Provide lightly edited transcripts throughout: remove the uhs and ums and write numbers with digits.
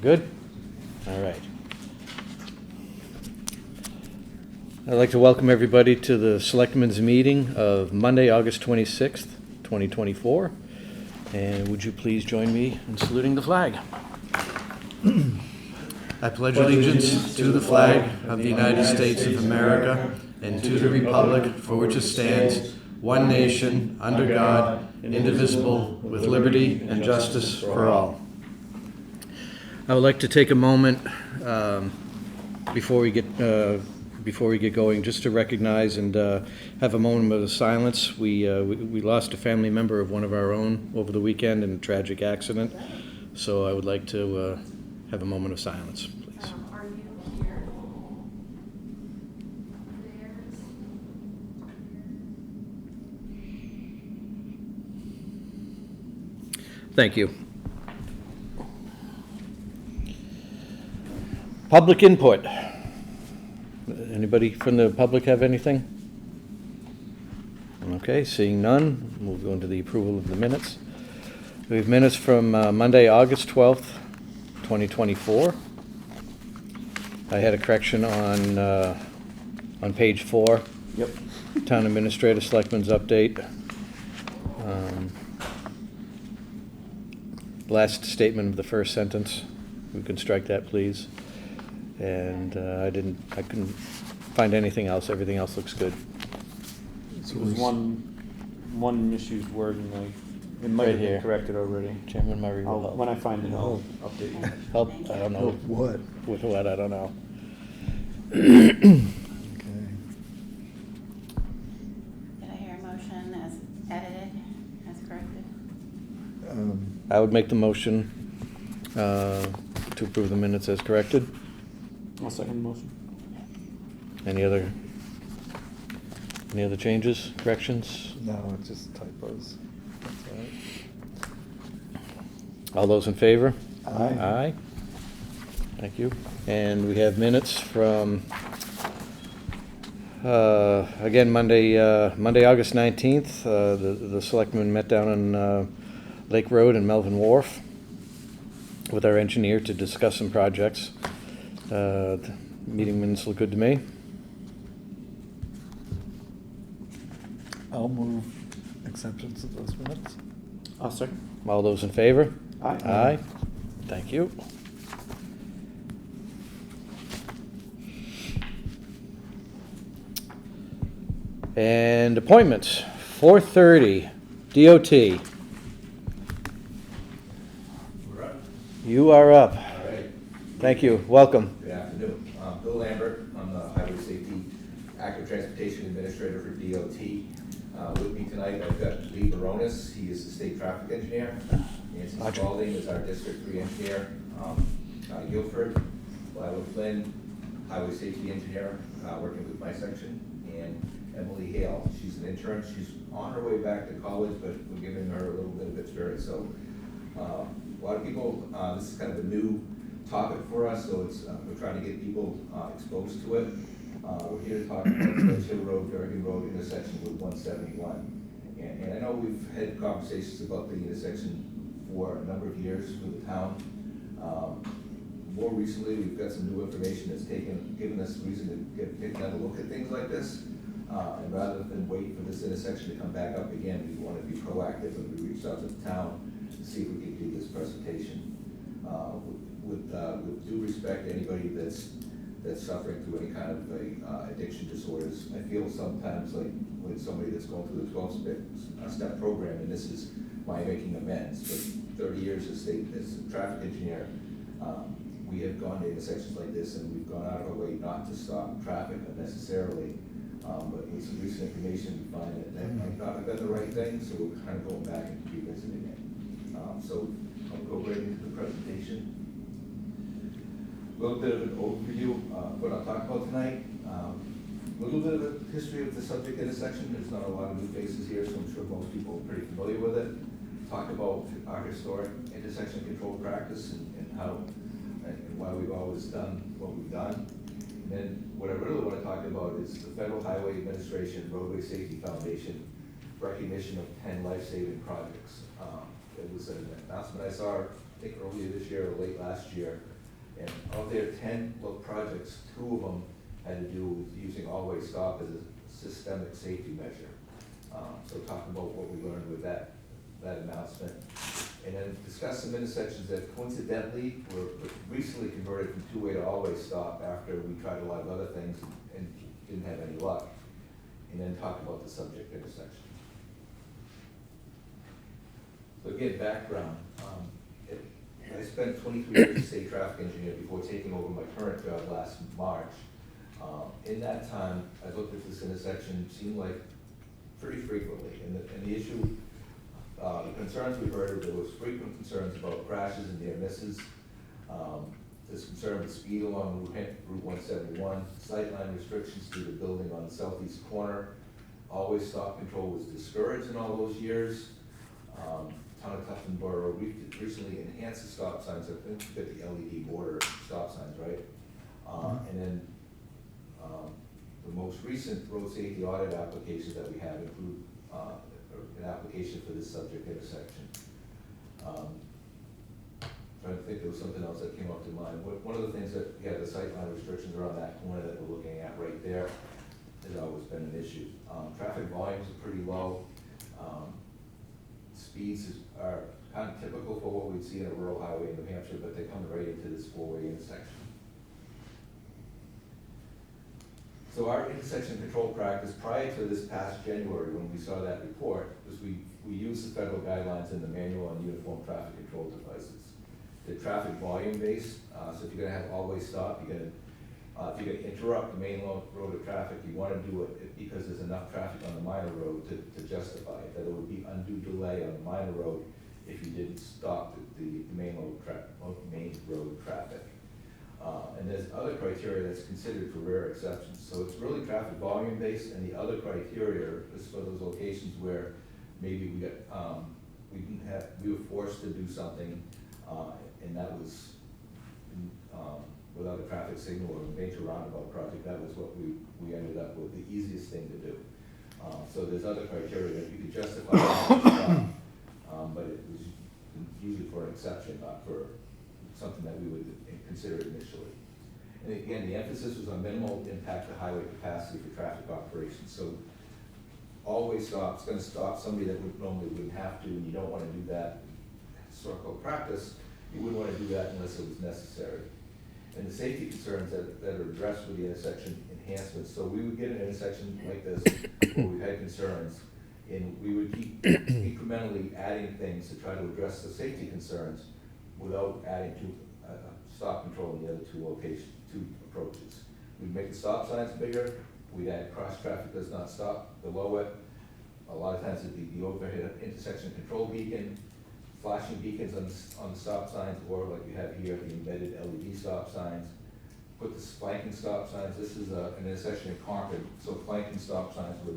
Good? All right. I'd like to welcome everybody to the Selectmen's meeting of Monday, August 26th, 2024. And would you please join me in saluting the flag? I pledge allegiance to the flag of the United States of America and to the republic for which it stands, one nation, under God, indivisible, with liberty and justice for all. I would like to take a moment before we get going, just to recognize and have a moment of silence. We lost a family member of one of our own over the weekend in a tragic accident. So I would like to have a moment of silence, please. Are you here? Thank you. Public input. Anybody from the public have anything? Okay, seeing none, we'll go into the approval of the minutes. We have minutes from Monday, August 12th, 2024. I had a correction on page 4. Yep. Town Administrator Selectmen's update. Last statement of the first sentence. We can strike that, please. And I couldn't find anything else. Everything else looks good. So there's one misused word in it might Right have been here. corrected already. Chairman Murray will help. When I find it, I'll update you. Help, I don't know. Help what? With what, I don't know. Okay. Did I hear a motion as edited, as corrected? I would make the motion to approve the minutes as corrected. I'll second the motion. Any other changes, corrections? No, it's just typos. That's all right. All those in favor? Aye. Aye. Thank you. And we have minutes from, again, Monday, August 19th. The selectmen met down on Lake Road and Melvin Wharf with our engineer to discuss some projects. The meeting minutes look good to me. I'll move acceptance of those minutes. I'll second. All those in favor? Aye. Aye. Thank you. And appointments, 4:30, DOT. We're up. You are up. All right. Thank you. Welcome. Good afternoon. Bill Lambert. I'm the Highway Safety Active Transportation Administrator for DOT. With me tonight, I've got Lee Baronis. He is the State Traffic Engineer. Nancy Spalding is our District 3 Engineer. Guilford, Lila Flynn, Highway Safety Engineer, working with my section. And Emily Hale, she's an intern. She's on her way back to college, but we're giving her a little bit of experience. So a lot of people, this is kind of a new topic for us, so it's we're trying to get people exposed to it. We're here to talk about Ledge Hill Road, Durgan Road intersection with 171. And I know we've had conversations about the intersection for a number of years with the town. More recently, we've got some new information that's given us reason to take another look at things like this. And rather than wait for this intersection to come back up again, we want to be proactive, and we reached out to the town to see if we could do this presentation. With due respect to anybody that's suffering through any kind of addiction disorders, I feel sometimes like with somebody that's going through the 12-step program, and this is my making amends. But 30 years as a traffic engineer, we have gone to intersections like this, and we've gone out of our way not to stop traffic unnecessarily. But with some recent information, we find that might not have been the right thing, so we're kind of going back and revisiting it. So I'll go right into the presentation. A little bit of an overview of what I'll talk about tonight. A little bit of a history of the subject intersection. There's not a lot of new faces here, so I'm sure most people are pretty familiar with it. Talk about our historic intersection control practice and how and why we've always done what we've done. And then what I really want to talk about is the Federal Highway Administration Roadway Safety Foundation recognition of 10 life-saving projects. It was an announcement I saw I think earlier this year or late last year. And of their 10 projects, 2 of them had to do with using always stop as a systemic safety measure. So talk about what we learned with that announcement. And then discuss some intersections that coincidentally were recently converted from two-way to always stop after we tried a lot of other things and didn't have any luck. And then talk about the subject intersection. So again, background. I spent 23 years as a state traffic engineer before taking over my current job last March. In that time, I looked at this intersection, seemed like pretty frequently. And the issue, the concerns we heard, there was frequent concerns about crashes and near misses. There's concern with speed along Route 171, sightline restrictions to the building on the southeast corner. Always stop control was discouraged in all those years. Town of Tufton Borough recently enhanced the stop signs. I think we got the LED border stop signs, right? And then the most recent road safety audit applications that we have include an application for this subject intersection. Trying to think there was something else that came up to mind. One of the things that, yeah, the sightline restrictions are on that corner that we're looking at right there has always been an issue. Traffic volumes are pretty low. Speeds are kind of typical for what we'd see in a rural highway in New Hampshire, but they come right into this four-way intersection. So our intersection control practice prior to this past January, when we saw that report, was we used the federal guidelines in the manual on uniform traffic control devices. The traffic volume based, so if you're gonna have always stop, if you're gonna interrupt the main road of traffic, you wanna do it because there's enough traffic on the minor road to justify it, that it would be undue delay on the minor road if you didn't stop the main road traffic. And there's other criteria that's considered for rare exceptions. So it's really traffic volume based, and the other criteria is for those locations where maybe we were forced to do something, and that was without a traffic signal or a major roundabout project. That was what we ended up with, the easiest thing to do. So there's other criteria that you could justify, but it was usually for an exception, not for something that we would consider initially. And again, the emphasis was on minimal impact to highway capacity for traffic operations. So always stop, it's going to stop somebody that normally wouldn't have to, and you don't want to do that. Historical practice, you wouldn't want to do that unless it was necessary. And the safety concerns that are addressed with the intersection enhancements. So we would get an intersection like this where we've had concerns, and we would keep incrementally adding things to try to address the safety concerns without adding to stop control in the other two approaches. We'd make the stop signs bigger, we'd add cross traffic does not stop below it. A lot of times it'd be the overhead intersection control beacon, flashing beacons on the stop signs, or like you have here, the embedded LED stop signs. Put the flanking stop signs. This is an intersection in Concord, so flanking stop signs where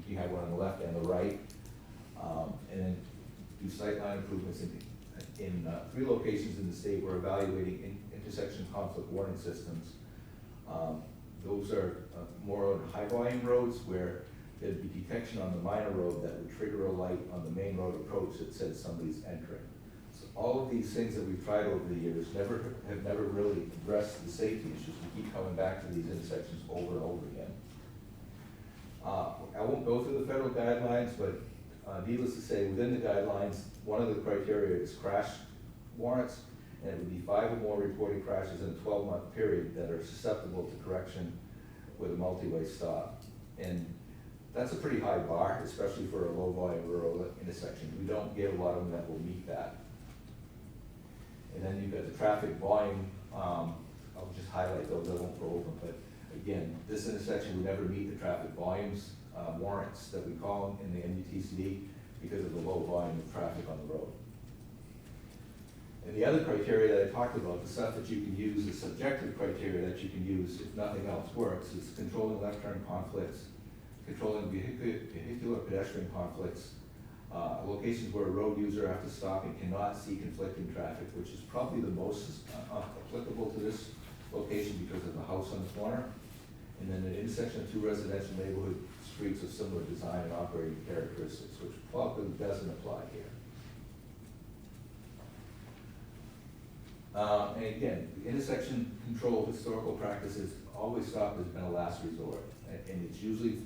you have one on the left and the right, and then do sightline improvements in 3 locations in the state. We're evaluating intersection conflict warning systems. Those are more on high volume roads where there'd be detection on the minor road that would trigger a light on the main road approach that says somebody's entering. So all of these things that we've tried over the years have never really addressed the safety issues. We keep coming back to these intersections over and over again. I won't go through the federal guidelines, but needless to say, within the guidelines, one of the criteria is crash warrants, and it would be 5 or more reported crashes in a 12-month period that are susceptible to correction with a multi-way stop. And that's a pretty high bar, especially for a low-volume rural intersection. We don't get a lot of them that will meet that. And then you've got the traffic volume. I'll just highlight those, I won't go over them, but again, this intersection would never meet the traffic volumes warrants that we call them in the NUTCD because of the low volume of traffic on the road. And the other criteria that I talked about, the stuff that you can use, the subjective criteria that you can use if nothing else works, is controlling left turn conflicts, controlling vehicular pedestrian conflicts, locations where a road user has to stop and cannot see conflicting traffic, which is probably the most applicable to this location because of the house on the corner, and then an intersection of 2 residential neighborhood streets of similar design and operating characteristics, which probably doesn't apply here. And again, the intersection control historical practices, always stop has been a last resort. And it's usually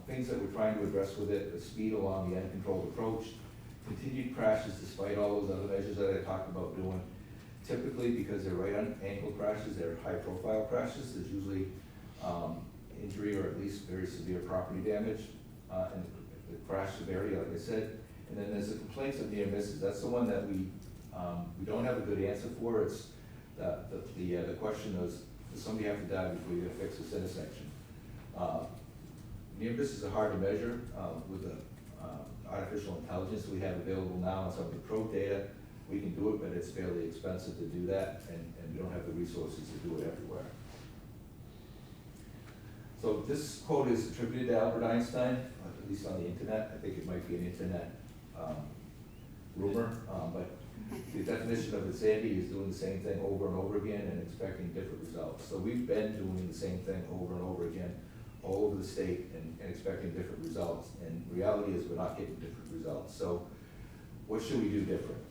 things that we're trying to address with it, the speed along the uncontrolled approach, continued crashes despite all those other measures that I talked about doing. Typically, because they're right on ankle crashes, they're high profile crashes, there's usually injury or at least very severe property damage, and the crash severity, like I said. And then there's the complaints of near misses. That's the one that we don't have a good answer for. It's the question is, does somebody have to die before you're gonna fix this intersection? Near misses are hard to measure with the artificial intelligence we have available now and some of the probe data. We can do it, but it's fairly expensive to do that, and we don't have the resources to do it everywhere. So this quote is attributed to Albert Einstein, at least on the internet. I think it might be an internet rumor, but the definition of insanity is doing the same thing over and over again and expecting different results. So we've been doing the same thing over and over again all over the state and expecting different results. And reality is we're not getting different results. So what should we do different?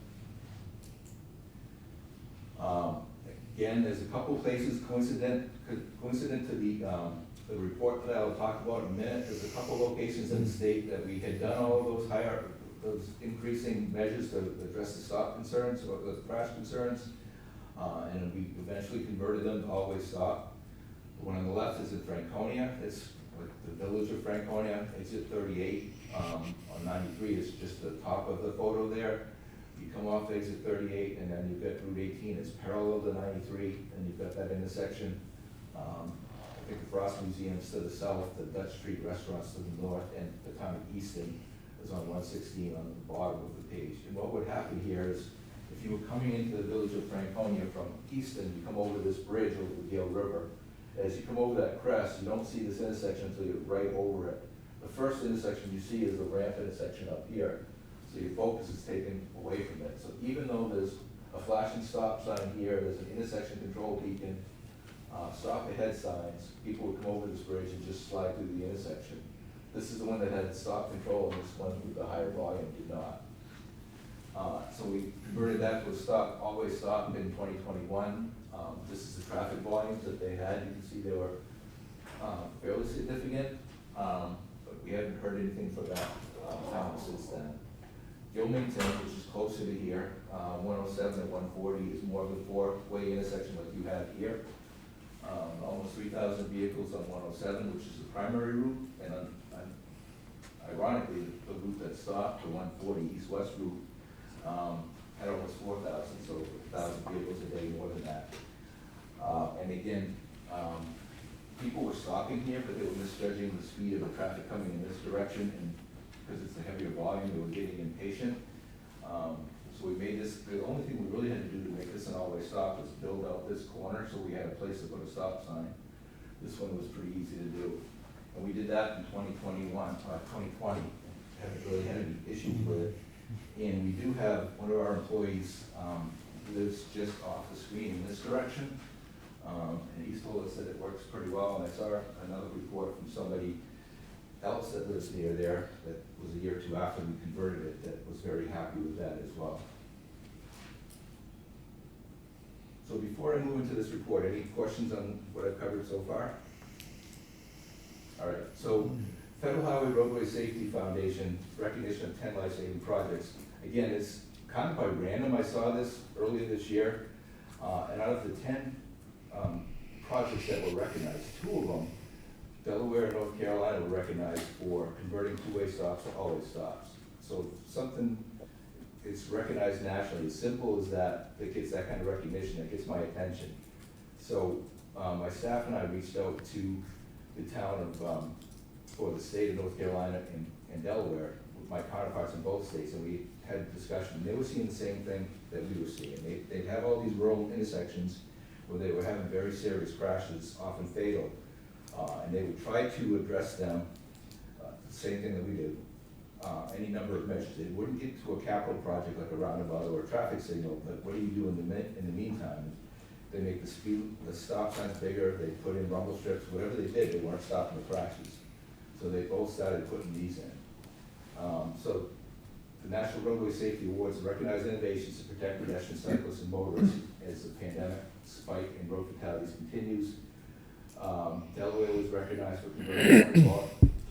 Again, there's a couple places coincident to the report that I'll talk about in a minute. There's a couple locations in the state that we had done all of those increasing measures to address the stop concerns or the crash concerns, and we eventually converted them to always stop. The one on the left is in Franconia. It's like the village of Franconia. Exit 38 on 93 is just the top of the photo there. You come off exit 38 and then you've got Route 18. It's parallel to 93, and you've got that intersection. I think the Frost Museum's to the south, the Dutch Street restaurants to the north, and the town of Easton is on 116 on the bottom of the page. And what would happen here is, if you were coming into the village of Franconia from Easton, you come over this bridge over the Gale River. As you come over that crest, you don't see this intersection until you're right over it. The first intersection you see is the ramp intersection up here. So your focus is taken away from it. So even though there's a flashing stop sign here, there's an intersection control beacon, stop ahead signs, people would come over this bridge and just slide through the intersection. This is the one that had stop control, and this one with the higher volume did not. So we converted that to a stop, always stop in 2021. This is the traffic volumes that they had. You can see they were fairly significant, but we haven't heard anything from that town since then. Gilmington, which is closer to here, 107 and 140 is more of a four-way intersection like you have here. Almost 3,000 vehicles on 107, which is the primary route, and ironically, the route that stopped, the 140 east-west route, had almost 4,000, so 1,000 vehicles a day more than that. And again, people were stopping here, but they were misjudging the speed of the traffic coming in this direction, and because it's a heavier volume, they were getting impatient. So we made this, the only thing we really had to do to make this an all-way stop was build out this corner, so we had a place to put a stop sign. This one was pretty easy to do. And we did that in 2020, haven't really had any issues with it. And we do have one of our employees lives just off the screen in this direction. And he's told us that it works pretty well, and I saw another report from somebody else that lives near there, that was a year or two after we converted it, that was very happy with that as well. So before I move into this report, any questions on what I've covered so far? All right, so Federal Highway Roadway Safety Foundation, recognition of 10 life-saving projects. Again, it's kind of by random. I saw this earlier this year, and out of the 10 projects that were recognized, 2 of them, Delaware and North Carolina, were recognized for converting two-way stops to always stops. So something, it's recognized nationally, as simple as that gets that kind of recognition, that gets my attention. So my staff and I reached out to the town of, or the state of North Carolina and Delaware, with my counterparts in both states, and we had a discussion. They were seeing the same thing that we were seeing. They'd have all these rural intersections where they were having very serious crashes, often fatal. And they would try to address them, the same thing that we did, any number of measures. They wouldn't get to a capital project like a roundabout or a traffic signal, but what do you do in the meantime? They make the stop signs bigger, they put in rumble strips, whatever they did, they weren't stopping the crashes. So they both started putting these in. So The National Roadway Safety Awards recognize innovations to protect pedestrian, cyclists, and motorists as the pandemic spike in road fatalities continues. Delaware was recognized for converting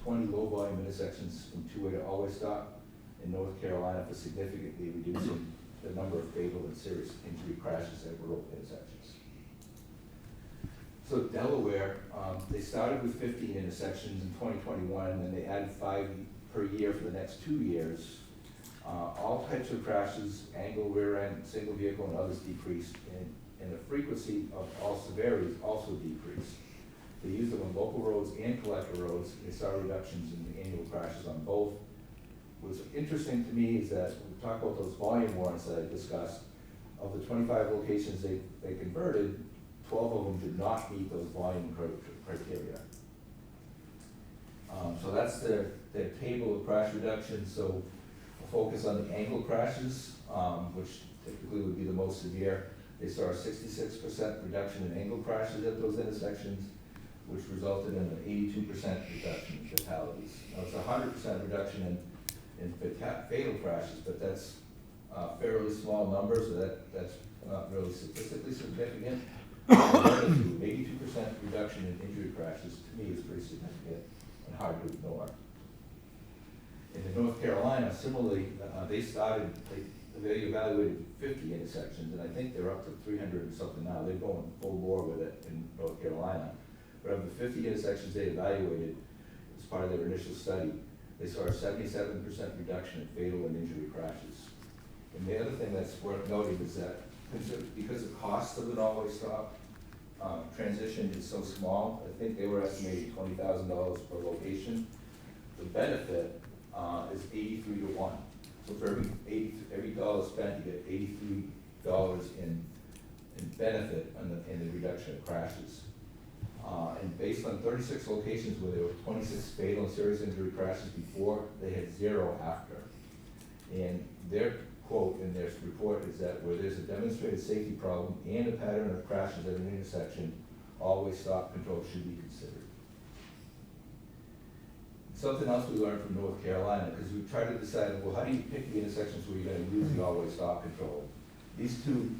20 low-volume intersections from two-way to always stop, in North Carolina for significantly reducing the number of fatal and serious injury crashes at rural intersections. So Delaware, they started with 15 intersections in 2021, and then they added 5 per year for the next 2 years. All types of crashes, angle, rear end, single vehicle, and others decreased, and the frequency of all severities also decreased. They used them on local roads and collector roads. They saw reductions in the annual crashes on both. What's interesting to me is that when we talk about those volume warrants that I discussed, of the 25 locations they converted, 12 of them did not meet those volume criteria. So that's their table of crash reduction. So we'll focus on the angle crashes, which typically would be the most severe. They saw a 66% reduction in angle crashes at those intersections, which resulted in an 82% reduction in fatalities. Now it's a 100% reduction in fatal crashes, but that's a fairly small number, so that's not really statistically significant. 82% reduction in injury crashes, to me, is pretty significant and hard to ignore. In North Carolina, similarly, they evaluated 50 intersections, and I think they're up to 300 and something now. They're going full bore with it in North Carolina. But of the 50 intersections they evaluated as part of their initial study, they saw a 77% reduction in fatal and injury crashes. And the other thing that's worth noting is that because the cost of an always stop transition is so small, I think they were estimating $20,000 per location. The benefit is 83 to 1. So for every dollar spent, you get $83 in benefit in the reduction of crashes. And based on 36 locations where there were 26 fatal and serious injury crashes before, they had 0 after. And their quote in their report is that where there's a demonstrated safety problem and a pattern of crashes at an intersection, always stop control should be considered. Something else we learned from North Carolina, because we tried to decide, well, how do you pick the intersections where you're going to use the always stop control? These two,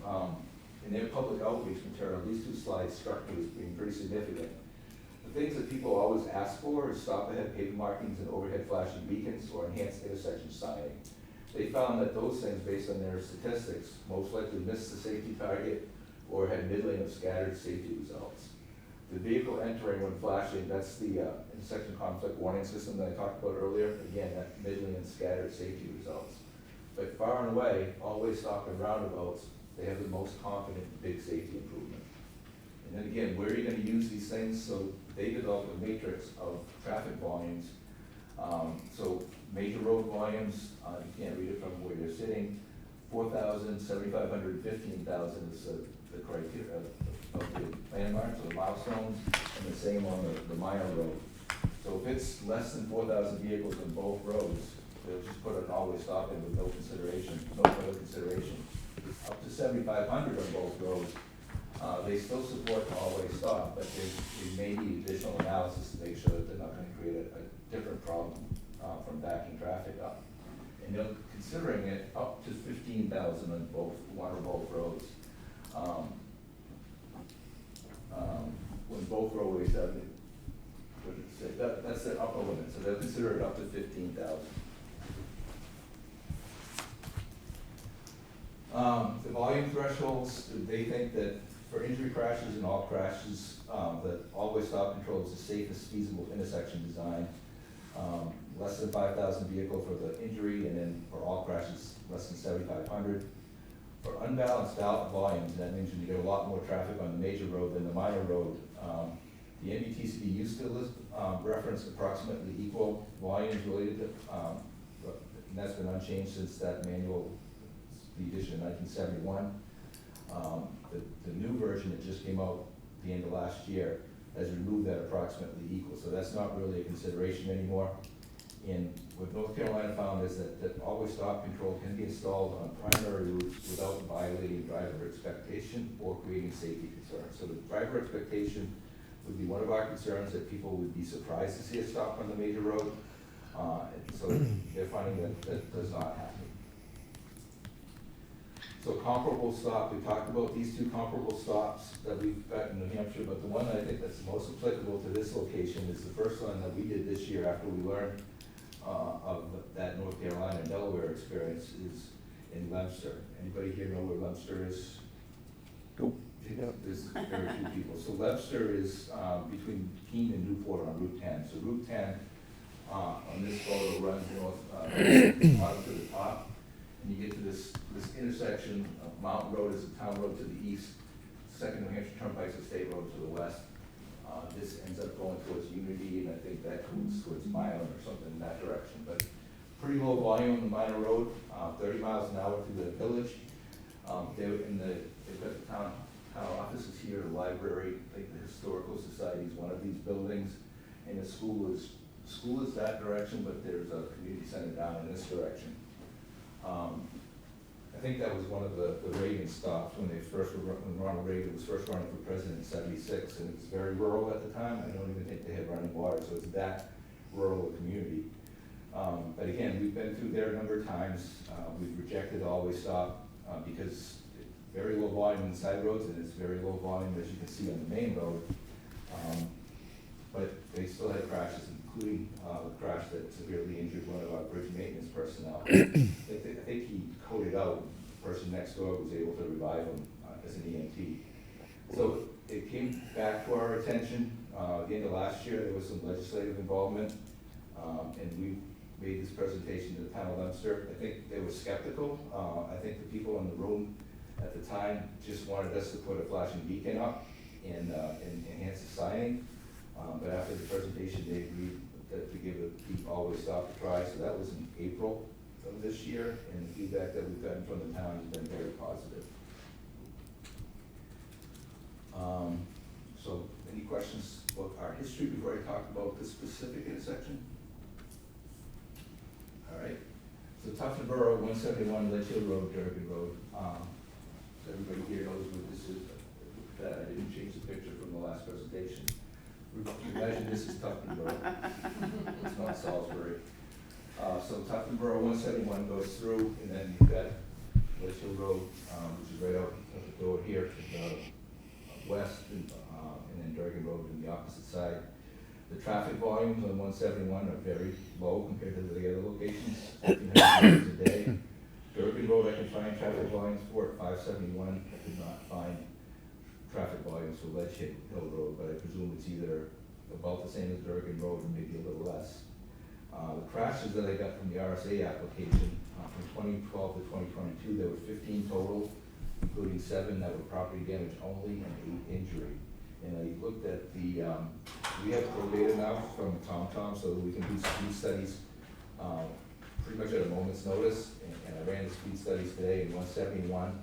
in their public outreach material, these 2 slides struck me as being pretty significant. The things that people always ask for is stop ahead pavement markings and overhead flashing beacons or enhanced intersection signing. They found that those things, based on their statistics, most likely missed the safety target or had middling of scattered safety results. The vehicle entering when flashing, that's the intersection conflict warning system that I talked about earlier. Again, that middling and scattered safety results. But far and away, always stop and roundabouts, they have the most confident big safety improvement. And then again, where are you going to use these things? So they developed a matrix of traffic volumes. So major road volumes, you can't read it from where you're sitting, 4,000, 7,500, 15,000 is the criteria of the landmarks or the milestones, and the same on the minor road. So if it's less than 4,000 vehicles on both roads, they'll just put an always stop in with no consideration, no further consideration. Up to 7,500 on both roads, they still support the always stop, but they may need additional analysis to make sure that they're not going to create a different problem from backing traffic up. And they're considering it up to 15,000 on one or both roads. When both roadways have it, that's the upper limit, so they'll consider it up to 15,000. The volume thresholds, they think that for injury crashes and all crashes, that always stop control is the safest feasible intersection design. Less than 5,000 vehicle for the injury, and then for all crashes, less than 7,500. For unbalanced volumes, that means you get a lot more traffic on the major road than the minor road. The NBTCD used to reference approximately equal volumes related to, and that's been unchanged since that manual, the edition in 1971. The new version that just came out at the end of last year has removed that approximately equal, so that's not really a consideration anymore. And what North Carolina found is that always stop control can be installed on primary routes without violating driver expectation or creating safety concerns. So the driver expectation would be one of our concerns, that people would be surprised to see a stop on the major road. And so they're finding that that does not happen. So comparable stop, we talked about these two comparable stops that we've got in New Hampshire, but the one that I think that's most applicable to this location is the first one that we did this year after we learned of that North Carolina and Delaware experience is in Leominster. Anybody here know where Leominster is? Nope. There's very few people. So Leominster is between Keene and Newport on Route 10. So Route 10 on this photo runs north, bottom to the top. And you get to this intersection of Mountain Road is a town road to the east, Second New Hampshire Turnpike is a state road to the west. This ends up going towards Unity, and I think that goes towards Milan or something in that direction. But pretty low volume on the minor road, 30 miles an hour through the village. They've got the town offices here, the library, I think the historical society is one of these buildings, and the school is that direction, but there's a community center down in this direction. I think that was one of the Reagan stops when Ronald Reagan was first running for president in '76, and it was very rural at the time. I don't even think they had running water, so it's that rural a community. But again, we've been through there a number of times. We've rejected always stop because it's very low volume on the side roads, and it's very low volume, as you can see, on the main road. But they still had crashes, including the crash that severely injured one of our bridge maintenance personnel. I think he coded out. The person next door was able to revive him as an EMT. So it came back to our attention. At the end of last year, there was some legislative involvement, and we made this presentation to the town of Leominster. I think they were skeptical. I think the people in the room at the time just wanted us to put a flashing beacon up and enhance the signing. But after the presentation, they agreed to give the always stop a try. So that was in April of this year, and the feedback that we've gotten from the town has been very positive. So any questions about our history before I talk about this specific intersection? All right. So Tuftonboro, 171 Ledge Hill Road, Durgan Road. So everybody here knows what this is. I didn't change the picture from the last presentation. Imagine this is Tuftonboro. It's not Salisbury. So Tuftonboro 171 goes through, and then you've got Ledge Hill Road, which is right out the door here to the west, and then Durgan Road on the opposite side. The traffic volumes on 171 are very low compared to the other locations, 1,500 a day. Durgan Road, I can find traffic volumes for it, 571. I could not find traffic volumes for Ledge Hill Road, but I presume it's either about the same as Durgan Road or maybe a little less. The crashes that I got from the RSA application from 2012 to 2022, there were 15 total, including 7 that were property damage only and 8 injury. And I looked at the, we have pro data now from TomTom so that we can do speed studies pretty much at a moment's notice. And I ran the speed studies today in 171.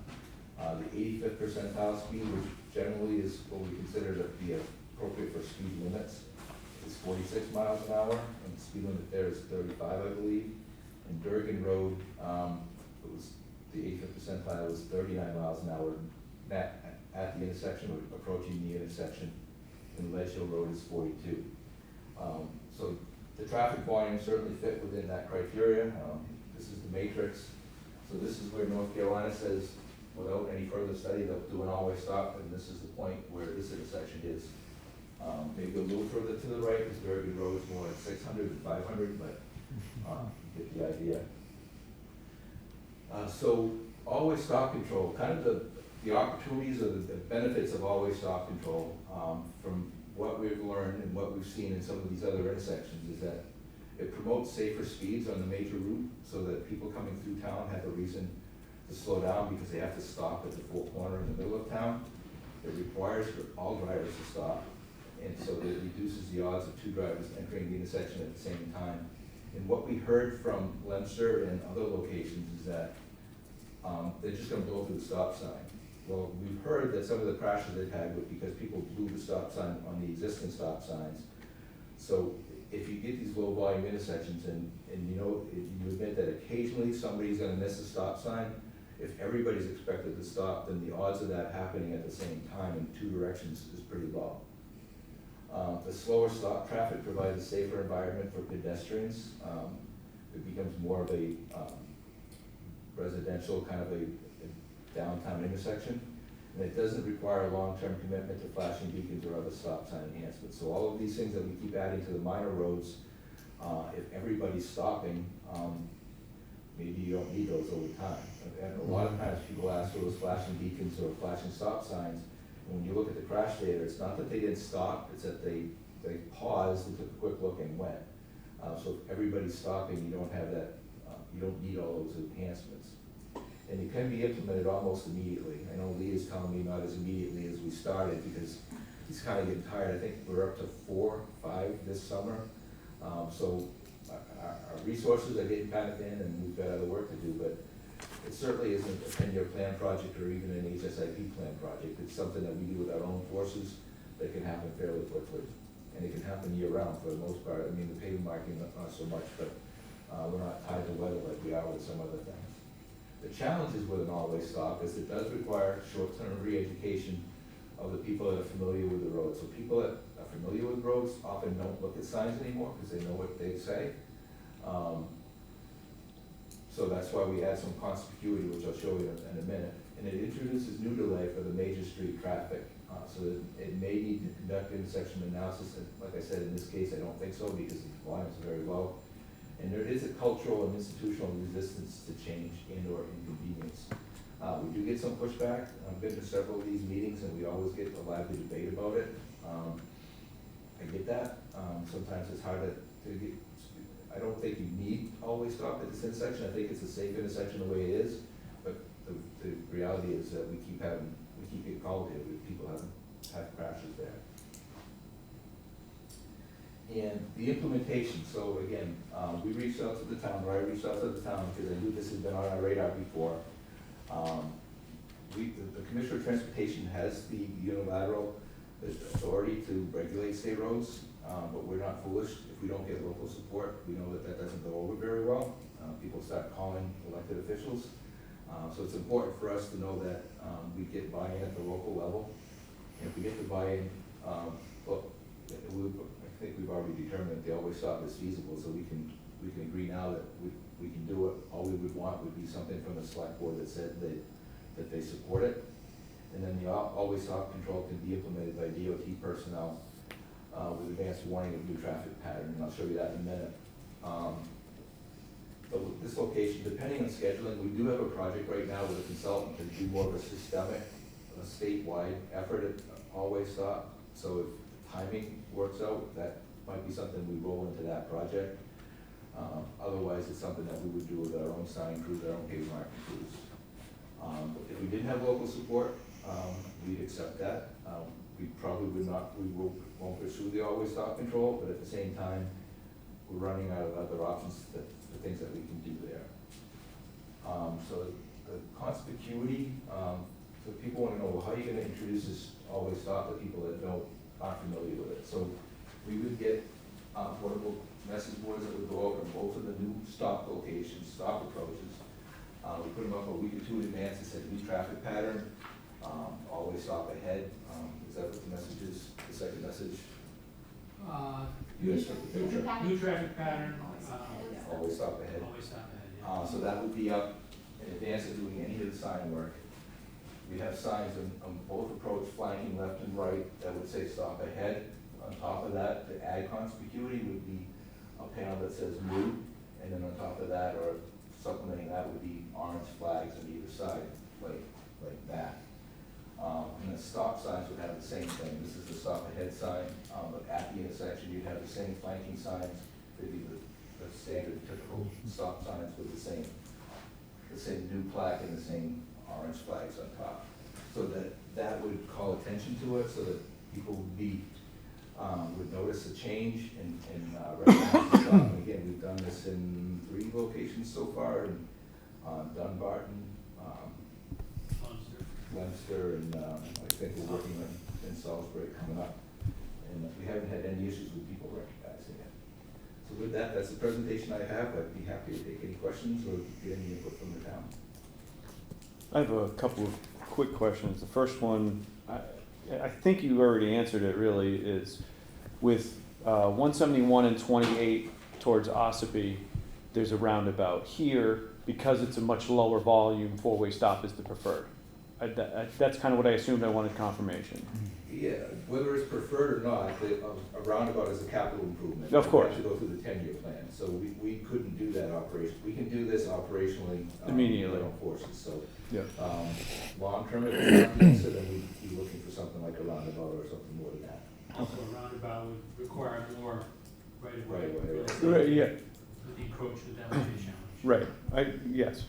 The 85th percentile speed, which generally is what we consider to be appropriate for speed limits, is 46 miles an hour, and the speed limit there is 35, I believe. In Durgan Road, it was the 85th percentile was 39 miles an hour at the intersection, or approaching the intersection, and Ledge Hill Road is 42. So the traffic volume certainly fit within that criteria. This is the matrix. So this is where North Carolina says, without any further study, they'll do an always stop, and this is the point where this intersection is. Maybe a little further to the right, because Durgan Road is more like 600 and 500, but you get the idea. So always stop control, kind of the opportunities or the benefits of always stop control from what we've learned and what we've seen in some of these other intersections is that it promotes safer speeds on the major route so that people coming through town have a reason to slow down because they have to stop at the full corner in the middle of town. It requires for all drivers to stop, and so that it reduces the odds of 2 drivers entering the intersection at the same time. And what we heard from Leominster and other locations is that they're just going to blow through the stop sign. Well, we've heard that some of the crashes they've had were because people blew the stop sign on the existing stop signs. So if you get these low volume intersections and you know, you admit that occasionally somebody's going to miss a stop sign, if everybody's expected to stop, then the odds of that happening at the same time in 2 directions is pretty low. The slower stop traffic provides a safer environment for pedestrians. It becomes more of a residential, kind of a downtown intersection. And it doesn't require a long-term commitment to flashing beacons or other stop sign enhancements. So all of these things that we keep adding to the minor roads, if everybody's stopping, maybe you don't need those over time. And a lot of times people ask for those flashing beacons or flashing stop signs. And when you look at the crash data, it's not that they didn't stop, it's that they paused and took a quick look and went. So if everybody's stopping, you don't have that, you don't need all those enhancements. And it can be implemented almost immediately. I know Lee is telling me not as immediately as we started because he's kind of getting tired. I think we're up to 4, 5 this summer. So our resources are getting kind of thin and we've got other work to do, but it certainly isn't a 10-year plan project or even an HSIP plan project. It's something that we do with our own forces that can happen fairly quickly. And it can happen year-round for the most part. I mean, the pavement marking, not so much, but we're not tied to weather like we are with some other things. The challenge is with an all-way stop is it does require short-term re-education of the people that are familiar with the road. So people that are familiar with roads often don't look at signs anymore because they know what they say. So that's why we add some conspicuity, which I'll show you in a minute. And it introduces new delay for the major street traffic. So that it may need to conduct intersection analysis. And like I said, in this case, I don't think so because the volumes are very low. And there is a cultural and institutional resistance to change and or inconvenience. We do get some pushback. I've been to several of these meetings and we always get a lively debate about it. I get that. Sometimes it's hard to get, I don't think you need to always stop at this intersection. I think it's a safe intersection the way it is. But the reality is that we keep getting called here. People have crashes there. And the implementation, so again, we reached out to the town, or I reached out to the town because I knew this had been on our radar before. The Commissioner of Transportation has the unilateral authority to regulate state roads, but we're not foolish. If we don't get local support, we know that that doesn't go over very well. People start calling elected officials. So it's important for us to know that we get buy-in at the local level. And if we get the buy-in, I think we've already determined that the always stop is feasible, so we can agree now that we can do it. All we would want would be something from the select board that said that they support it. And then the always stop control can be implemented by DOT personnel with advanced warning of new traffic pattern, and I'll show you that in a minute. But with this location, depending on scheduling, we do have a project right now with a consultant to do more of a systemic, statewide effort at always stop. So if timing works out, that might be something we roll into that project. Otherwise, it's something that we would do with our own sign crews, our own pavement marking crews. If we didn't have local support, we'd accept that. We probably would not, won't pursue the always stop control, but at the same time, we're running out of other options, the things that we can do there. So the conspicuity, so people want to know, well, how are you going to introduce this always stop to people that aren't familiar with it? So we would get portable message boards that would go over both of the new stop locations, stop approaches. We put them up a week or two in advance and said new traffic pattern, always stop ahead. Is that what the message is, the second message? You guys took the picture. New traffic pattern, Always stop ahead. always stop ahead, yeah. So that would be up in advance of doing any of the sign work. We have signs on both approach, flanking left and right, that would say stop ahead. On top of that, to add conspicuity would be a panel that says new, and then on top of that, or supplementing that would be orange flags on either side, like that. And the stop signs would have the same thing. This is the stop ahead sign, but at the intersection, you'd have the same flanking signs. They'd be the standard typical stop signs with the same new plaque and the same orange flags on top. So that would call attention to it, so that people would notice a change and recognize the stop. And again, we've done this in 3 locations so far, in Dunbarton, Leominster, and I think we're working in Salisbury coming up. And we haven't had any issues with people recognizing it. So with that, that's the presentation I have. I'd be happy to take any questions or get any input from the town. I have a couple of quick questions. The first one, I think you already answered it really, is with 171 and 28 towards Ossipee, there's a roundabout. Here, because it's a much lower volume, four-way stop is the preferred. That's kind of what I assumed. I wanted confirmation. Yeah, whether it's preferred or not, a roundabout is a capital improvement. Of course. We have to go through the 10-year plan, so we couldn't do that operation. We can do this operationally. Immediately. With our forces, so. Yeah. Long-term, if it's not the answer, then we'd be looking for something like a roundabout or something more than that. Also, a roundabout would require more right-of-way. Right-of-way. Right, yeah. With the encroachment, that would be a challenge. Right. Yes.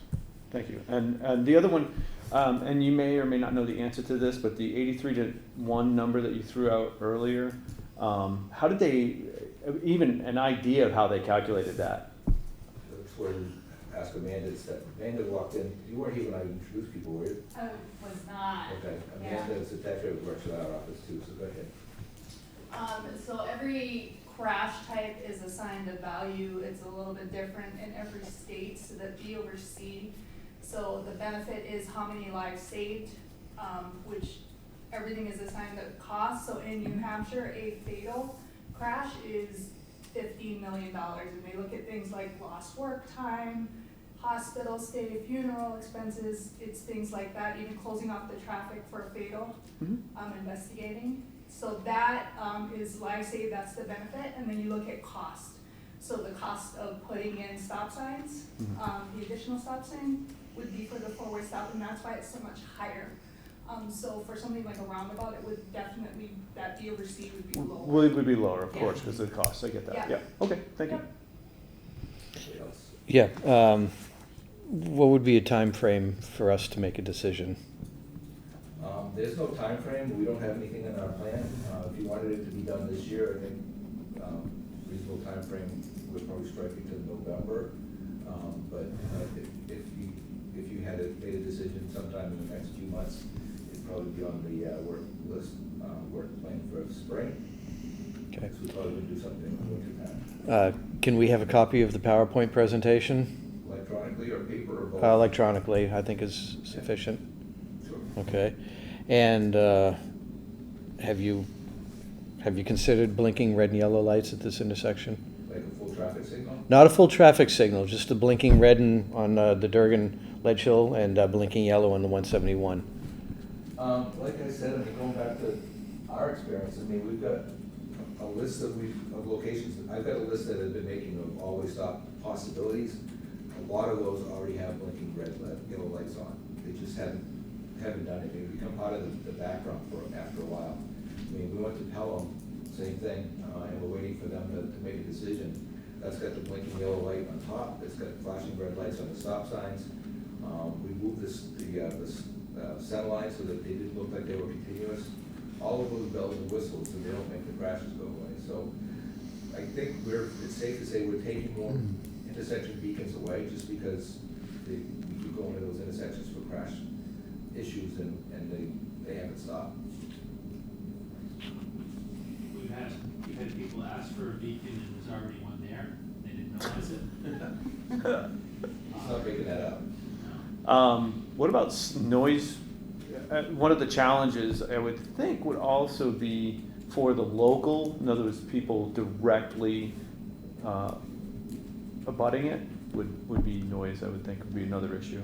Thank you. And the other one, and you may or may not know the answer to this, but the 83-1 number that you threw out earlier, how did they, even an idea of how they calculated that? That's where we ask Amanda, Amanda walked in, you weren't here when I introduced people, were you? I was not. Okay, Yeah. Amanda's a secretary who works at our office too, so go ahead. So every crash type is assigned a value. It's a little bit different in every state so that we oversee. So the benefit is how many lives saved, which everything is assigned a cost. So in New Hampshire, a fatal crash is $15 million. And they look at things like lost work time, hospital stay, funeral expenses. It's things like that, even closing off the traffic for a fatal, investigating. So that is life saved, that's the benefit. And then you look at cost. So the cost of putting in stop signs, the additional stop sign would be for the four-way stop, and that's why it's so much higher. So for something like a roundabout, it would definitely, that DOT would be lower. Well, it would be lower, of Yeah. course, because of the cost. I get that. Yeah. Yeah. Okay. Thank you. Yep. Anybody else? Yeah, what would be a time frame for us to make a decision? There's no time frame. We don't have anything in our plan. If you wanted it to be done this year, I think reasonable time frame would probably strike you to November. But if you had made a decision sometime in the next few months, it'd probably be on the work list, work plan for spring. Okay. So we probably would do something in the winter time. Can we have a copy of the PowerPoint presentation? Electronically or paper or both? Electronically, I think is sufficient. Sure. Okay. And have you considered blinking red and yellow lights at this intersection? Like a full traffic signal? Not a full traffic signal, just a blinking red on the Durgan Ledge Hill and blinking yellow on the 171. Like I said, I mean, going back to our experience, I mean, we've got a list of locations. I've got a list that I've been making of always stop possibilities. A lot of those already have blinking red, yellow lights on. They just haven't done it. They become part of the background for them after a while. I mean, we went to Pelham, same thing, and we're waiting for them to make a decision. That's got the blinking yellow light on top. It's got flashing red lights on the stop signs. We moved the center line so that they didn't look like they were continuous. All of those bells and whistles, so they don't make the crashes go away. So I think it's safe to say we're taking more intersection beacons away just because we keep going to those intersections for crash issues and they haven't stopped. We've had people ask for a beacon and there's already one there. They didn't realize it. It's not making that up. What about noise? One of the challenges I would think would also be for the local, in other words, people directly abutting it would be noise. I would think would be another issue.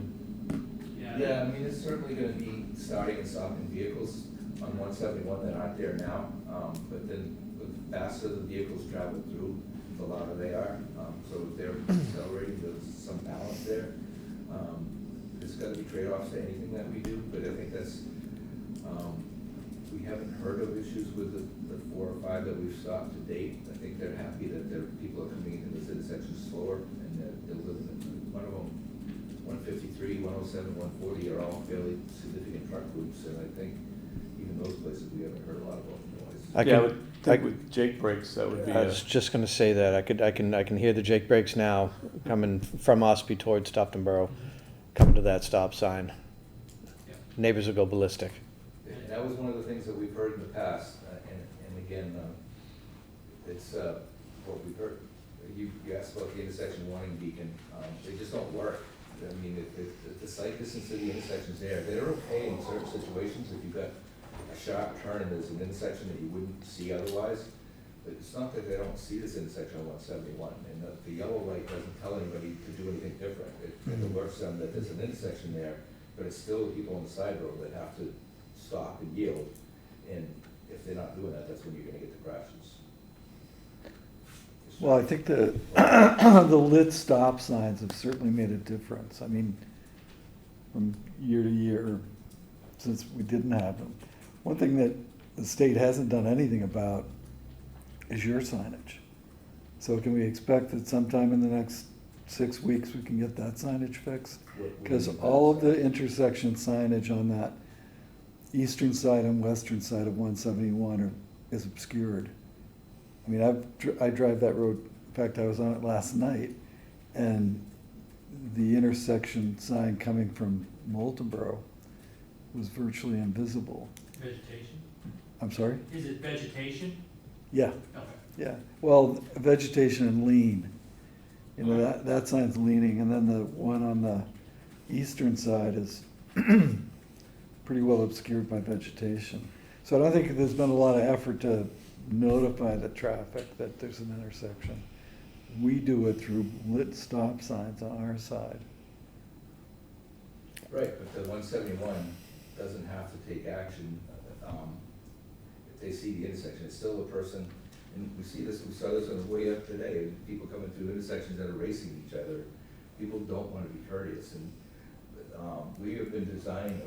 Yeah, I mean, it's certainly gonna be starting and stopping vehicles on 171 that aren't there now. But then the faster the vehicles travel through, the louder they are. So if they're accelerating, there's some balance there. There's gotta be trade-offs to anything that we do, but I think that's, we haven't heard of issues with the 4 or 5 that we've stopped to date. I think they're happy that people are coming into this intersection slower and they're living in one of them. 153, 107, 140 are all fairly significant truck routes, and I think even those places we haven't heard a lot about noise. I would think with Jake brakes that would be. I was just going to say that I can hear the Jake brakes now coming from Ospey towards Stopton Borough, coming to that stop sign. Yeah. Neighbors will go ballistic. And that was one of the things that we've heard in the past, and again, it's what we've heard. You asked about the intersection warning beacon. They just don't work. I mean, if the sight distance to the intersection's there, they're okay in certain situations if you've got a sharp turn and there's an intersection that you wouldn't see otherwise. it's not that they don't see this intersection on 171, and the yellow light doesn't tell anybody to do anything different. It alerts them that there's an intersection there, but it's still the people on the side road that have to stop and yield, and if they're not doing that, that's when you're gonna get the crashes. Well, I think the, the lit stop signs have certainly made a difference. I mean, from year to year, since we didn't have them. One thing that the state hasn't done anything about is your signage. So can we expect that sometime in the next 6 weeks, we can get that signage fixed? Because all of the intersection signage on that eastern side and western side of 171 is obscured. I mean, I drive that road, in fact, I was on it last night, and the intersection sign coming from Moultonborough was virtually invisible. Vegetation? I'm sorry? Is it vegetation? Yeah, Okay. yeah. Well, vegetation and lean. You know, that sign's leaning, and then the one on the eastern side is pretty well obscured by vegetation. So I don't think there's been a lot of effort to notify the traffic that there's an intersection. We do it through lit stop signs on our side. Right, but the 171 doesn't have to take action, if they see the intersection, it's still a person, and we saw this on the way up today, people coming through intersections that are racing each other. People don't wanna be courteous, and, we have been designing,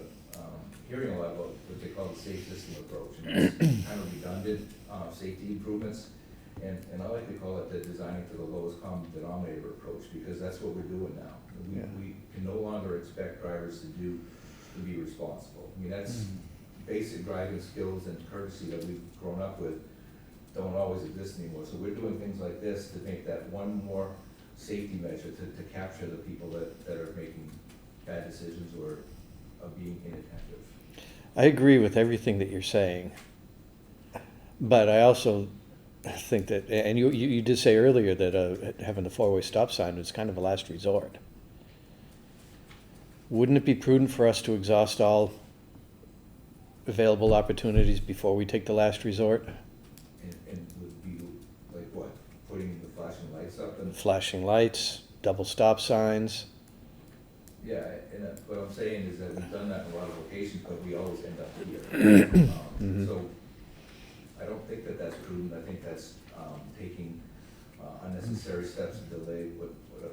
hearing a lot about what they call the safe system approach, and it's kind of redundant, safety improvements. And I like to call it the designing to the lowest common denominator approach, because that's what we're doing now. Yeah. We can no longer expect drivers to be responsible. I mean, that's basic driving skills and courtesy that we've grown up with don't always exist anymore. So we're doing things like this to make that one more safety measure to capture the people that are making bad decisions or are being inattentive. I agree with everything that you're saying, but I also think that, and you did say earlier that having the four-way stop sign was kind of a last resort. Wouldn't it be prudent for us to exhaust all available opportunities before we take the last resort? And would be like what? Putting the flashing lights up and. Flashing lights, double stop signs. Yeah, and what I'm saying is that we've done that in a lot of locations, but we always end up here. So I don't think that that's prudent. I think that's taking unnecessary steps to delay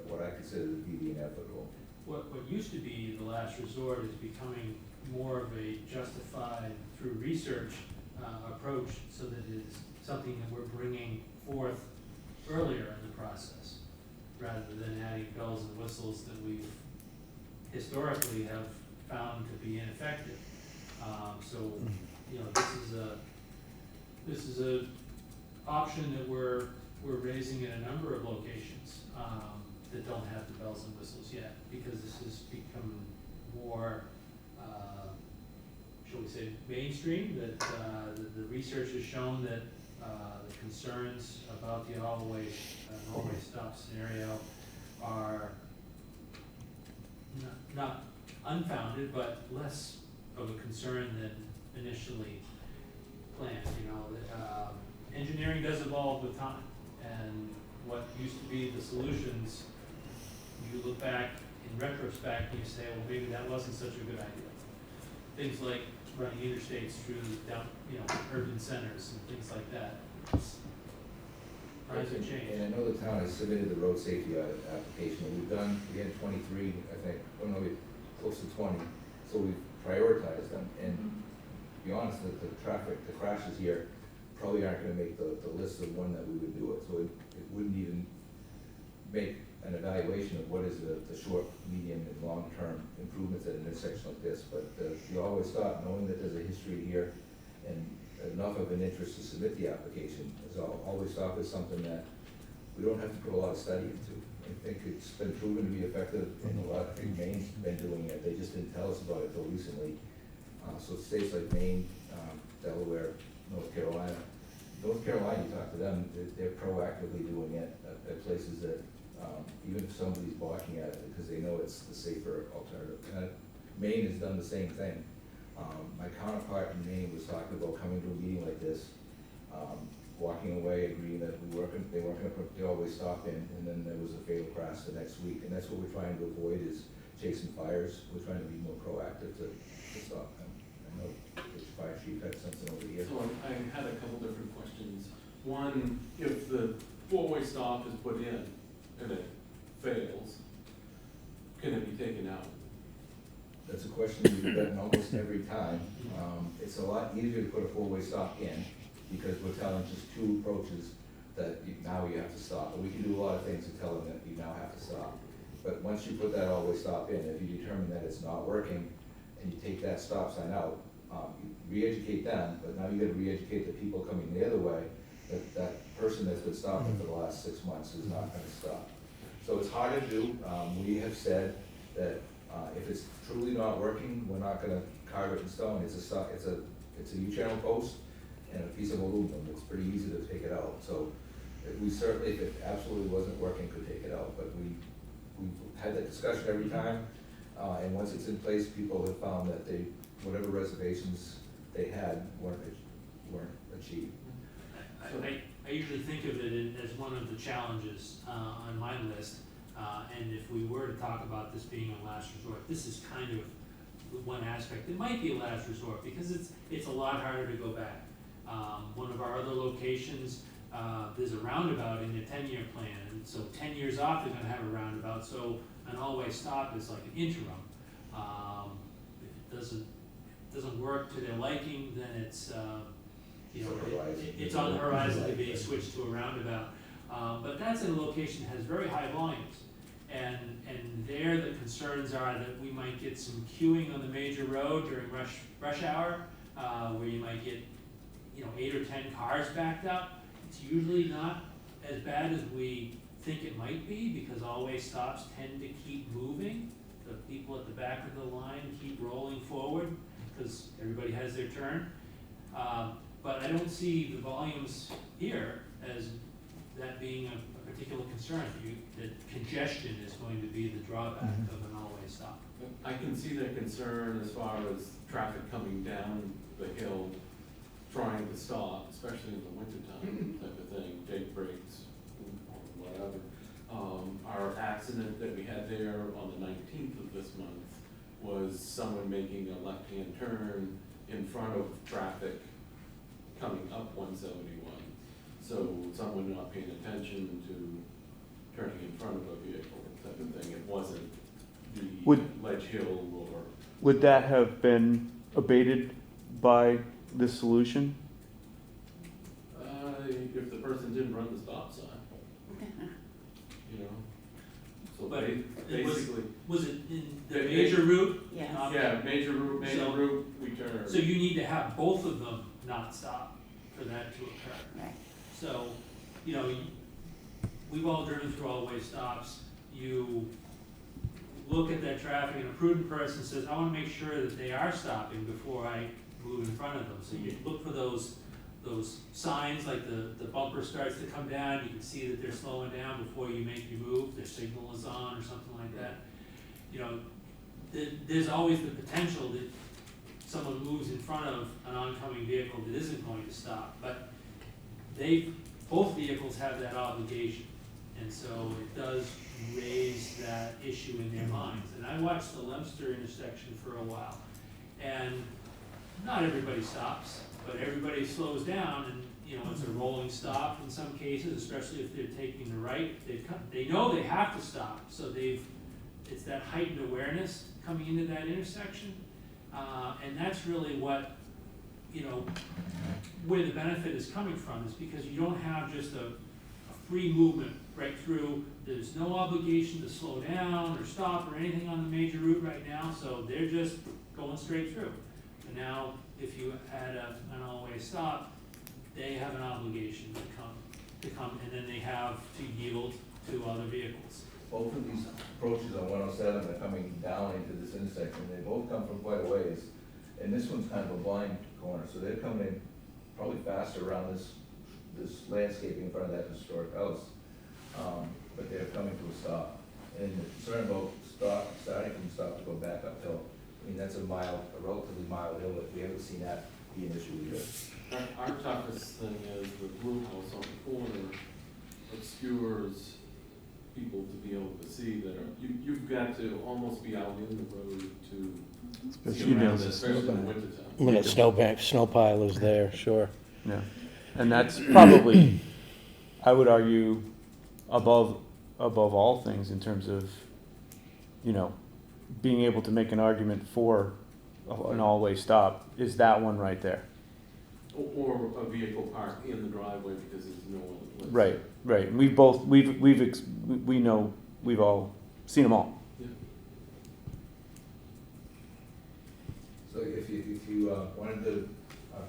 what I consider to be the inevitable. What used to be the last resort is becoming more of a justified through research approach, so that it's something that we're bringing forth earlier in the process, rather than adding bells and whistles that we've historically have found to be ineffective. So, you know, this is a option that we're raising in a number of locations that don't have the bells and whistles yet, because this has become more, shall we say, mainstream, that the research has shown that the concerns about the all-way stop scenario are not unfounded, but less of a concern than initially planned. You know, engineering does evolve with time, and what used to be the solutions, you look back in retrospect and you say, well, maybe that wasn't such a good idea. Things like running interstates through down, urban centers and things like that. Times have changed. And I know the town has submitted the road safety application. We had 23, I think, close to 20. So we've prioritized them. And to be honest, the crashes here probably aren't gonna make the list of one that we would do it. So it wouldn't even make an evaluation of what is the short, medium, and long-term improvements at an intersection like this. But you always stop knowing that there's a history here and enough of an interest to submit the application. So always stop is something that we don't have to put a lot of study into. I think it's been proven to be effective, and a lot, I think Maine's been doing it. They just didn't tell us about it until recently. So states like Maine, Delaware, North Carolina. North Carolina, you talk to them, they're proactively doing it at places that even if somebody's balking at it, because they know it's the safer alternative. Maine has done the same thing. My counterpart in Maine was talking about coming to a meeting like this, walking away, agreeing that they weren't gonna put the always stop in, and then there was a fatal crash the next week, and that's what we're trying to avoid, is chasing fires. We're trying to be more proactive to stop them. I know the fire chief had something over here. So I had a couple different questions. One, if the four-way stop is put in and it fails, can it be taken out? That's a question we've gotten almost every time. It's a lot easier to put a four-way stop in, because we're telling just two approaches that now you have to stop. And we can do a lot of things to tell them that you now have to stop. But once you put that all-way stop in, if you determine that it's not working, and you take that stop sign out, you re-educate them, but now you gotta re-educate the people coming the other way, that that person that's been stopping for the last 6 months is not gonna stop. So it's hard to do. We have said that if it's truly not working, we're not gonna carve it in stone. It's a U-channel post and a piece of aluminum. It's pretty easy to take it out. So we certainly, if it absolutely wasn't working, could take it out. But we've had that discussion every time. And once it's in place, people have found that whatever reservations they had weren't achieved. I usually think of it as one of the challenges on my list, and if we were to talk about this being a last resort, this is kind of one aspect. It might be a last resort because it's a lot harder to go back. One of our other locations, there's a roundabout in their 10-year plan, and so 10 years off, they're gonna have a roundabout, so an all-way stop is like an interim. If it doesn't work to their liking, then it's, it's on the horizon to be switched to a roundabout. But that's in a location that has very high volumes. And there the concerns are that we might get some queuing on the major road during rush hour, where you might get 8 or 10 cars backed up. It's usually not as bad as we think it might be, because all-way stops tend to keep moving. The people at the back of the line keep rolling forward because everybody has their turn. But I don't see the volumes here as that being a particular concern. That congestion is going to be the drawback of an all-way stop. I can see their concern as far as traffic coming down the hill, trying to stop, especially in the wintertime type of thing, take breaks, or whatever. Our accident that we had there on the 19th of this month was someone making a left-hand turn in front of traffic coming up 171. So someone not paying attention to turning in front of a vehicle type of thing. It wasn't the ledge hill or... Would that have been abated by this solution? If the person didn't run the stop sign, So But basically... Was it in the major route? Yes. Yeah, major route, we turn. So you need to have both of them not stop for that to occur. Right. So, we've all driven through all-way stops. You look at that traffic and a prudent person says, I wanna make sure that they are stopping before I move in front of them. So you look for those signs, like the bumper starts to come down, you can see that they're slowing down before you make your move, their signal is on or something like that. There's always the potential that someone moves in front of an oncoming vehicle that isn't going to stop, but both vehicles have that obligation, and so it does raise that issue in their minds. And I watched the Leominster intersection for a while, and not everybody stops, but everybody slows down, and it's a rolling stop in some cases, especially if they're taking the right. They know they have to stop, so it's that heightened awareness coming into that intersection, and that's really what where the benefit is coming from, is because you don't have just a free movement right through. There's no obligation to slow down or stop or anything on the major route right now, so they're just going straight through. And now, if you add an all-way stop, they have an obligation to come, and then they have to yield to other vehicles. Both of these approaches on 107 are coming down into this intersection. They both come from quite a ways. And this one's kind of a blind corner, so they're coming in probably faster around this landscaping in front of that historic house. But they're coming to a stop. And the concern about starting from stop to go back uphill, that's a relatively mild hill. We haven't seen that be an issue either. Our toughest thing is the blue house on the corner obscures people to be able to see that are, you've got to almost be out in the road to Especially see around when it, it's especially in the snowbank. wintertime. When it's snow pile is there, sure. Yeah, and that's probably, I would argue, above all things in terms of, being able to make an argument for an all-way stop, is that one right there. Or a vehicle parked in the driveway because there's no one. Right. And we know, we've all seen them all. Yeah. So if you wanted to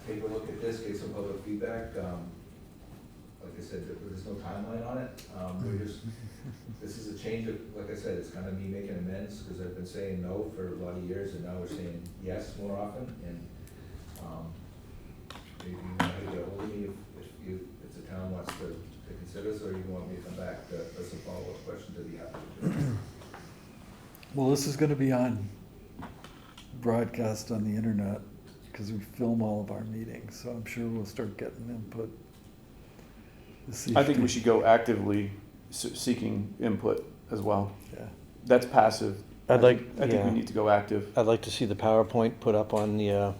take a look at this, get some public feedback, like I said, there's no timeline on it. This is a change of, like I said, it's kind of me making amends, because I've been saying no for a lot of years, and now we're saying yes more often, and maybe you want to get a hold of me if the town wants to consider this, or you want me to come back as a follow-up question to the applicant. Well, this is gonna be on broadcast on the internet, because we film all of our meetings, so I'm sure we'll start getting input. I think we should go actively seeking input as well. Yeah. That's passive. I think we need to go active. I'd like to see the PowerPoint put up on the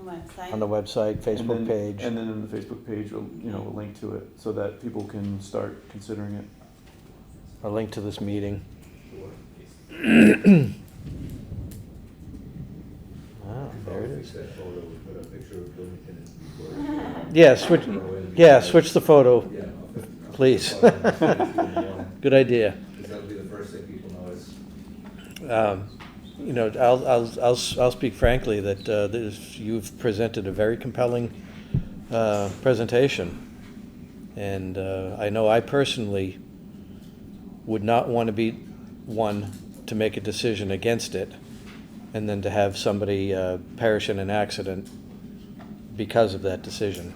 Website. Facebook page. And then on the Facebook page, a link to it, so that people can start considering it. A link to this meeting. Ah, there it is. That photo, we put a picture of Bloomington and Switch the photo, yeah, please. Because Good idea. that'll be the first thing people notice. I'll speak frankly that you've presented a very compelling presentation. And I know I personally would not want to be one to make a decision against it and then to have somebody perish in an accident because of that decision.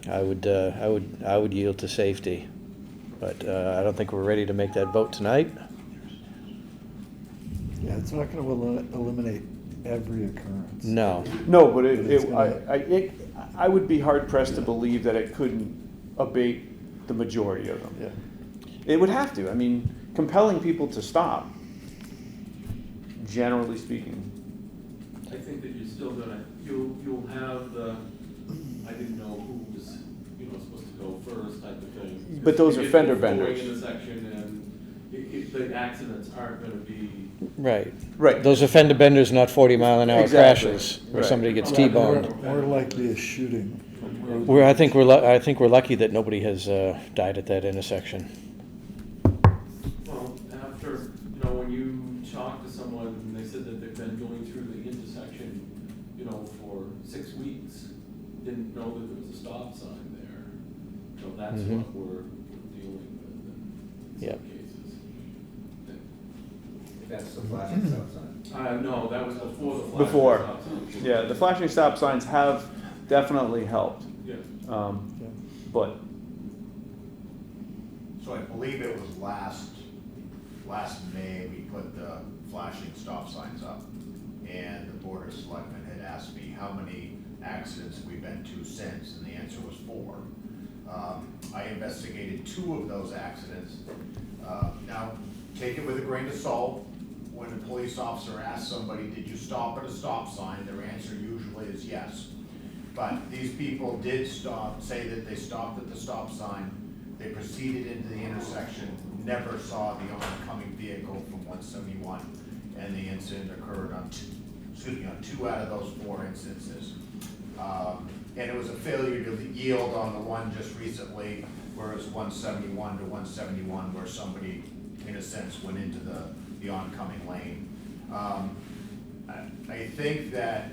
I would yield to safety, but I don't think we're ready to make that vote tonight. Yeah, it's not gonna eliminate every occurrence. No. No, but it's gonna- I would be hard pressed to believe that it couldn't abate the majority of them. Yeah. It would have to. I mean, compelling people to stop, generally speaking. I think that you're still gonna, you'll have the, I didn't know who was, supposed to go first type of thing. But those are If fender you're going benders. in the section and the accidents aren't gonna be. Right. Right. Those are fender benders, not 40-mile-an-hour Exactly. crashes where Right. somebody gets Yeah, T-boned. More likely a shooting from road. I think we're lucky that nobody has died at that intersection. Well, after, when you talk to someone and they said that they've been going through the intersection, for 6 weeks, didn't know that there was a stop sign there. So that's Mhm. what we're dealing with in Yep. some cases. That's the flashing stop sign. No, that was before the flash. Before. stop sign. Yeah, the flashing stop signs have definitely helped. Yeah. But So I believe it was last May, we put the flashing stop signs up. And the Board of Selectmen had asked me how many accidents we've been to since, and the answer was 4. I investigated 2 of those accidents. Now, take it with a grain of salt. When a police officer asks somebody, did you stop at a stop sign, their answer usually is yes. But these people did say that they stopped at the stop sign, they proceeded into the intersection, never saw the oncoming vehicle from 171, and the incident occurred on 2 out of those 4 instances. And it was a failure to yield on the one just recently, whereas 171 to 171, where somebody, in a sense, went into the oncoming lane. I think that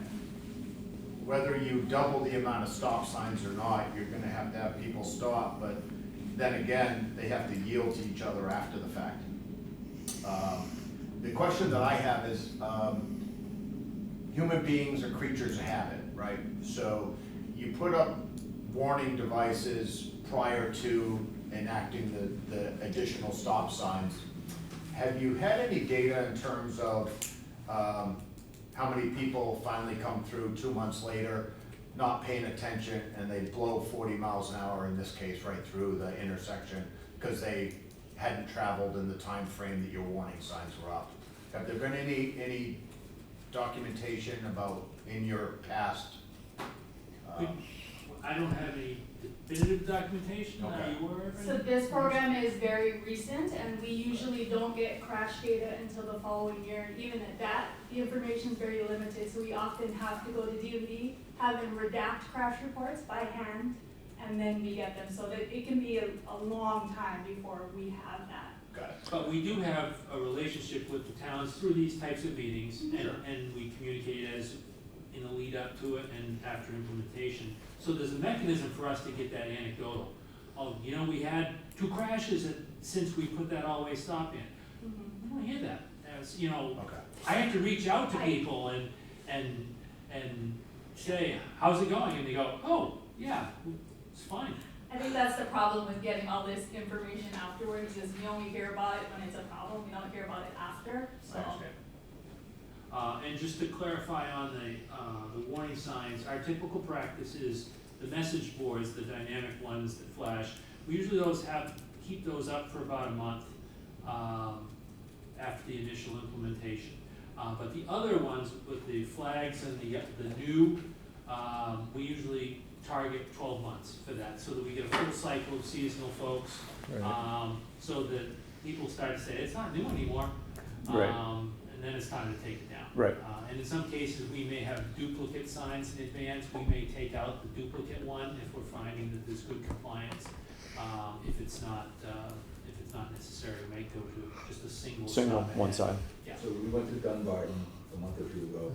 whether you double the amount of stop signs or not, you're gonna have people stop, but then again, they have to yield to each other after the fact. The question that I have is, human beings are creatures of habit, right? So you put up warning devices prior to enacting the additional stop signs. Have you had any data in terms of how many people finally come through 2 months later, not paying attention, and they blow 40 miles an hour, in this case, right through the intersection, because they hadn't traveled in the time frame that your warning signs were up. Have there been any documentation about, in your past? I don't have any definitive documentation. Are Okay. you aware of So any? this program is very recent, and we usually don't get crash data until the following year. And even at that, the information is very limited, so we often have to go to DMV, have them redact crash reports by hand, and then we get them. So that it can be a long time before we have that. Got it. But we do have a relationship with the towns through these types of meetings, and, Sure. and we communicate as in the lead up to it and after implementation. So there's a mechanism for us to get that anecdotal. Oh, you know, we had 2 crashes since we put that all-way stop in. Mhm. I don't hear that. As, you know, Okay. I have to reach out to people and say, how's it going? And they go, oh, yeah, it's fine. I think that's the problem with getting all this information afterwards, is we only hear about it when it's a problem, we don't hear about it after, so. I understand. And just to clarify on the warning signs, our typical practice is the message boards, the dynamic ones that flash. We usually keep those up for about a month after the initial implementation. But the other ones with the flags and the new, we usually target 12 months for that, so that we get a full cycle of seasonal folks. Right. So that people start to say, it's not new anymore. Right. And then it's time to take it down. Right. And in some cases, we may have duplicate signs in advance. We may take out the duplicate one if we're finding that there's good compliance. If it's not necessary, we may go to just a single Single, stop one ahead. side. Yeah. So we went to Dunbarton a month or 2 ago,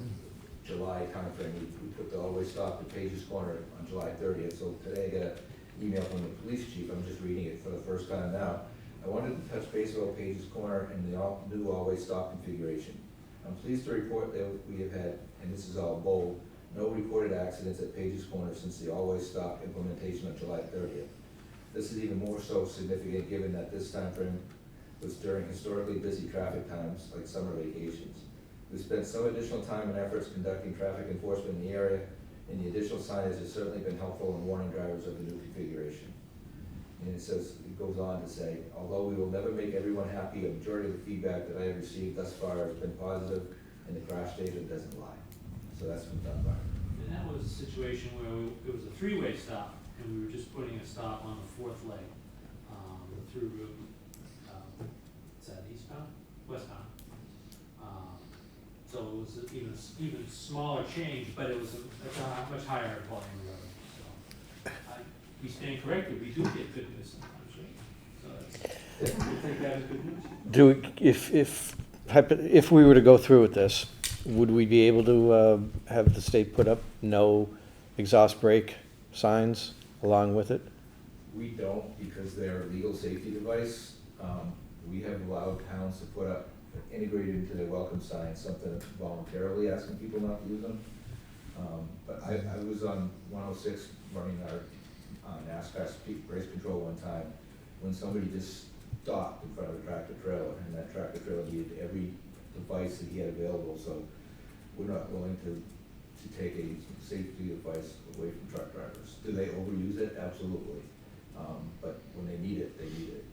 July timeframe, we put the always stop at Page's Corner on July 30th. So today I got an email from the police chief, I'm just reading it for the first time now. I wanted to touch base about Page's Corner and the new always stop configuration. I'm pleased to report that we have had, and this is all bold, no reported accidents at Page's Corner since the always stop implementation on July 30th. This is even more so significant given that this time frame was during historically busy traffic times like summer vacations. We spent some additional time and efforts conducting traffic enforcement in the area, and the additional signage has certainly been helpful in warning drivers of the new configuration. And it goes on to say, although we will never make everyone happy, a majority of the feedback that I have received thus far has been positive, and the crash data doesn't lie. So that's from Dunbar. And that was a situation where it was a 3-way stop, and we were just putting a stop on the 4th leg through Route, is that eastbound? Westbound. So it was even smaller change, but it was a much higher volume road. So we stand corrected, we do get good news sometimes, right? So we'll take that as good news. If we were to go through with this, would we be able to have the state put up no exhaust brake signs along with it? We don't, because they're a legal safety device. We have allowed towns to put up, integrated into their welcome signs, something voluntarily asking people not to use them. But I was on 106 running our NASCAR speed race control one time, when somebody just stopped in front of a tractor trailer, and that tractor trailer needed every device that he had available. So we're not willing to take a safety device away from truck drivers. Do they overuse it? Absolutely. But when they need it, they need it.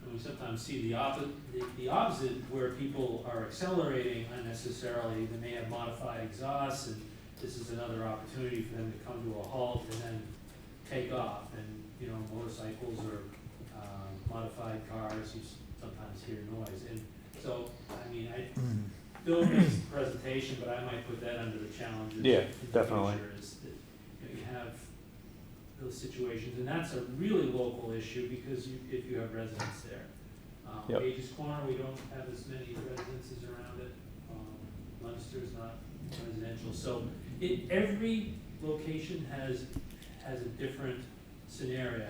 And we sometimes see the opposite, where people are accelerating unnecessarily. They may have modified exhausts, and this is another opportunity for them to come to a halt and then take off. And, you know, motorcycles or modified cars, you sometimes hear noise. And so, I mean, Bill makes the presentation, but I might put that under the challenges. Yeah, in the definitely. future, is that, you know, you have those situations, and that's a really local issue, because if you have residents there. Yep. Page's Corner, we don't have as many residences around it. Munster's not residential, so every location has a different scenario,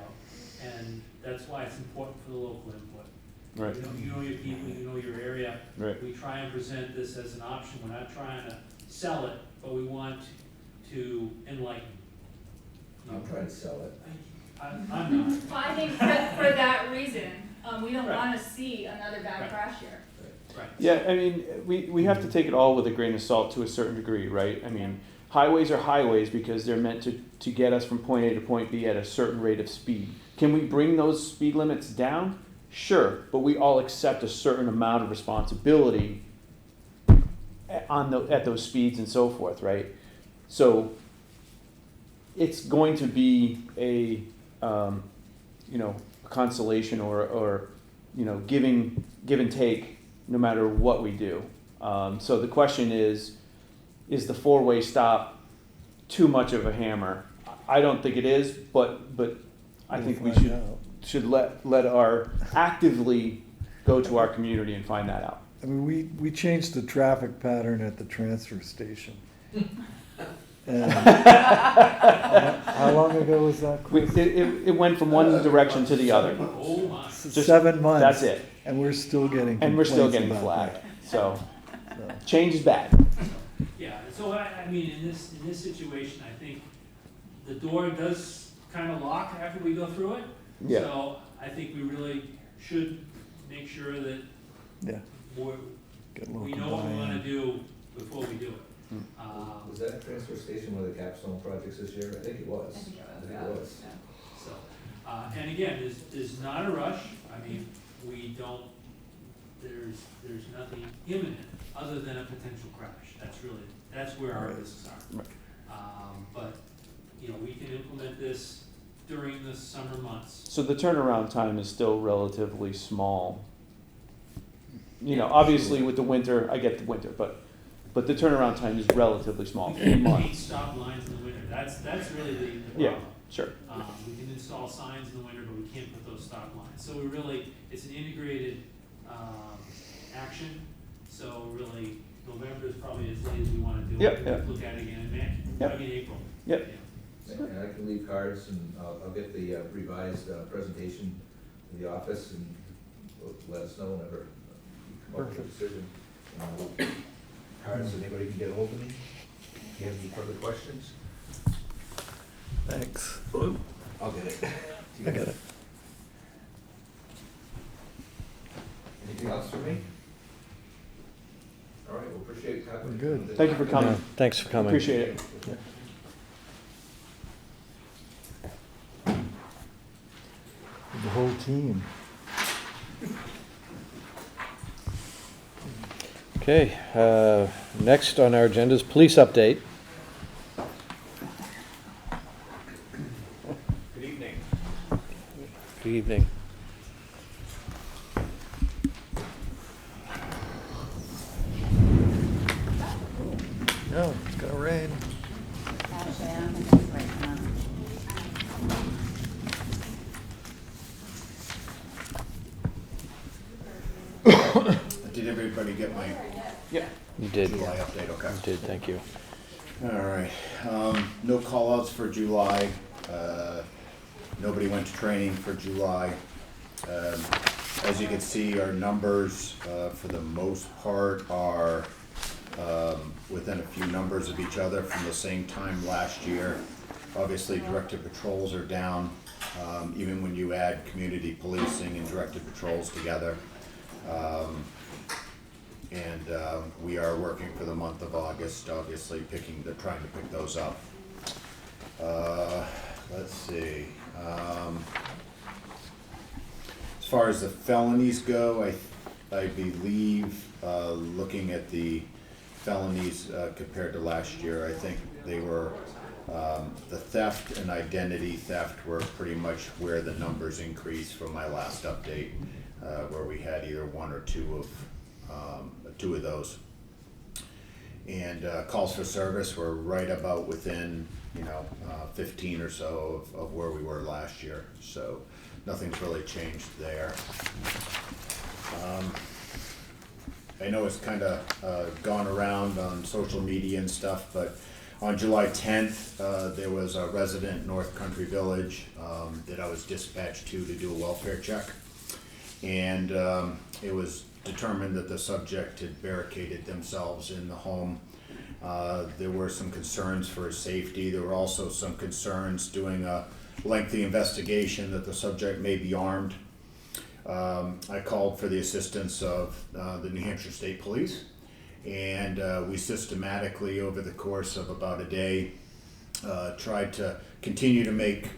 and that's why it's important for the local input. Right. You know your people, you know your area. Right. We try and present this as an option. We're not trying to sell it, but we want to enlighten. I'm trying to sell it. I'm not. Well, I think for that reason, we don't Right. wanna see another bad Right. crash here. Right. Yeah, I mean, we have to take it all with a grain of salt to a certain degree, right? I mean, highways are highways because they're meant to get us from point A to point B at a certain rate of speed. Can we bring those speed limits down? Sure, but we all accept a certain amount of responsibility at those speeds and so forth, right? So it's going to be a consolation or give and take no matter what we do. So the question is the four-way stop too much of a hammer? I don't think it is, but I think we We'll find should let our actively go to our community and find that out. I mean, we changed the traffic pattern at the transfer station. And how long ago was that, Chris? It went from one direction to the other. Oh my. Just- 7 months. That's it. And we're still getting And we're still complaints getting about flagged. that. So So, change is bad. Yeah, so I mean, in this situation, I think the door does kind of lock after we go through it. Yeah. So I think we really should make sure that yeah, we're, get we local know what we wanna buy-in. do before we do it. Was that transfer station one of the capstone projects this year? I think it was. I think it was, I think yeah. it was. So, and again, there's not a rush. I mean, we don't, there's nothing imminent other than a potential crash. That's where our Right. risks are. Right. But, we can implement this during the summer months. So the turnaround time is still relatively small. Obviously with the winter, I get the winter, but the turnaround time is relatively small, We 3 can't paint months. stop lines in the winter. That's really the Yeah, problem. sure. We can install signs in the winter, but we can't put those stop lines. So it's an integrated, action. So really, November is probably as late as we wanna do it. Yep, We yep. Look at it again in May, Yep. I mean, April. Yep. Yeah. And I can leave cards and I'll get the revised presentation to the office and let us know whenever you come up with a decision. Cards, so anybody can get a hold of me. If you have any further questions, Thanks. I'll get it. I got it. Anything else for me? All right, well, appreciate it. We're good. Thank you for coming. Thanks for coming. Appreciate it. The whole team. Okay, next on our agenda is police update. Good evening. Good evening. No, it's gonna rain. Actually, I don't think it's right now. Did everybody get my Yeah. You did. July update, okay? You did, thank you. All right, no call-outs for July. Nobody went to training for July. As you can see, our numbers, for the most part, are within a few numbers of each other from the same time last year. Obviously, directed patrols are down, even when you add community policing and directed patrols together. And we are working for the month of August, obviously trying to pick those up. Let's see. As far as the felonies go, I believe, looking at the felonies compared to last year, I think they were, the theft and identity theft were pretty much where the numbers increased from my last update, where we had either one or two of those. And calls for service were right about within, 15 or so of where we were last year. So nothing's really changed there. I know it's kind of gone around on social media and stuff, but on July 10th, there was a resident in North Country Village that I was dispatched to do a welfare check. And it was determined that the subject had barricaded themselves in the home. There were some concerns for his safety. There were also some concerns doing a lengthy investigation that the subject may be armed. I called for the assistance of the New Hampshire State Police, and we systematically, over the course of about a day, tried to continue to make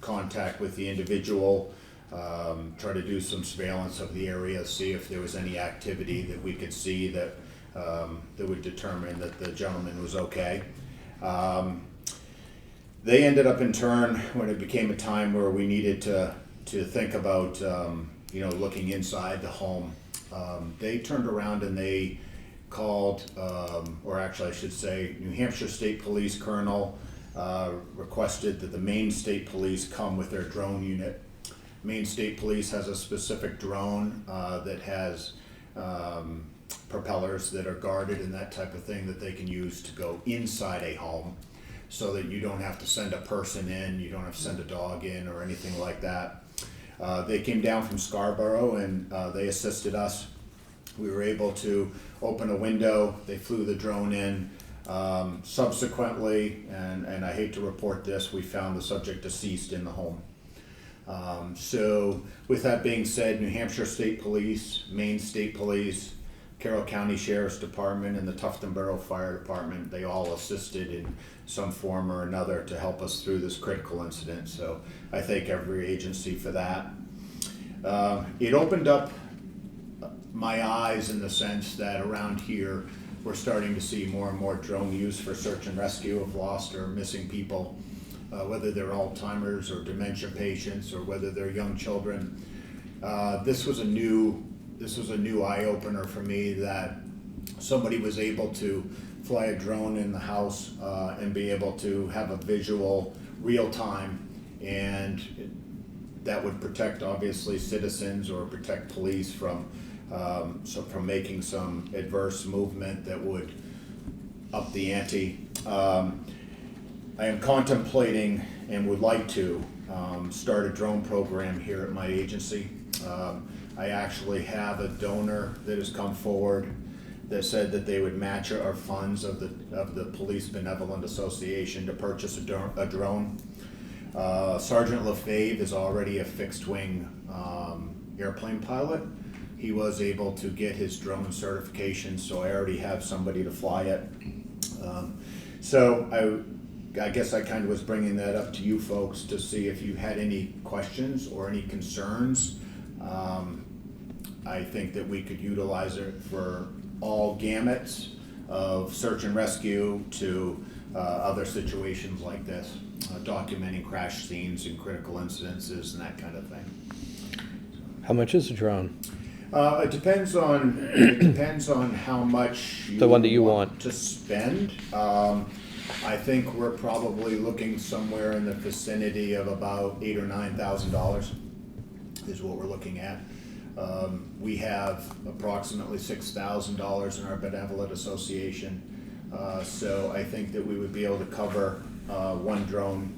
contact with the individual, try to do some surveillance of the area, see if there was any activity that we could see that would determine that the gentleman was okay. They ended up in turn, when it became a time where we needed to think about looking inside the home, they turned around and they called, or actually I should say, New Hampshire State Police Colonel requested that the Maine State Police come with their drone unit. Maine State Police has a specific drone that has propellers that are guarded and that type of thing that they can use to go inside a home, so that you don't have to send a person in, you don't have to send a dog in or anything like that. They came down from Scarborough and they assisted us. We were able to open a window, they flew the drone in. Subsequently, and I hate to report this, we found the subject deceased in the home. So with that being said, New Hampshire State Police, Maine State Police, Carroll County Sheriff's Department, and the Tufton Borough Fire Department, they all assisted in some form or another to help us through this critical incident. So I thank every agency for that. It opened up my eyes in the sense that around here, we're starting to see more and more drone use for search and rescue of lost or missing people, whether they're Alzheimer's or dementia patients or whether they're young children. This was a new eye-opener for me, that somebody was able to fly a drone in the house and be able to have a visual real time, and that would protect obviously citizens or protect police from making some adverse movement that would up the ante. I am contemplating and would like to start a drone program here at my agency. I actually have a donor that has come forward that said that they would match our funds of the Police Benevolent Association to purchase a drone. Sergeant LaFave is already a fixed-wing airplane pilot. He was able to get his drone certification, so I already have somebody to fly it. So I guess I kind of was bringing that up to you folks to see if you had any questions or any concerns. I think that we could utilize it for all gamuts of search and rescue to other situations like this, documenting crash scenes and critical incidences and that kind of thing. How much is a drone? It depends on how much The one that you want. to spend. I think we're probably looking somewhere in the vicinity of about $8,000 or $9,000 is what we're looking at. We have approximately $6,000 in our Benevolent Association, so I think that we would be able to cover one drone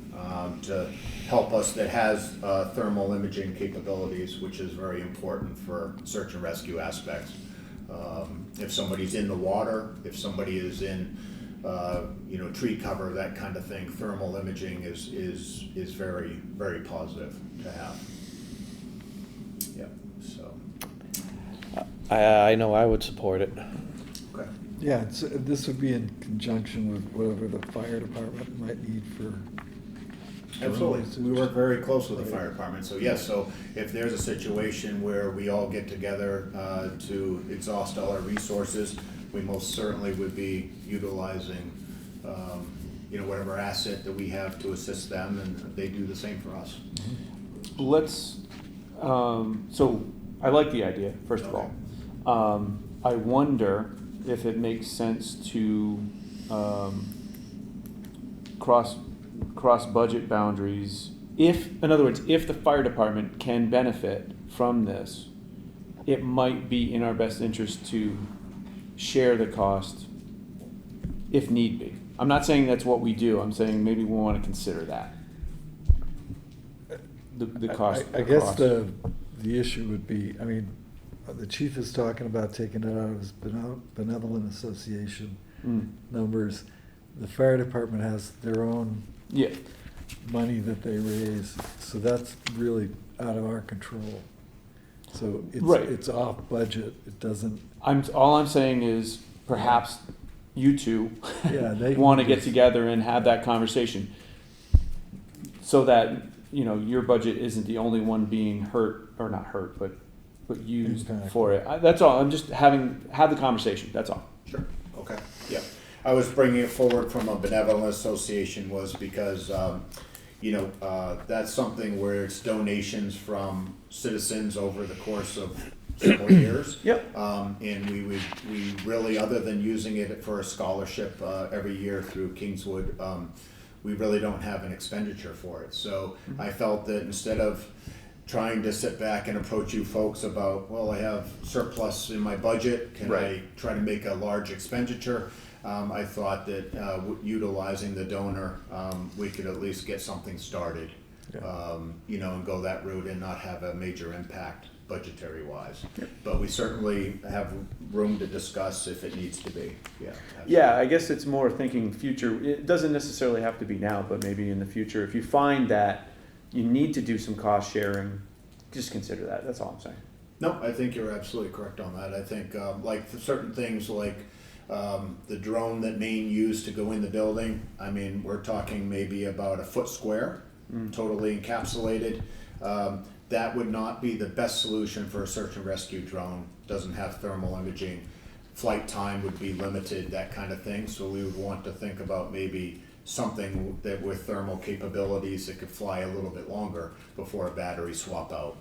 to help us that has thermal imaging capabilities, which is very important for search and rescue aspects. If somebody's in the water, if somebody is in tree cover, that kind of thing, thermal imaging is very, very positive to have. Yep. So. I know I would support it. Okay. Yeah, this would be in conjunction with whatever the fire department might need for. Absolutely. We work very close with the fire department. So yes, so if there's a situation where we all get together to exhaust all our resources, we most certainly would be utilizing whatever asset that we have to assist them, and they do the same for us. Let's, so I like the idea, first of all. I wonder if it makes sense to cross budget boundaries. In other words, if the fire department can benefit from this, it might be in our best interest to share the cost if need be. I'm not saying that's what we do. I'm saying maybe we want to consider that. The cost. I guess the issue would be, the chief is talking about taking it out of his Benevolent Association numbers. The fire department has their own money that they raise, so that's really out of our control. So Right. it's off budget, it doesn't, All I'm saying is perhaps you two yeah, they. want to get together and have that conversation. So that, your budget isn't the only one being hurt, or not hurt, but used Impacted. for it. That's all, I'm just have the conversation, that's all. Sure, okay, yeah. I was bringing it forward from a benevolent association was because, that's something where it's donations from citizens over the course of several years. Yep. And we really, other than using it for a scholarship, every year through Kingswood, we really don't have an expenditure for it. So I felt that instead of trying to sit back and approach you folks about, well, I have surplus in my budget, can I Right. try to make a large expenditure? I thought that utilizing the donor, we could at least get something started, and go that route and not have a major impact budgetary wise. But we certainly have room to discuss if it needs to be, yeah. Yeah, I guess it's more thinking future. It doesn't necessarily have to be now, but maybe in the future. If you find that you need to do some cost sharing, just consider that. That's all I'm saying. No, I think you're absolutely correct on that. I think, like certain things like the drone that Maine used to go in the building, I mean, we're talking maybe about a foot square, totally encapsulated. That would not be the best solution for a search and rescue drone. Doesn't have thermal imaging. Flight time would be limited, that kind of thing. So we would want to think about maybe something that with thermal capabilities that could fly a little bit longer before a battery swap out.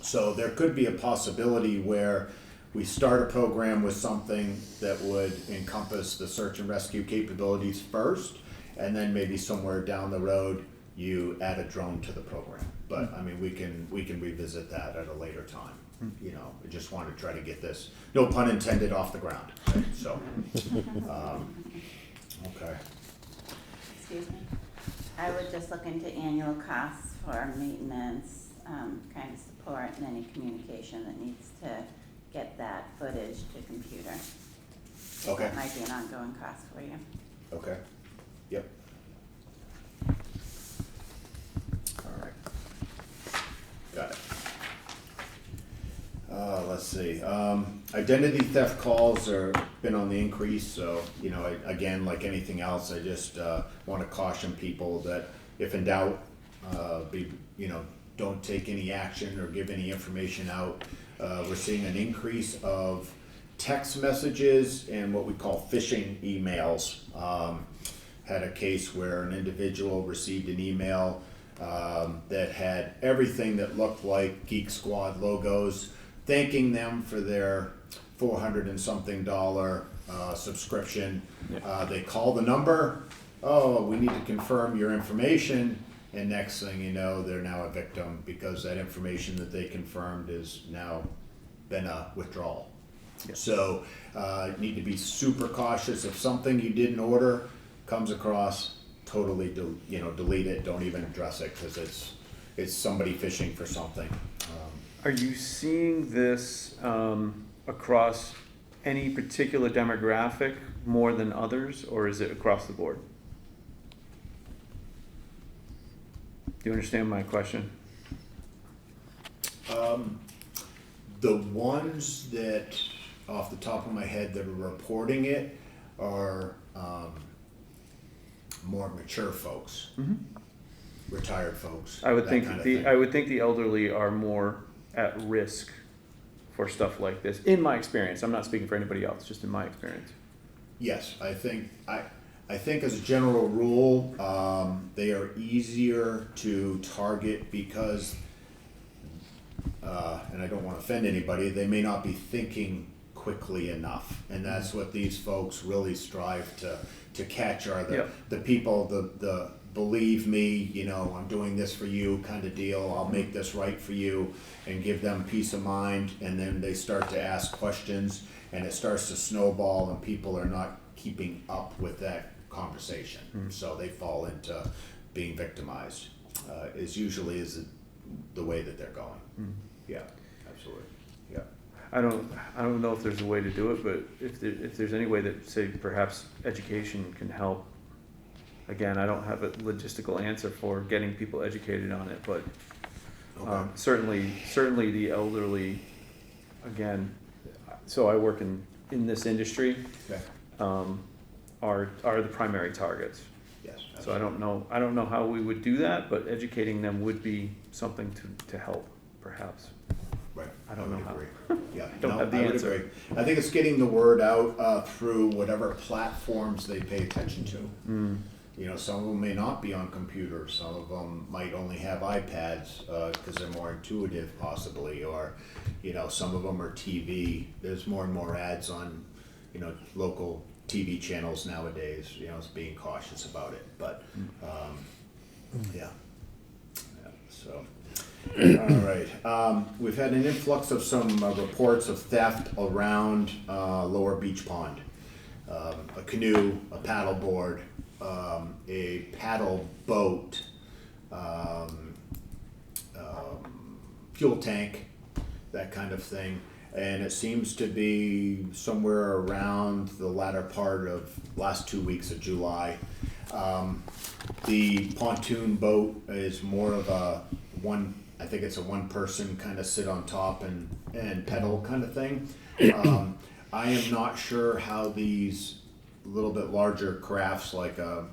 So there could be a possibility where we start a program with something that would encompass the search and rescue capabilities first, and then maybe somewhere down the road you add a drone to the program. But I mean, we can revisit that at a later time. I just want to try to get this, no pun intended, off the ground. Right? So, okay. Excuse me. I would just look into annual costs for maintenance, kind of support, and any communication that needs to get that footage to computer. Okay. That might be an ongoing cost for you. Okay. Yep. All right. Got it. Let's see. Identity theft calls are been on the increase. So, again, like anything else, I just want to caution people that if in doubt, don't take any action or give any information out. We're seeing an increase of text messages and what we call phishing emails. Had a case where an individual received an email that had everything that looked like Geek Squad logos, thanking them for their $400 and something subscription. They call the number, oh, we need to confirm your information, and next thing you know, they're now a victim because that information that they confirmed has now been a withdrawal. Yes. So need to be super cautious. If something you didn't order comes across, totally delete it. Don't even address it because it's somebody fishing for something. Are you seeing this across any particular demographic more than others, or is it across the board? Do you understand my question? The ones that, off the top of my head, that are reporting it are more mature folks, retired folks. I would that think kind of the thing. I would think the elderly are more at risk for stuff like this. In my experience, I'm not speaking for anybody else, just in my experience. Yes, I think as a general rule, they are easier to target because, and I don't want to offend anybody, they may not be thinking quickly enough, and that's what these folks really strive to catch are the people, the believe me, I'm doing this for you kind of deal. I'll make this right for you, and give them peace of mind, and then they start to ask questions, and it starts to snowball, and people are not keeping up with that conversation, so they fall into being victimized. Is usually the way that they're going. Yeah, absolutely. Yeah. I don't know if there's a way to do it, but if there's any way that, say, perhaps education can help. Again, I don't have a logistical answer for getting people educated on it, but Okay. Certainly the elderly, again, so I work in this industry, Okay. are the primary targets. Yes. So I don't know how we would do that, but educating them would be something to help, perhaps. Right. I don't would know how. agree. Yeah. Don't no, have the I would answer. agree. I think it's getting the word out through whatever platforms they pay attention to. Mm. You know, some of them may not be on computers. Some of them might only have iPads because they're more intuitive, possibly. Or, you know, some of them are TV. There's more and more ads on, you know, local TV channels nowadays. You know, it's being cautious about it. But yeah. So. All right. We've had an influx of some reports of theft around Lower Beach Pond. A canoe, a paddle board, a paddle boat, fuel tank, that kind of thing. And it seems to be somewhere around the latter part of last 2 weeks of July. The pontoon boat is more of I think it's a one person kind of sit on top and pedal kind of thing. I am not sure how these little bit larger crafts like a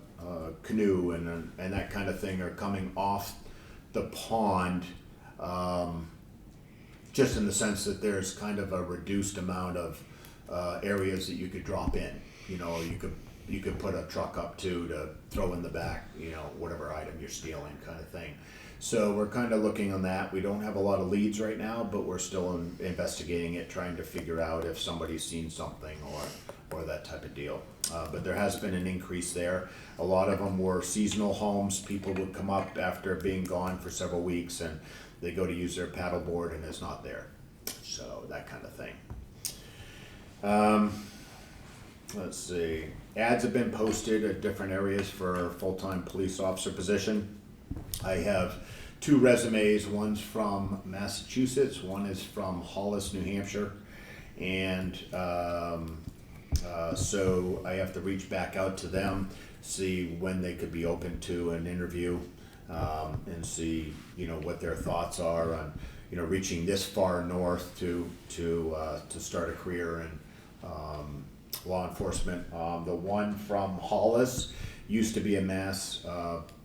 canoe and that kind of thing are coming off the pond, just in the sense that there's kind of a reduced amount of areas that you could drop in. You know, you could put a truck up to throw in the back, you know, whatever item you're stealing kind of thing. So we're kind of looking on that. We don't have a lot of leads right now, but we're still investigating it, trying to figure out if somebody's seen something or that type of deal. But there has been an increase there. A lot of them were seasonal homes. People would come up after being gone for several weeks and they go to use their paddleboard and it's not there. So that kind of thing. Let's see. Ads have been posted at different areas for full-time police officer position. I have 2 resumes. One's from Massachusetts, one is from Hollis, New Hampshire. And so I have to reach back out to them, see when they could be open to an interview, and see, you know, what their thoughts are on, you know, reaching this far north to start a career in law enforcement. The one from Hollis used to be a Mass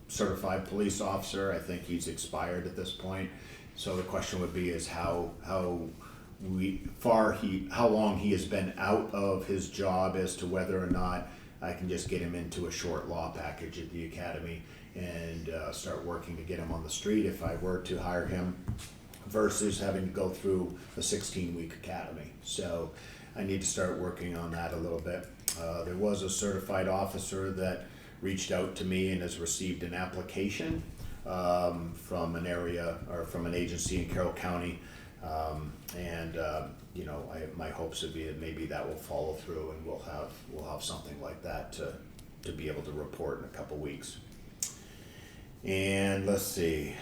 certified police officer. I think he's expired at this point. So the question would be is how long he has been out of his job as to whether or not I can just get him into a short law package at the academy and start working to get him on the street if I were to hire him, versus having to go through a 16-week academy. So I need to start working on that a little bit. There was a certified officer that reached out to me and has received an application from an area or from an agency in Carroll County. You know, my hopes would be that maybe that will follow through and we'll have something like that to be able to report in a couple weeks. And let's see.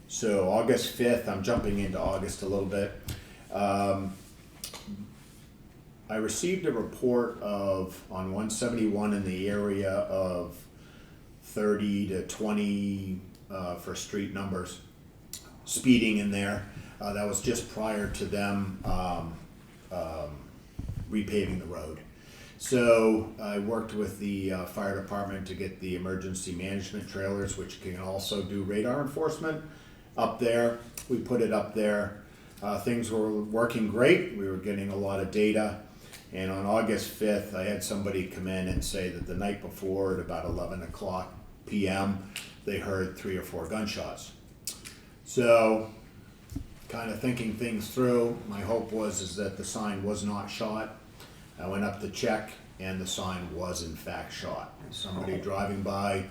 So August 5th, I'm jumping into August a little bit. I received a report on 171 in the area of 30 to 20 for street numbers, speeding in there. That was just prior to them repaving the road. So I worked with the fire department to get the emergency management trailers, which can also do radar enforcement, up there. We put it up there. Things were working great. We were getting a lot of data. And on August 5th, I had somebody come in and say that the night before at about 11 o'clock p.m., they heard 3 or 4 gunshots. So, kind of thinking things through, my hope was that the sign was not shot. I went up to check, and the sign was in fact shot. Somebody driving by,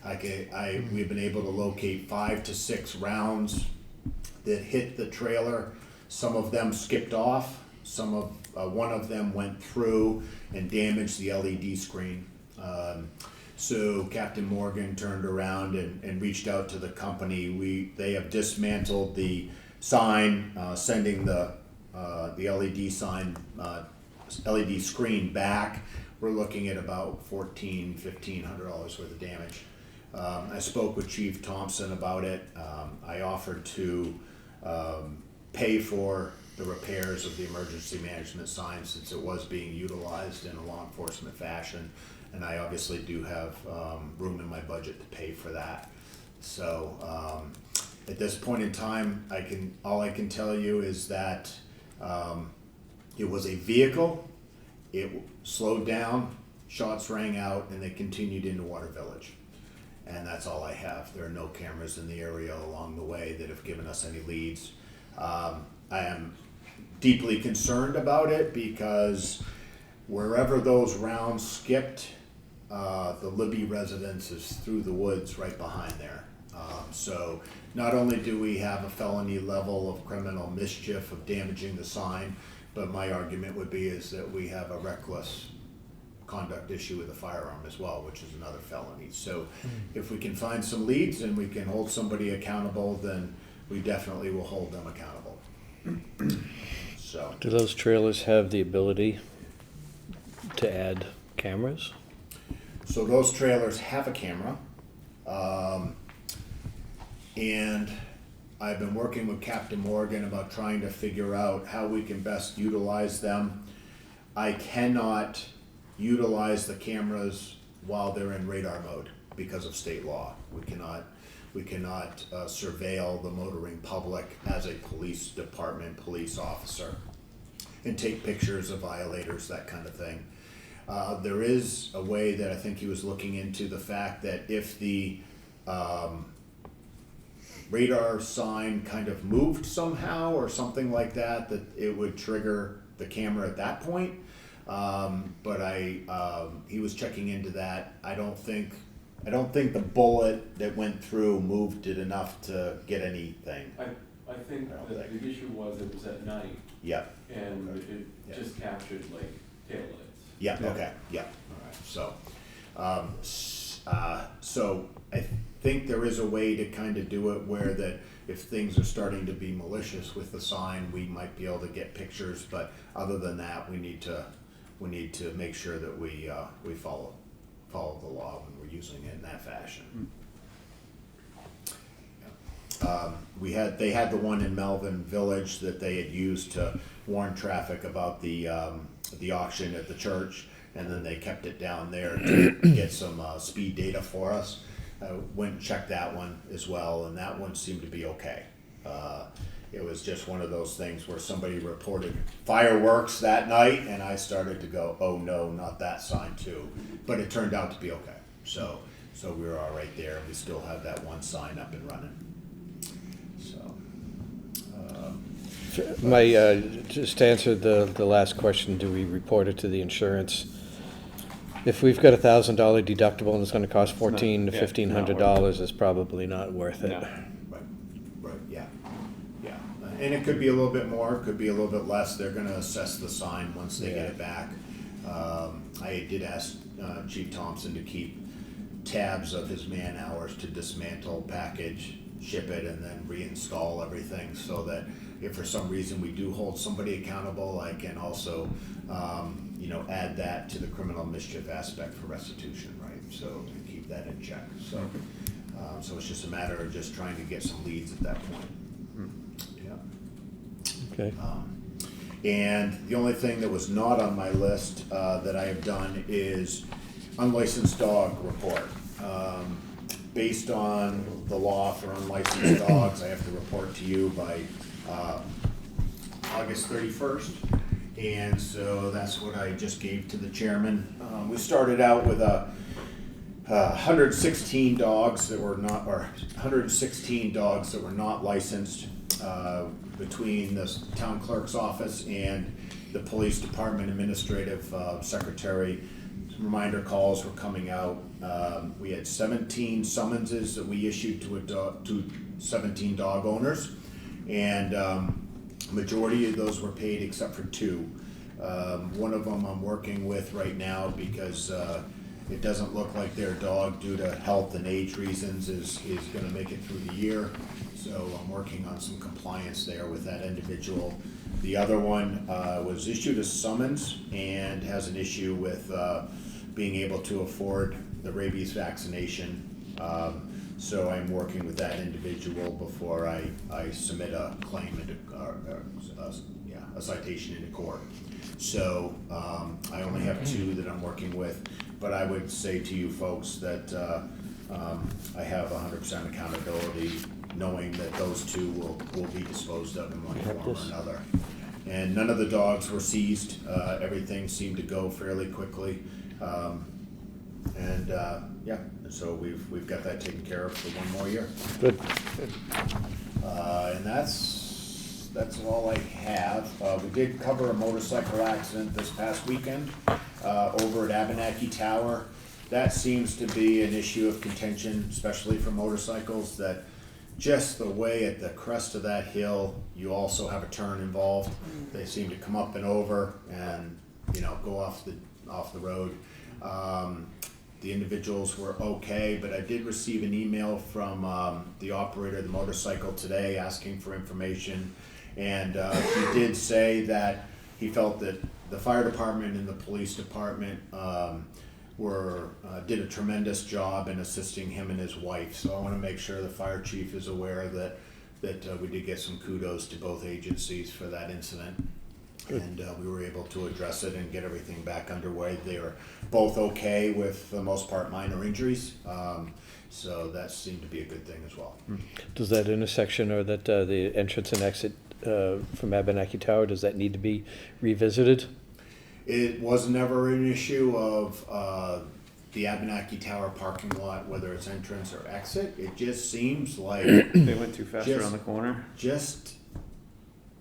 we've been able to locate 5 to 6 rounds that hit the trailer. Some of them skipped off. One of them went through and damaged the LED screen. So Captain Morgan turned around and reached out to the company. They have dismantled the sign, sending the LED sign, LED screen back. We're looking at about $1,500 worth of damage. I spoke with Chief Thompson about it. I offered to pay for the repairs of the emergency management sign since it was being utilized in a law enforcement fashion. And I obviously do have room in my budget to pay for that. So at this point in time, all I can tell you is that it was a vehicle. It slowed down, shots rang out, and they continued into Water Village. And that's all I have. There are no cameras in the area along the way that have given us any leads. I am deeply concerned about it because wherever those rounds skipped, the Libby residence is through the woods right behind there. So not only do we have a felony level of criminal mischief of damaging the sign, but my argument would be is that we have a reckless conduct issue with a firearm as well, which is another felony. So if we can find some leads and we can hold somebody accountable, then we definitely will hold them accountable. So Do those trailers have the ability to add cameras? So those trailers have a camera, and I've been working with Captain Morgan about trying to figure out how we can best utilize them. I cannot utilize the cameras while they're in radar mode because of state law. We cannot surveil the motoring public as a police department police officer and take pictures of violators, that kind of thing. There is a way that I think he was looking into the fact that if the radar sign kind of moved somehow or something like that, that it would trigger the camera at that point. But he was checking into that. I don't think the bullet that went through moved it enough to get anything. I think that the issue was it was at night. Yeah. And Okay. it just captured like taillights. Yeah. Okay. Yeah. All right. So I think there is a way to kind of do it where that if things are starting to be malicious with the sign, we might be able to get pictures. But other than that, we need to make sure that we follow the law when we're using it in that fashion. They had the one in Melvin Village that they had used to warn traffic about the auction at the church, and then they kept it down there to get some speed data for us. I went and checked that one as well, and that one seemed to be okay. It was just one of those things where somebody reported fireworks that night, and I started to go, oh no, not that sign too. But it turned out to be okay. So we were all right there, and we still have that one sign up and running. Just to answer the last question, do we report it to the insurance? If we've got $1,000 deductible and it's gonna cost $1,400 to $1,500, it's probably not worth it. No. Right, yeah. And it could be a little bit more, it could be a little bit less. They're gonna assess the sign once they get it back. I did ask Chief Thompson to keep tabs of his man hours to dismantle, package, ship it, and then reinstall everything, so that if for some reason we do hold somebody accountable, I can also add that to the criminal mischief aspect for restitution, right? So to keep that in check. So it's just a matter of just trying to get some leads at that point. Yeah. Okay. And the only thing that was not on my list that I have done is unlicensed dog report. Based on the law for unlicensed dogs, I have to report to you by August 31st. And so that's what I just gave to the chairman. We started out with 116 dogs that were not, or 116 dogs that were not licensed between the town clerk's office and the police department administrative secretary. Reminder calls were coming out. We had 17 summonses that we issued to 17 dog owners, and majority of those were paid except for 2. One of them I'm working with right now because it doesn't look like their dog, due to health and age reasons, is going to make it through the year. So I'm working on some compliance there with that individual. The other one was issued a summons and has an issue with being able to afford the rabies vaccination So I'm working with that individual before I submit a claim into, a citation into court. So I only have 2 that I'm working with, but I would say to you folks that I have 100% accountability, knowing that those 2 will be disposed of in one form or another. And none of the dogs were seized. Everything seemed to go fairly quickly. So we've got that taken care of for 1 more year. Good. And that's all I have. We did cover a motorcycle accident this past weekend over at Abenaki Tower. That seems to be an issue of contention, especially for motorcycles, that just the way at the crest of that hill, you also have a turn involved. They seem to come up and over and, go off the road. The individuals were okay, but I did receive an email from the operator of the motorcycle today asking for information. And he did say that he felt that the fire department and the police department did a tremendous job in assisting him and his wife. So I want to make sure the fire chief is aware that we did get some kudos to both agencies for that incident. And we were able to address it and get everything back underway. They were both okay with, for the most part, minor injuries. So that seemed to be a good thing as well. Does that intersection or that the entrance and exit from Abenaki Tower, does that need to be revisited? It was never an issue of the Abenaki Tower parking lot, whether it's entrance or exit. It just seems like They went too fast Just- around the corner.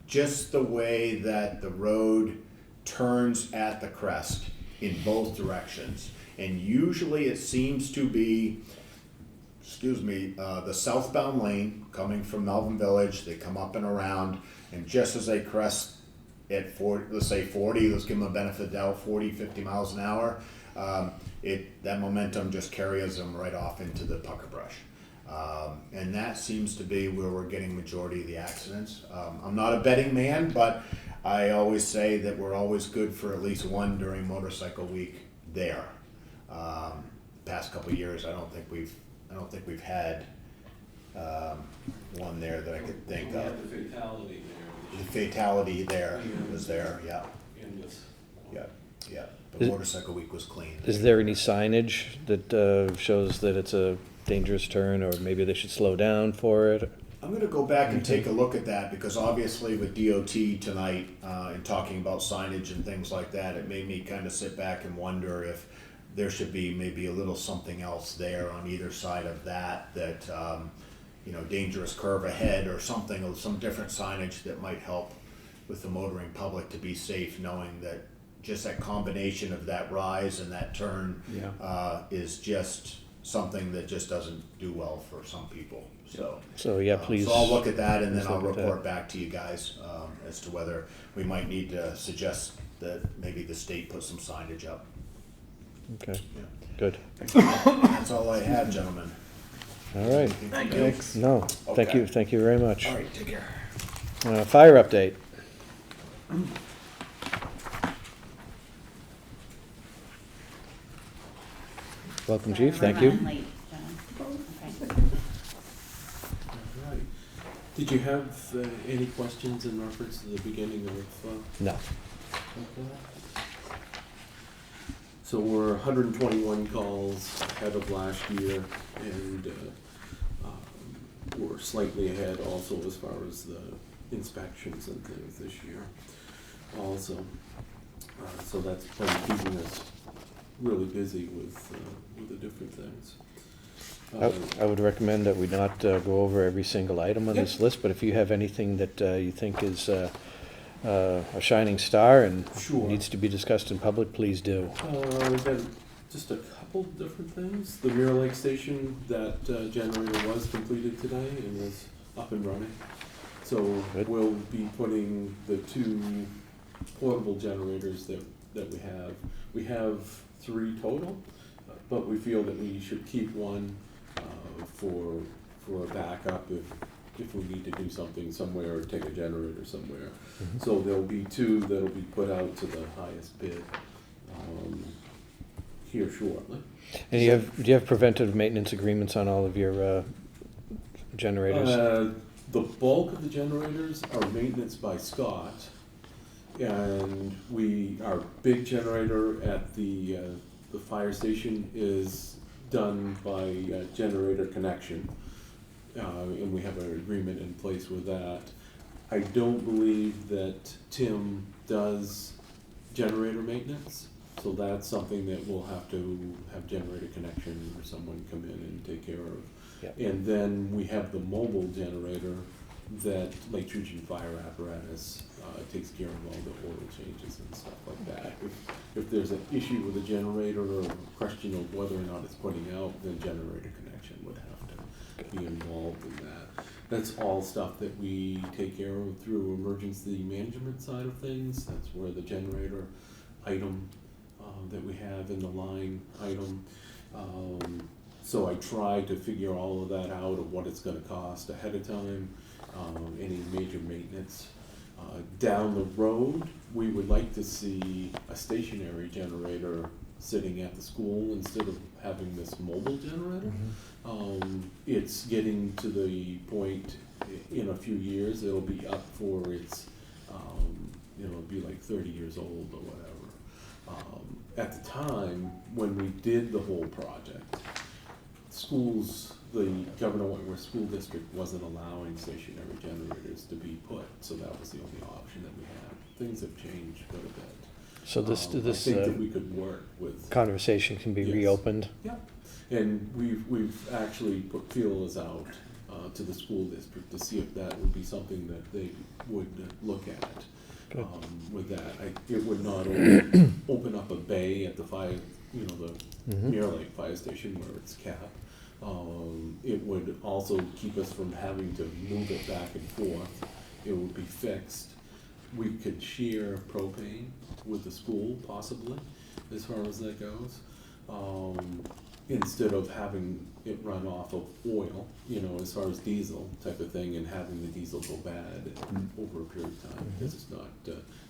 just the way that the road turns at the crest in both directions. And usually it seems to be, the southbound lane coming from Melvin Village, they come up and around, and just as they crest at 40, let's say 40, let's give them a benefit of the doubt, 40, 50 miles an hour, that momentum just carries them right off into the pucker brush. And that seems to be where we're getting majority of the accidents. I'm not a betting man, but I always say that we're always good for at least 1 during motorcycle week there. Past couple of years, I don't think we've had one there that I could think We of. had the fatality there. The fatality there was there, yeah, In this. yeah. The motorcycle week was clean. Is there any signage that shows that it's a dangerous turn, or maybe they should slow down for it? I'm gonna go back and take a look at that, because obviously with DOT tonight, and talking about signage and things like that, it made me kind of sit back and wonder if there should be maybe a little something else there on either side of that, dangerous curve ahead or something, some different signage that might help with the motoring public to be safe, knowing that just that combination of that rise and that turn is just something that just doesn't do well for some people, so. So, yeah, please. So I'll look at that and then please I'll look at report back to you guys, as to whether we might need to suggest that maybe the state put some signage up. Okay, Yeah. good. That's all I have, gentlemen. All right. Thank you. No, thank you, Okay. thank you very much. All right, take care. Fire update. Welcome, Chief, thank We're you. running late, John. Okay. All right. Did you have any questions in reference to the beginning of? No. So we're 121 calls ahead of last year, and we're slightly ahead also as far as the inspections and things this year also. So that's probably keeping us really busy with the different things. I would recommend that we not go over every single item on this list, but if you have anything that you think is a shining star and Sure. needs to be discussed in public, please do. We've got just a couple different things. The Mirror Lake Station, that generator was completed today and is up and running. So Good. we'll be putting the 2 portable generators that we have. We have 3 total, but we feel that we should keep one for a backup if we need to do something somewhere or take a generator somewhere. So there'll be 2 that'll be put out to the highest bid. here shortly. And do you have preventative maintenance agreements on all of your generators? The bulk of the generators are maintenance by Scott, and our big generator at the fire station is done by generator connection, and we have an agreement in place with that. I don't believe that Tim does generator maintenance, so that's something that we'll have to have generator connection or someone come in and take care of. Yep. And then we have the mobile generator that Lake Trojan Fire Apparatus takes care of all the oil changes and stuff like that. If there's an issue with the generator or a question of whether or not it's putting out, then generator connection would have to be involved in that. That's all stuff that we take care of through emergency management side of things. That's where the generator item that we have in the line item. So I try to figure all of that out of what it's gonna cost ahead of time, any major maintenance. Down the road, we would like to see a stationary generator sitting at the school instead of having this mobile generator. It's getting to the point in a few years, it'll be up for its, it'll be like 30 years old or whatever. At the time, when we did the whole project, schools, the Governor Wentworth School District wasn't allowing stationary generators to be put, so that was the only option that we had. Things have changed quite a bit. So this I think that we could work with. conversation can be Yes. reopened? Yeah, and we've actually put feelers out to the school district to see if that would be something that they would look at. Good. With that, it would not only open up a bay at the fire, the Mirror Lake Fire Station where it's capped. It would also keep us from having to move it back and forth. It would be fixed. We could share propane with the school possibly, as far as that goes. Instead of having it run off of oil, as far as diesel type of thing, and having the diesel go bad over a period of time because it's not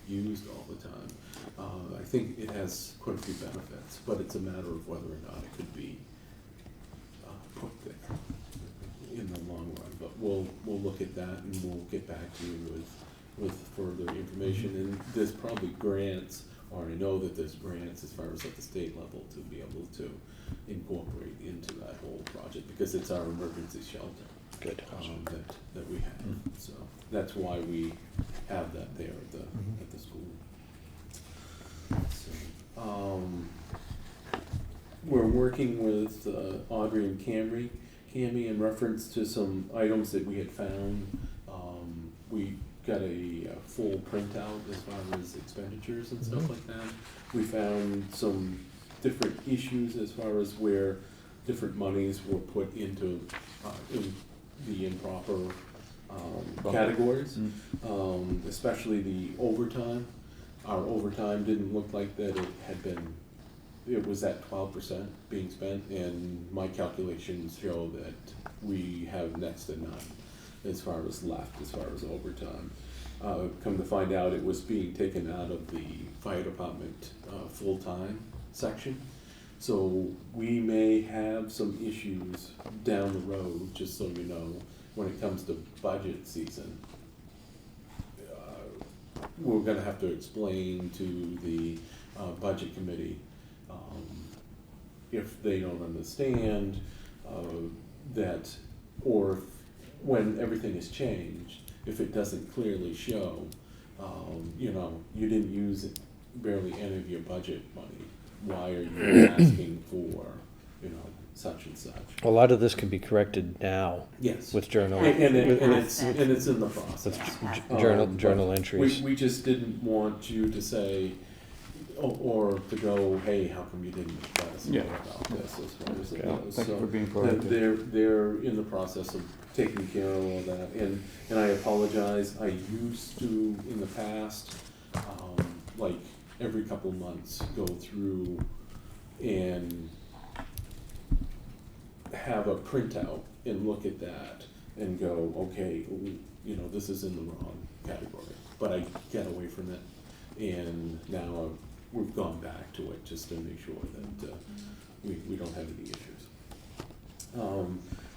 used all the time. I think it has quite a few benefits, but it's a matter of whether or not it could be put there in the long run. But we'll look at that and we'll get back to you with further information. And there's probably grants, or I know that there's grants as far as at the state level to be able to incorporate into that whole project, because it's our emergency shelter. Good. That we have. So that's why we have that there at the school. So, we're working with Audrey and Cammy in reference to some items that we had found. We got a full printout as far as expenditures and stuff like that. We found some different issues as far as where different monies were put into in the improper categories, especially the overtime. Our overtime didn't look like that it was at 12% being spent, and my calculations show that we have next to none as far as left, as far as overtime. Come to find out, it was being taken out of the fire department full-time section. So we may have some issues down the road, just so you know, when it comes to budget season. We're gonna have to explain to the budget committee if they don't understand that, or when everything is changed, if it doesn't clearly show, you didn't use barely any of your budget money, why are you asking for, such and such? A lot of this can be corrected now Yes. with journal, And with it's in the process. journal But entries. We just didn't want you to say, or to go, hey, how come you didn't let us know about this as far as it goes? Thank you So for being proactive. they're in the process of taking care of all that, and I apologize, I used to, in the past, like every couple months, go through and have a printout and look at that and go, okay, this is in the wrong category, but I get away from it, and now we've gone back to it just to make sure that, we don't have any issues.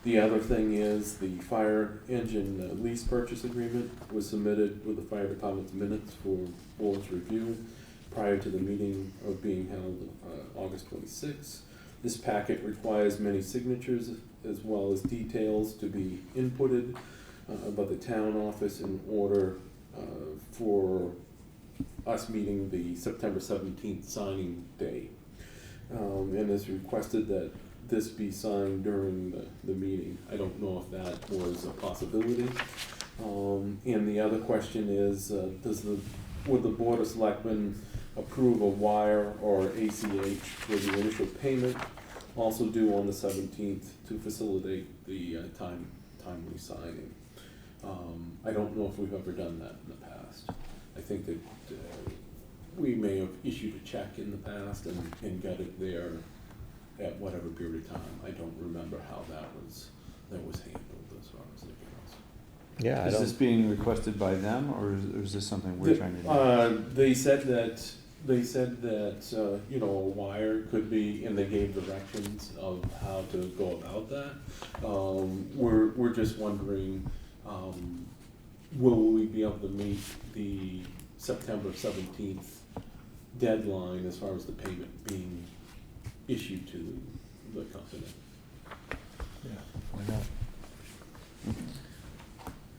The other thing is the fire engine lease purchase agreement was submitted with the fire department's minutes for board's review prior to the meeting of being held August 26th. This packet requires many signatures as well as details to be inputted by the town office in order for us meeting the September 17th signing day. And it's requested that this be signed during the meeting. I don't know if that was a possibility. And the other question is, would the Board of Selectmen approve a wire or ACH for the initial payment, also due on the 17th, to facilitate the timely signing? I don't know if we've ever done that in the past. I think that we may have issued a check in the past and got it there at whatever period of time. I don't remember how that was handled as far as it goes. Yeah, I Is this don't, being requested by them, or is this something we're trying to do? They said that, you know, a wire could be, and they gave directions of how to go about that. We're just wondering, will we be able to meet the September 17th deadline as far as the payment being issued to the company? Yeah, why not?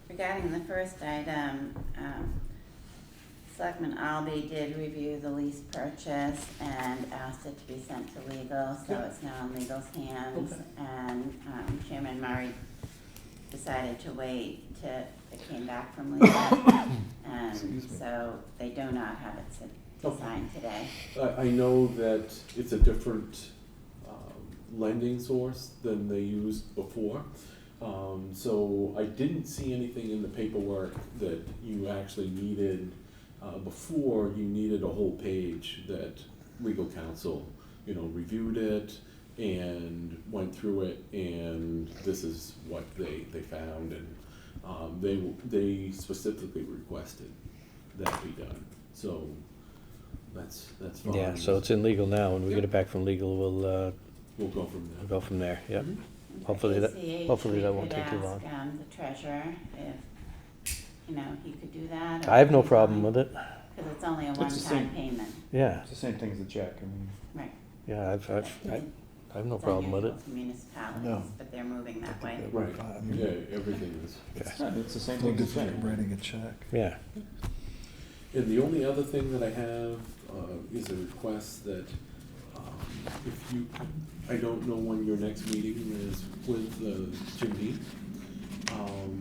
Regarding the first item, Selectman Albee did review the lease purchase and asked it to be sent to legal, so it's now in legal's hands. Okay. And Chairman Murray decided to wait till it came back from legal. And Excuse me. so they do not have it Okay. signed today. I know that it's a different lending source than they used before. So I didn't see anything in the paperwork that you actually needed, before you needed a whole page that legal counsel, you know, reviewed it and went through it, and this is what they found, and they specifically requested that be done. So that's fine. yeah, so it's in legal now. When we get it back from legal, we'll We'll go from there. go from there, yeah. Mhm. Hopefully that- ACH, hopefully that we won't could take too long. ask, the treasurer if, you know, he could do that. I have no problem with it, Because it's only a It's the one-time same. payment, yeah, It's the same thing as a check, I mean. right? yeah, I have no problem with it. It's unusual for No. municipalities, but they're moving that way. Right, I mean, yeah, everything is. It's the same No thing as a check. different than writing a check. Yeah, And the only other thing that I have is a request that if you, I don't know when your next meeting is with Jim Dean,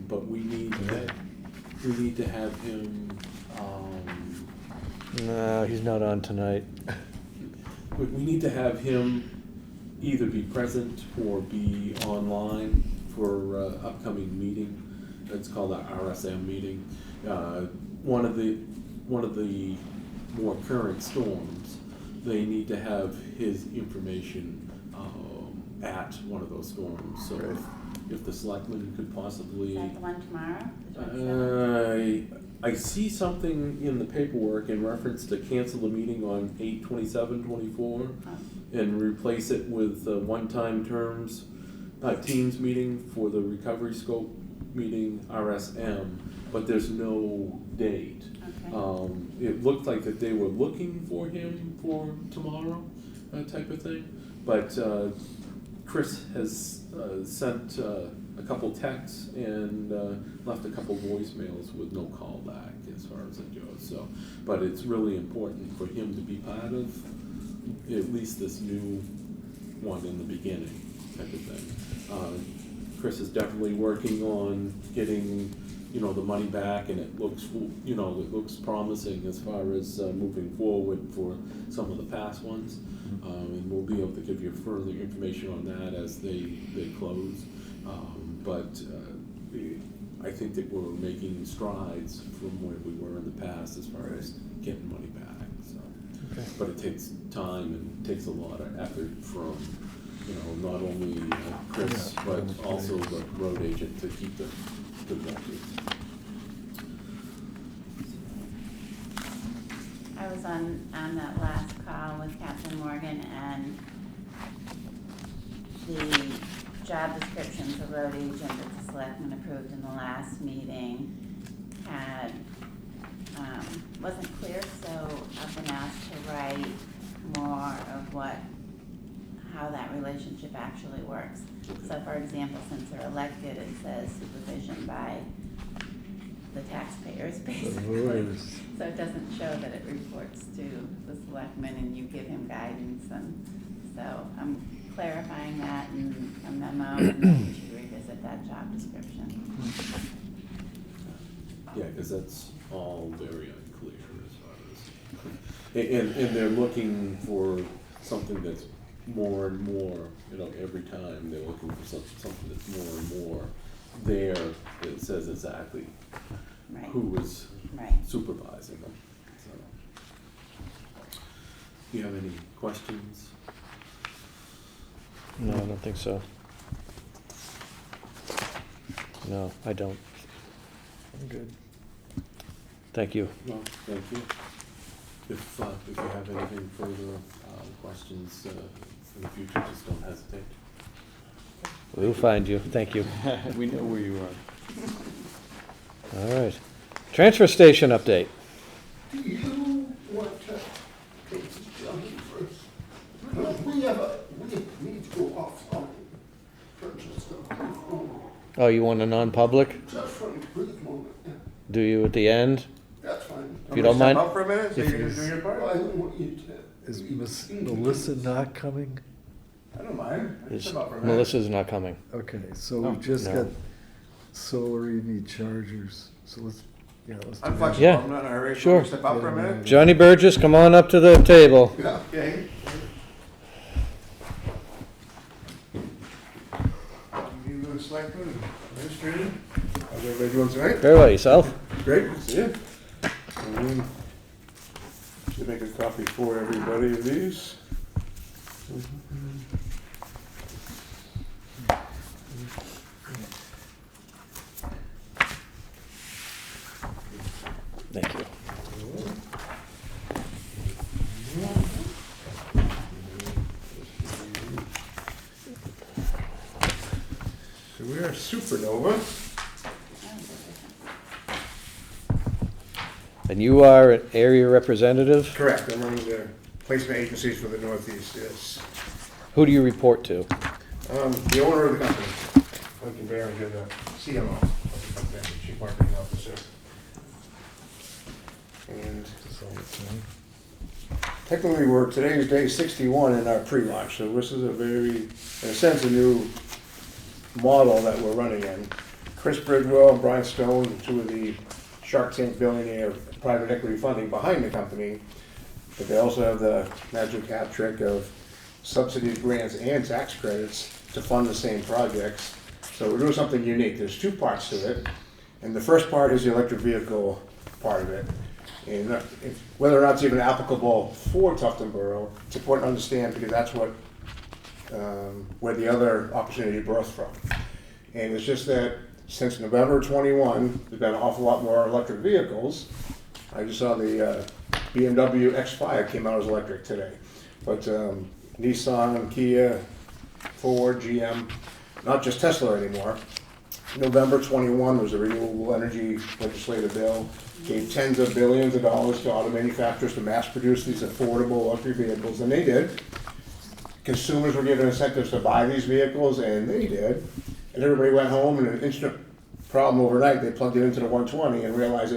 but we need to have him, no, he's not on tonight. we need to have him either be present or be online for upcoming meeting. It's called our RSM meeting. One of the more current storms, they need to have his information at one of those storms. So if the selectmen could possibly. Is that the one tomorrow? The 27th? I see something in the paperwork in reference to cancel the meeting on 8/27/24 and replace it with one-time terms, Teams meeting for the recovery scope meeting, RSM, but there's no date. Okay. It looked like that they were looking for him for tomorrow, type of thing, but Chris has sent a couple texts and left a couple voicemails with no call back as far as it goes. So, but it's really important for him to be part of at least this new one in the beginning, type of thing. Chris is definitely working on getting, you know, the money back, and it looks, you know, it looks promising as far as moving forward for some of the past ones. And we'll be able to give you further information on that as they close. But I think that we're making strides from where we were in the past as far as getting money back. So, Okay. but it takes time and takes a lot of effort from, you know, not only Chris, Yeah, but and the also players. the road agent to keep the records. I was on that last call with Captain Morgan, and the job description for road agent that the selectmen approved in the last meeting had, wasn't clear, so I've been asked to write more of how that relationship actually works. So for example, since they're elected, it says supervision by the taxpayers, basically. voters. So it doesn't show that it reports to the selectmen and you give him guidance, and so I'm clarifying that in a memo, and then we should revisit that job description. Yeah, because that's all very unclear as far as, and they're looking for something that's more and more, every time they're looking for something that's more and more there, that says exactly Right, who is right. supervising them. So, do you have any questions? No, I don't think so. No, I don't. I'm good. Thank you. No, thank you. If you have anything further questions in the future, just don't hesitate. We'll find you. Thank you. We know where you are. All right. Transfer station update. Do you want to take this Johnny first? We need to go off on purchase them. Oh, you want a non-public? Just for a brief moment, yeah. Do you at the end? That's fine. If you don't mind. Step up for a minute so you If can just do he's- your part? Well, I don't want you to. Is Melissa not coming? I don't mind. I can Is step up for a minute. Melissa's not coming. Okay, so Oh, we've just no. got solar EV chargers, so let's do I'm that. flexible, Yeah, I'm not in a hurry. sure. Step up for a minute? Johnny Burgess, come on up to the table. Yeah. Okay. You go to Selectmen, Administrator. How's everybody doing tonight? Very well, yourself? Great, good to see you. Should make a copy for everybody of these. Thank you. So we are Supernova. And you are an area representative? Correct, I'm running the placement agencies for the Northeast, yes. Who do you report to? The owner of the company, Lincoln Barringer, the CMO of the company, Chief Marketing Officer. And technically, today is day 61 in our pre-launch, so this is a very, in a sense, a new model that we're running in. Chris Bridwell and Brian Stone, two of the Shark Tank billionaire private equity funding behind the company, but they also have the magic hat trick of subsidies, grants, and tax credits to fund the same projects. So we're doing something unique. There's two parts to it, and the first part is the electric vehicle part of it. And whether or not it's even applicable for Tufton Borough, it's important to understand because that's what where the other opportunity birthed from. And it's just that since November 21, there's been an awful lot more electric vehicles. I just saw the BMW X5 came out as electric today. But Nissan, Kia, Ford, GM, not just Tesla anymore. November 21 was a renewable energy legislative bill, gave tens of billions of dollars to auto manufacturers to mass produce these affordable electric vehicles, and they did. Consumers were given incentives to buy these vehicles, and they did. And everybody went home, and an instant problem overnight, they plugged it into the 120 and realized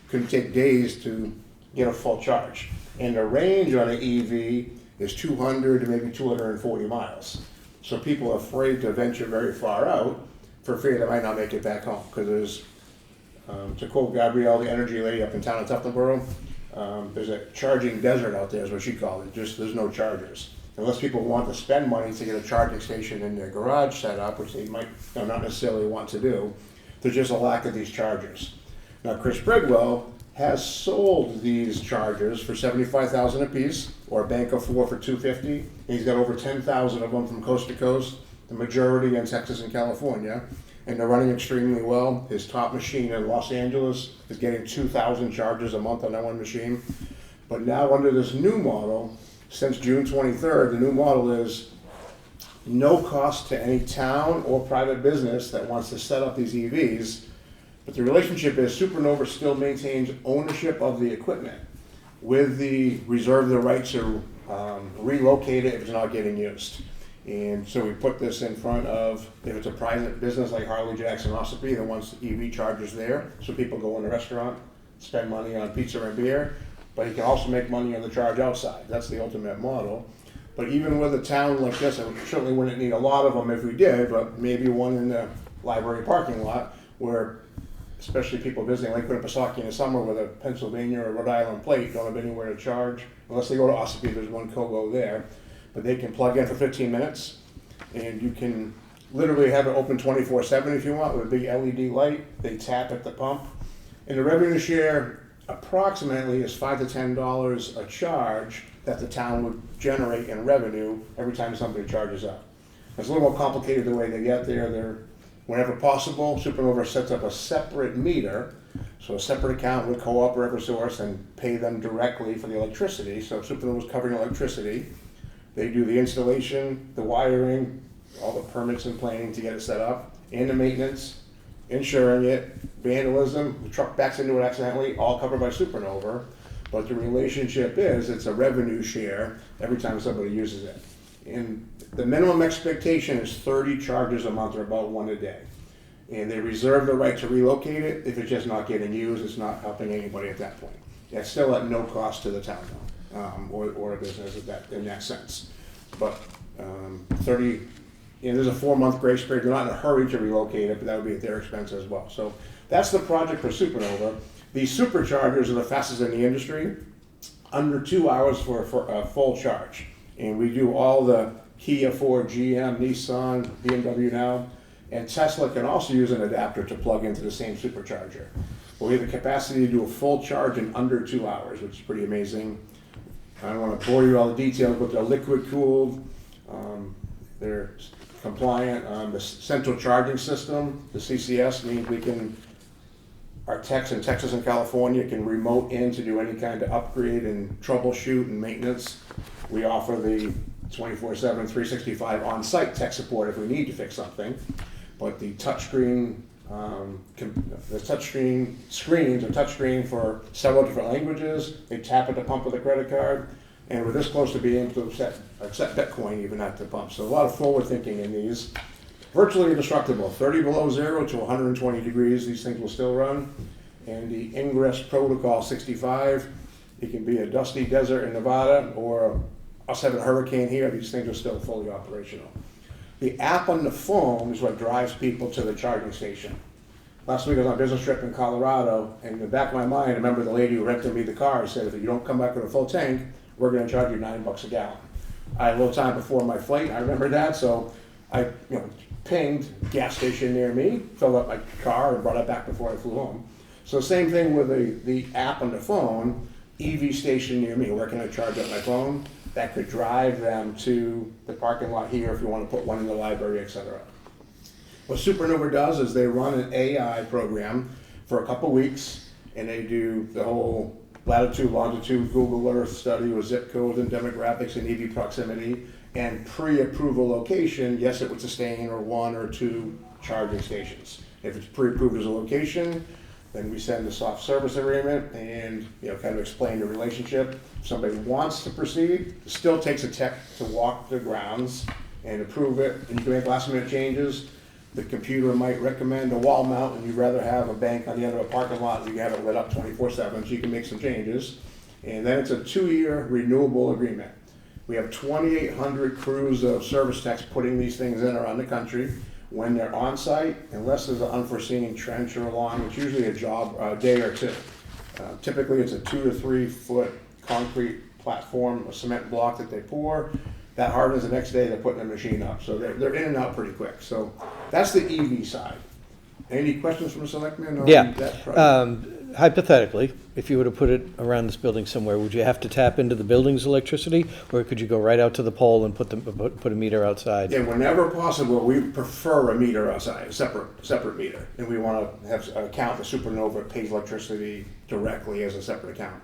could take days to get a full charge. And the range on an EV is 200 to maybe 240 miles. So people are afraid to venture very far out for fear they might not make it back home. Because there's, to quote Gabrielle, the energy lady up in town in Tufton Borough, there's a charging desert out there is what she called it. Just there's no chargers. Unless people want to spend money to get a charging station in their garage set up, which they might not necessarily want to do, there's just a lack of these chargers. Now, Chris Bridwell has sold these chargers for $75,000 a piece, or a bank of 4 for $250. And he's got over 10,000 of them from coast to coast, the majority in Texas and California, and they're running extremely well. His top machine in Los Angeles is getting 2,000 chargers a month on that one machine. But now under this new model, since June 23rd, the new model is no cost to any town or private business that wants to set up these EVs. But the relationship is Supernova still maintains ownership of the equipment with the reserve the right to relocate it if it's not getting used. And so we put this in front of, if it's a private business like Harley Jackson Ossipee that wants EV chargers there, so people go in the restaurant, spend money on pizza and beer, but he can also make money on the charge outside. That's the ultimate model. But even with a town like this, I certainly wouldn't need a lot of them if we did, but maybe one in the library parking lot where especially people visiting Lakewood and Pasaki in the summer with a Pennsylvania or Rhode Island plate don't have anywhere to charge. Unless they go to Ossipee, there's one Kogo there. But they can plug in for 15 minutes and you can literally have it open 24/7 if you want with a big LED light. They tap at the pump. And the revenue share approximately is $5 to $10 a charge that the town would generate in revenue every time somebody charges up. It's a little more complicated the way they get there. Whenever possible, Supernova sets up a separate meter, so a separate account with Co-op or Eversource and pay them directly for the electricity. So Supernova's covering electricity. They do the installation, the wiring, all the permits and planning to get it set up, and the maintenance, insuring it, vandalism, the truck backs into it accidentally, all covered by Supernova. But the relationship is, it's a revenue share every time somebody uses it. And the minimum expectation is 30 charges a month, or about one a day. And they reserve the right to relocate it if it's just not getting used, it's not helping anybody at that point. That's still at no cost to the town, or a business in that sense. But 30, there's a 4-month grace period. They're not in a hurry to relocate it, but that would be at their expense as well. So that's the project for Supernova. These superchargers are the fastest in the industry, under 2 hours for a full charge. And we do all the Kia, Ford, GM, Nissan, BMW now, and Tesla can also use an adapter to plug into the same supercharger. But we have the capacity to do a full charge in under 2 hours, which is pretty amazing. I don't want to bore you with all the details, but they're liquid cooled, they're compliant. The central charging system, the CCS, means we can, our techs in Texas and California can remote in to do any kind of upgrade and troubleshoot and maintenance. We offer the 24/7, 365 on-site tech support if we need to fix something. But the touchscreen, screens are touchscreen for several different languages. They tap at the pump with a credit card, and we're this close to being able to accept Bitcoin even at the pump. So a lot of forward thinking in these. Virtually indestructible, 30 below zero to 120 degrees, these things will still run. And the Ingress Protocol 65, it can be a dusty desert in Nevada or us having a hurricane here, these things are still fully operational. The app on the phone is what drives people to the charging station. Last week I was on a business trip in Colorado, and in the back of my mind, I remember the lady who rented me the car said, if you don't come back with a full tank, we're gonna charge you $9 a gallon. I had a little time before my flight, I remember that, so I pinged gas station near me, filled up my car and brought it back before I flew home. So same thing with the app on the phone, EV station near me, where can I charge up my phone? That could drive them to the parking lot here if you want to put one in the library, etc. What Supernova does is they run an AI program for a couple weeks, and they do the whole latitude, longitude, Google Earth study with zip codes and demographics and EV proximity, and pre-approval location, yes, it would sustain or 1 or 2 charging stations. If it's pre-approved as a location, then we send a soft service agreement and kind of explain the relationship. If somebody wants to proceed, it still takes a tech to walk the grounds and approve it, and you can make last minute changes. The computer might recommend a wall mount and you'd rather have a bank on the end of a parking lot and you can have it lit up 24/7, so you can make some changes. And then it's a 2-year renewable agreement. We have 2,800 crews of service techs putting these things in around the country. When they're on site, unless there's an unforeseen trench or alarm, it's usually a job, a day or two. Typically it's a 2 to 3 foot concrete platform, a cement block that they pour. That hardens the next day, they're putting the machine up. So they're in and out pretty quick. So that's the EV side. Any questions from the Selectmen on that project? Hypothetically, if you were to put it around this building somewhere, would you have to tap into the building's electricity, or could you go right out to the pole and put a meter outside? Yeah, whenever possible, we prefer a meter outside, a separate meter. And we want to have an account that Supernova pays electricity directly as a separate account.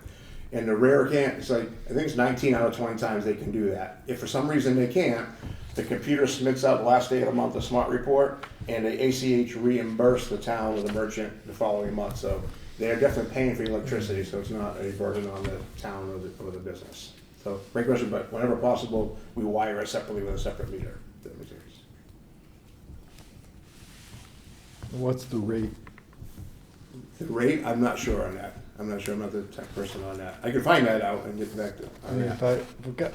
And the rare can't, it's like, I think it's 19 out of 20 times they can do that. If for some reason they can't, the computer submits out the last day of the month a smart report, and they ACH reimburse the town or the merchant the following month. So they're definitely paying for the electricity, so it's not a burden on the town or the business. So great question, but whenever possible, we wire it separately with a separate meter. If that makes sense. What's the rate? The rate, I'm not sure on that. I'm not sure, I'm not the tech person on that. I can find that out and get back to I mean,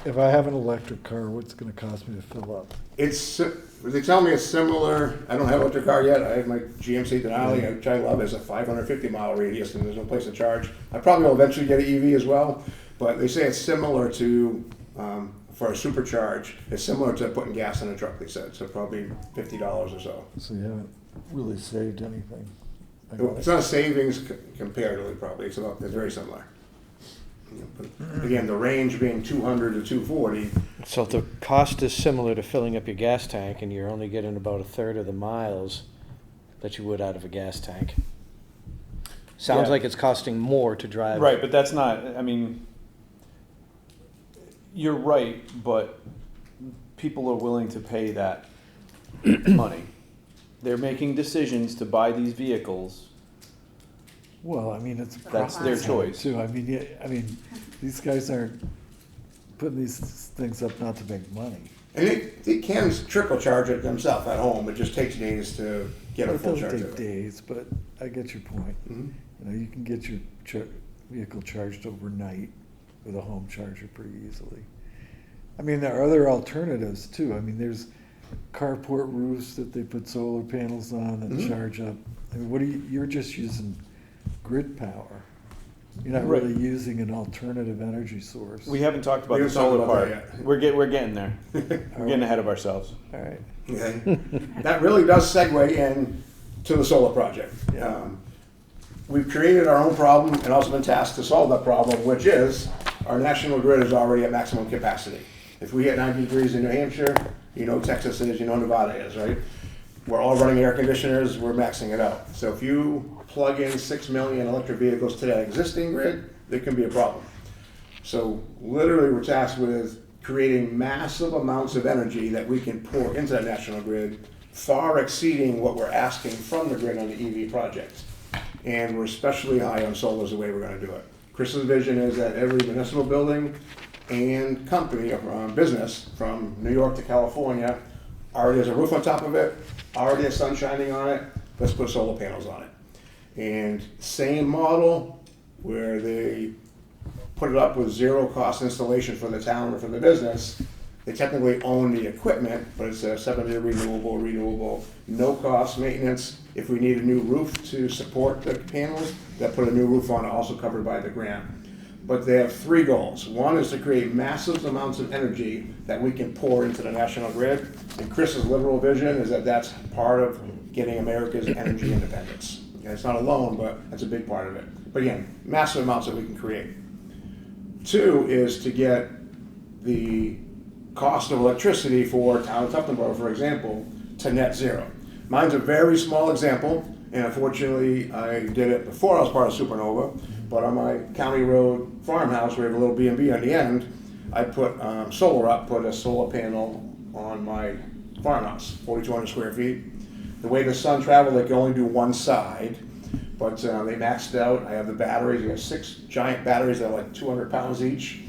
if I have an electric car, what's it gonna cost me to fill up? They tell me it's similar. I don't have an electric car yet. I have my GMC Denali, which I love. It's a 550-mile radius, and there's no place to charge. I probably will eventually get an EV as well, but they say it's similar to, for a supercharge, it's similar to putting gas in a truck, they said, so probably $50 or so. So you haven't really saved anything. It's not a savings comparatively, probably. It's very similar. But again, the range being 200 to 240. So if the cost is similar to filling up your gas tank, and you're only getting about a third of the miles that you would out of a gas tank. Sounds Yeah. like it's costing more to drive. Right, but that's not, I mean, you're right, but people are willing to pay that money. They're making decisions to buy these vehicles. Well, I mean, it's. That's their choice. Too, I mean, yeah, I mean, these guys aren't putting these things up not to make money. And they can trickle charge it themselves at home. It just takes days to get a It full doesn't charge take of it. days, but I get your point. Mhm. You know, you can get your vehicle charged overnight with a home charger pretty easily. I mean, there are other alternatives too. I mean, there's carport roofs that they put solar panels on that Mhm. charge up. I mean, you're just using grid power. You're not Right. really using an alternative energy source. We haven't talked about We the haven't talked solar about part. that yet. We're getting there. We're getting ahead of ourselves. All right. Okay. That really does segue in to the solar project. We've created our own problem and also been tasked to solve that problem, which is our national grid is already at maximum capacity. If we hit 90 degrees in New Hampshire, you know Texas is, you know Nevada is, right? We're all running air conditioners, we're maxing it out. So if you plug in 6 million electric vehicles to that existing grid, there can be a problem. So literally we're tasked with creating massive amounts of energy that we can pour into that national grid, far exceeding what we're asking from the grid on the EV projects. And we're especially high on solar is the way we're gonna do it. Chris's vision is that every municipal building and company or business from New York to California already has a roof on top of it, already has sun shining on it, let's put solar panels on it. And same model where they put it up with zero cost installation for the town or for the business. They technically own the equipment, but it's a 7-year renewable, no cost maintenance. If we need a new roof to support the panels, they'll put a new roof on it, also covered by the grant. But they have 3 goals. One is to create massive amounts of energy that we can pour into the national grid. And Chris's liberal vision is that that's part of getting America's energy independence. Okay, it's not alone, but that's a big part of it. But again, massive amounts that we can create. 2 is to get the cost of electricity for town of Tuftonboro, for example, to net zero. Mine's a very small example, and unfortunately, I did it before I was part of Supernova, but on my county road farmhouse, where we have a little B&B on the end, I put solar up, put a solar panel on my farmhouse, 4,200 square feet. The way the sun traveled, they can only do one side, but they maxed out. I have the batteries, I got 6 giant batteries that are like 200 pounds each.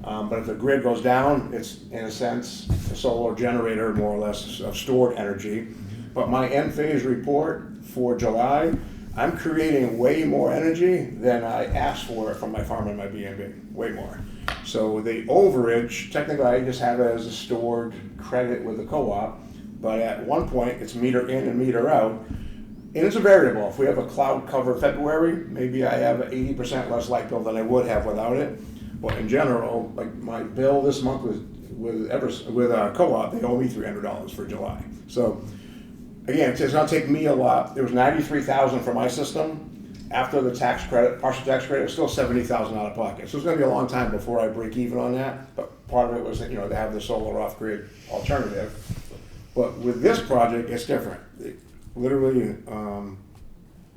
But if the grid goes down, it's in a sense a solar generator, more or less, of stored energy. But my end phase report for July, I'm creating way more energy than I asked for from my farm and my B&B, way more. So the overage, technically I just have it as a stored credit with the co-op, but at one point it's meter in and meter out. And it's a variable. If we have a cloud cover February, maybe I have an 80% less light bill than I would have without it. But in general, like my bill this month with co-op, they owe me $300 for July. So again, it's not taking me a lot. There was $93,000 for my system. After the tax credit, partial tax credit, it's still $70,000 out of pocket. So it's going to be a long time before I break even on that. But part of it was, to have the solar off-grid alternative. But with this project, it's different. Literally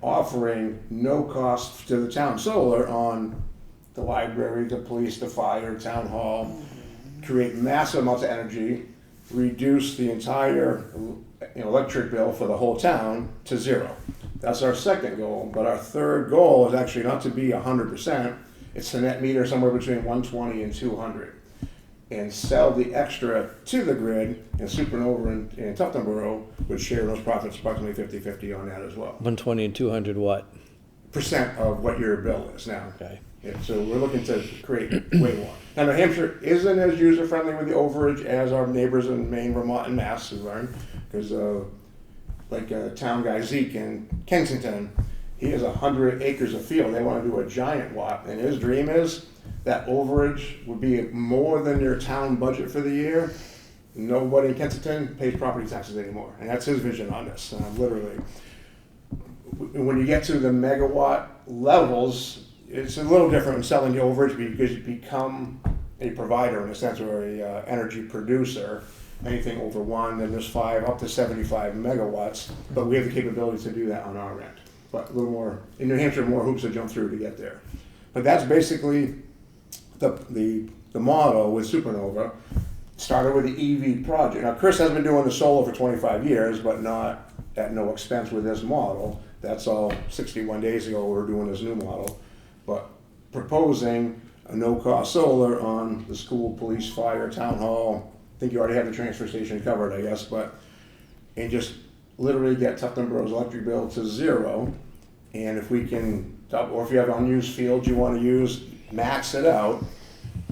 offering no cost to the town solar on the library, the police, the fire, town hall, create massive amounts of energy, reduce the entire electric bill for the whole town to zero. That's our second goal, but our third goal is actually not to be 100%, it's to net meter somewhere between 120 and 200. And sell the extra to the grid, and Supernova and Tufton Borough would share those profits approximately 50-50 on that as well. 120 and 200 what? Percent of what your bill is now. Okay. Yeah, so we're looking to create way more. Now, New Hampshire isn't as user-friendly with the overage as our neighbors in Maine, Vermont, and Mass have learned, because town guy Zeke in Kensington, he has 100 acres of field. They want to do a giant lot, and his dream is that overage would be more than your town budget for the year. Nobody in Kensington pays property taxes anymore, and that's his vision on this, literally. When you get to the megawatt levels, it's a little different in selling the overage because you become a provider in a sense, or a energy producer. Anything over 1, then there's 5 up to 75 megawatts, but we have the capability to do that on our end. But a little more, in New Hampshire, more hoops to jump through to get there. But that's basically the model with Supernova. Started with the EV project. Now, Chris has been doing the solar for 25 years, but not at no expense with this model. That's all 61 days ago we were doing this new model. But proposing a no-cost solar on the school, police, fire, town hall. I think you already have the transfer station covered, I guess, and just literally get Tufton Borough's electric bill to zero. And if we can, or if you have unused fields you want to use, max it out,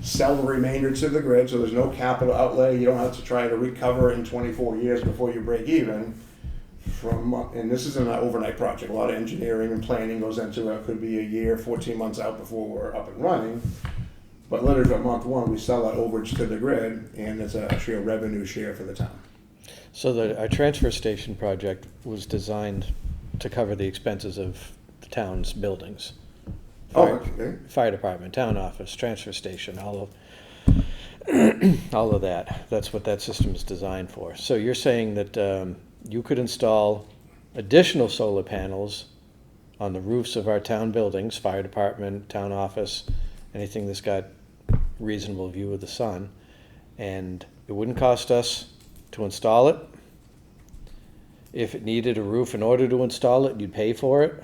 sell the remainder to the grid, so there's no capital outlay. You don't have to try to recover in 24 years before you break even. And this isn't an overnight project. A lot of engineering and planning goes into it. It could be a year, 14 months out before we're up and running. But literally for month 1, we sell that overage to the grid, and it's actually a revenue share for the town. So our transfer station project was designed to cover the expenses of the town's buildings. Fire department, town office, transfer station, all of that. That's what that system is designed for. So you're saying that you could install additional solar panels on the roofs of our town buildings, fire department, town office, anything that's got reasonable view of the sun, and it wouldn't cost us to install it. If it needed a roof in order to install it, you'd pay for it.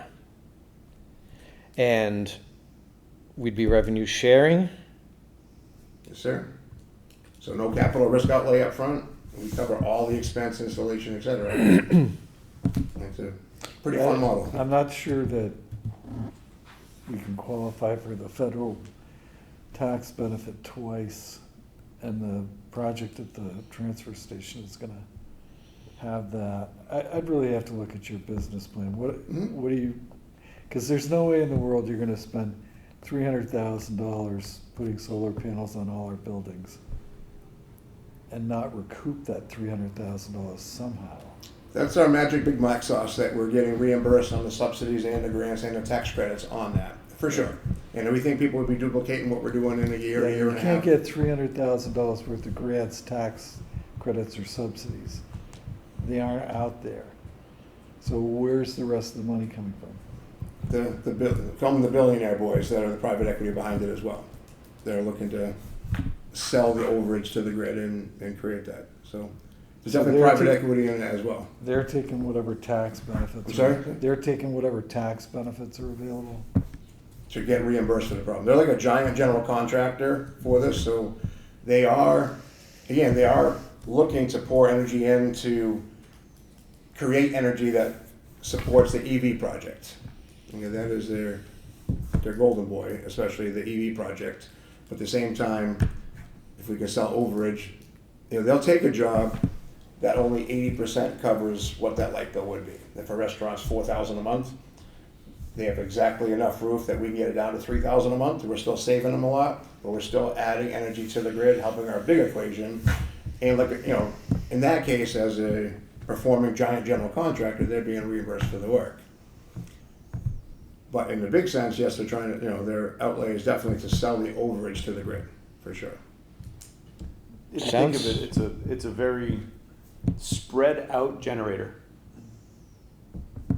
And we'd be revenue sharing. Yes, sir. So no capital risk outlay up front. We cover all the expense, installation, et cetera. It's a pretty fun model. I'm not sure that we can qualify for the federal tax benefit twice, and the project at the transfer station is gonna have that. I'd really have to look at your business plan. What do you, because there's no way in the world you're gonna spend $300,000 putting solar panels on all our buildings and not recoup that $300,000 somehow. That's our magic big black sauce, that we're getting reimbursed on the subsidies and the grants and the tax credits on that, for sure. And we think people would be duplicating what we're doing in a year, year and a half. You can't get $300,000 worth of grants, tax credits, or subsidies. They aren't out there. So where's the rest of the money coming from? From the billionaire boys that are the private equity behind it as well. They're looking to sell the overage to the grid and create that. So there's definitely private equity in it as well. They're taking whatever tax benefits. I'm sorry? They're taking whatever tax benefits are available. To get reimbursed for the problem. They're like a giant general contractor for this, so they are looking to pour energy in to create energy that supports the EV project. Okay, that is their golden boy, especially the EV project. But at the same time, if we can sell overage, they'll take a job that only 80% covers what that light bill would be. If a restaurant's $4,000 a month, they have exactly enough roof that we can get it down to $3,000 a month. We're still saving them a lot, but we're still adding energy to the grid, helping our big equation. And in that case, as a performing giant general contractor, they're being reimbursed for the work. But in the big sense, yes, they're trying to, their outlay is definitely to sell the overage to the grid, for sure. If you think of it, it's a very spread out generator.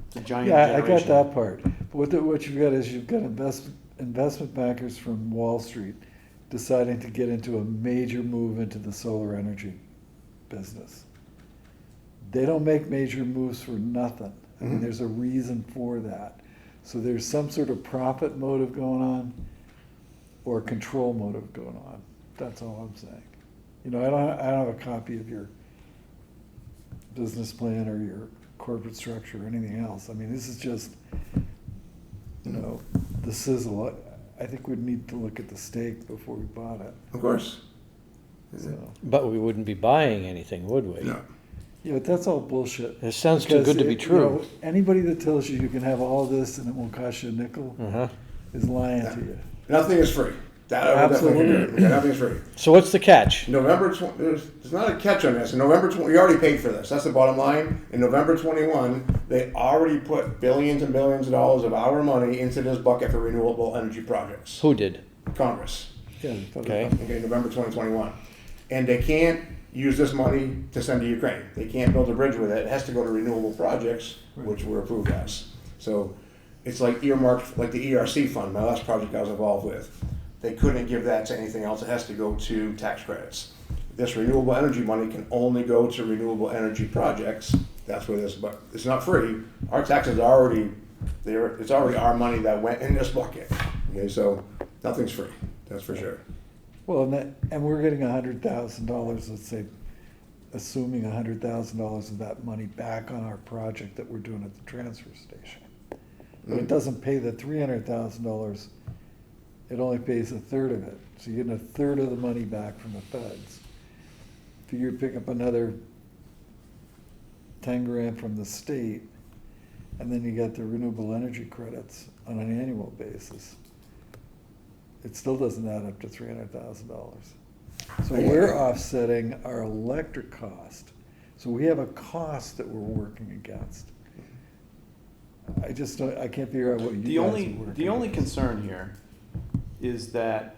It's a giant generator. I got that part. But what you've got is you've got investment bankers from Wall Street deciding to get into a major move into the solar energy business. They don't make major moves for nothing. I mean, there's a reason for that. So there's some sort of profit motive going on or control motive going on. That's all I'm saying. You know, I don't have a copy of your business plan or your corporate structure or anything else. I mean, this is just, you know, the sizzle. I think we'd need to look at the steak before we bought it. Of course. So, But we wouldn't be buying anything, would we? No. yeah, but that's all bullshit. It sounds too Because good to be it- you know, true. anybody that tells you you can have all this and it won't cost you a nickel Uh-huh. is lying to you. Nothing is free. That I will definitely Absolutely. agree. Yeah, nothing is free. So what's the catch? November, there's not a catch on this. In November, we already paid for this. That's the bottom line. In November 21, they already put billions and billions of dollars of our money into this bucket for renewable energy projects. Who did? Congress. Yeah, Okay. Okay, November 2021. And they can't use this money to send to Ukraine. They can't build a bridge with it. It has to go to renewable projects, which were approved as. So it's like earmarked, like the ERC fund, my last project I was involved with. They couldn't give that to anything else. It has to go to tax credits. This renewable energy money can only go to renewable energy projects. That's where this, but it's not free. Our taxes are already there. It's already our money that went in this bucket. Okay, so nothing's free. That's for sure. Well, and we're getting $100,000, let's say, assuming $100,000 of that money back on our project that we're doing at the transfer station. But it doesn't pay the $300,000, it only pays a third of it. So you're getting a third of the money back from the feds. Figure pick up another 10 grand from the state, and then you get the renewable energy credits on an annual basis. It still doesn't add up to $300,000. So we're offsetting our electric cost. So we have a cost that we're working against. I just don't, I can't figure out what you The guys only, are working the only against. concern here is that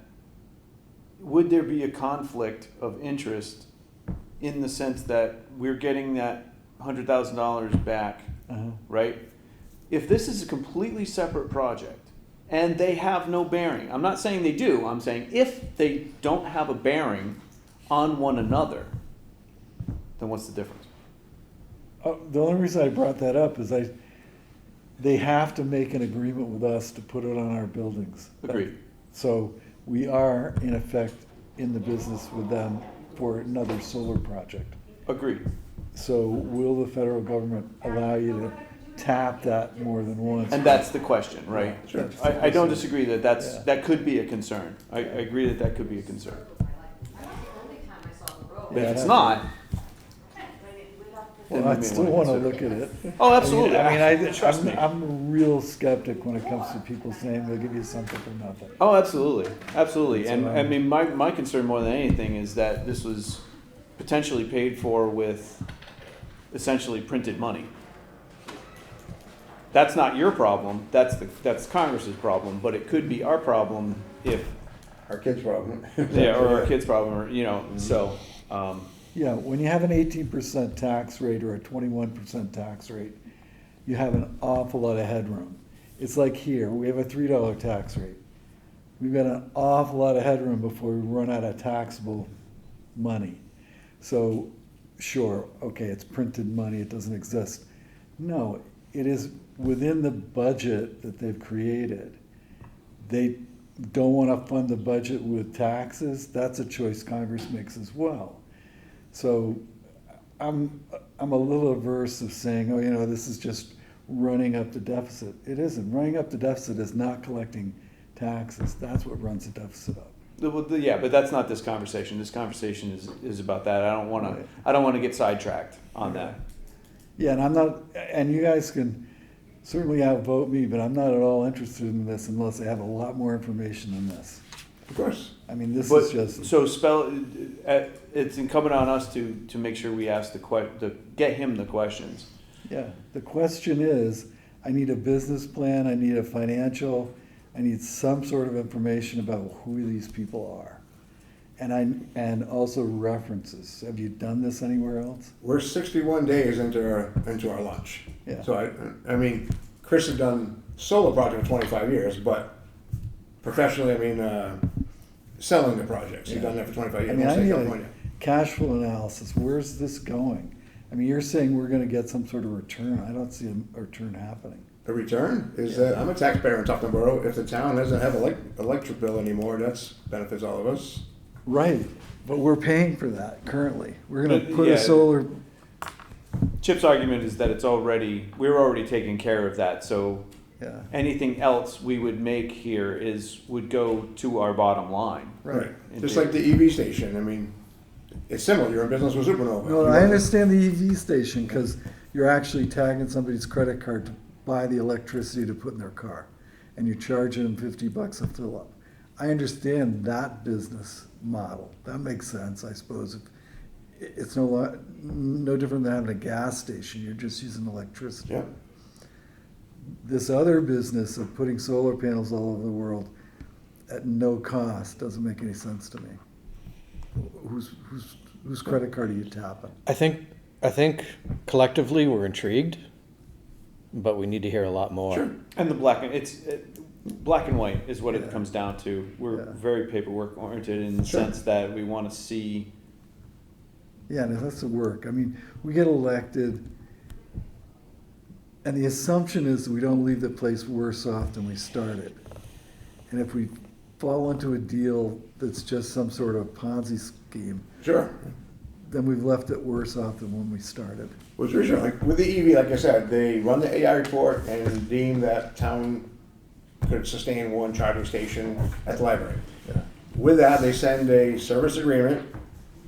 would there be a conflict of interest in the sense that we're getting that $100,000 back, Uh-huh. right? If this is a completely separate project and they have no bearing, I'm not saying they do, I'm saying if they don't have a bearing on one another, then what's the difference? The only reason I brought that up is they have to make an agreement with us to put it on our buildings. Agreed. So we are, in effect, in the business with them for another solar project. Agreed. So will the federal government allow you to tap that more than once? And that's the question, right? Sure. I don't disagree that Yeah. that could be a concern. I agree that that could be a concern. But Yeah, if it's that's- not, Well, then we I may still wanna wanna consider look at it. Oh, absolutely. I mean, Trust me. I'm a real skeptic when it comes to people saying they'll give you something for nothing. Oh, absolutely, absolutely. That's And what I I'm- mean, my concern more than anything is that this was potentially paid for with essentially printed money. That's not your problem, that's Congress's problem, but it could be our problem if, Our kids' problem. yeah, or our kid's problem, or, you know, so, Yeah, when you have an 18% tax rate or a 21% tax rate, you have an awful lot of headroom. It's like here, we have a $3 tax rate. We've got an awful lot of headroom before we run out of taxable money. So, sure, okay, it's printed money, it doesn't exist. No, it is within the budget that they've created. They don't want to fund the budget with taxes, that's a choice Congress makes as well. So I'm a little averse of saying, oh, you know, this is just running up the deficit. It isn't. Running up the deficit is not collecting taxes. That's what runs the deficit up. yeah, but that's not this conversation. This conversation is about that. I don't wanna get sidetracked on that. Yeah, and I'm not, and you guys can certainly outvote me, but I'm not at all interested in this unless I have a lot more information than this. Of course. I mean, this But, is just, so it's incumbent on us to make sure we ask to get him the questions. yeah. The question is, I need a business plan, I need a financial, I need some sort of information about who these people are. And also references. Have you done this anywhere else? We're 61 days into our lunch. Yeah. So I mean, Chris has done solar project for 25 years, but professionally, I mean, selling the projects. You've done that for 25 years. I mean, in I the state need of a California. cash flow analysis. Where's this going? I mean, you're saying we're gonna get some sort of return. I don't see a return happening. The return is that I'm a taxpayer in Tufton Borough. If the town doesn't have electric bill anymore, that's benefits all of us. Right, but we're paying for that currently. We're gonna But, put yeah. a solar, Chip's argument is that we're already taking care of that, so yeah, anything else we would make here would go to our bottom line. right. Just like the EV station. I mean, it's similar. You're in business with Supernova. No, You I want- understand the EV station, cause you're actually tagging somebody's credit card to buy the electricity to put in their car. And you're charging them $50 a fill up. I understand that business model. That makes sense, I suppose. It's no different than having a gas station. You're just using electricity. Yeah. This other business of putting solar panels all over the world at no cost doesn't make any sense to me. Whose credit card are you tapping? I think collectively we're intrigued, but we need to hear a lot more. Sure. And the black and white is what Yeah. it comes down to. We're Yeah. very paperwork oriented in the Sure. sense that we want to see. Yeah, and it has to work. I mean, we get elected, and the assumption is we don't leave the place worse off than we started. And if we fall into a deal that's just some sort of Ponzi scheme, Sure. then we've left it worse off than when we started. Well, sure. Like with the EV, like I said, they run the AI report and deem that town could sustain one charging station at the library. Yeah. With that, they send a service agreement,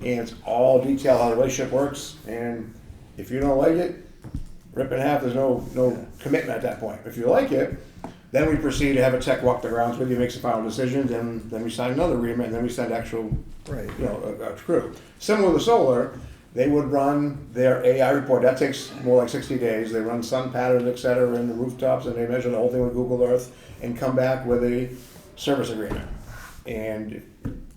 and it's all detailed how the relationship works. And if you don't like it, rip it in half. There's no commitment at that point. If you like it, then we proceed to have a tech walk the grounds with you, makes the final decisions, and then we sign another agreement, and then we send actual, Right. a crew. Similar to solar, they would run their AI report. That takes more like 60 days. They run sun patterns, et cetera, in the rooftops, and they measure the whole thing with Google Earth and come back with a service agreement. And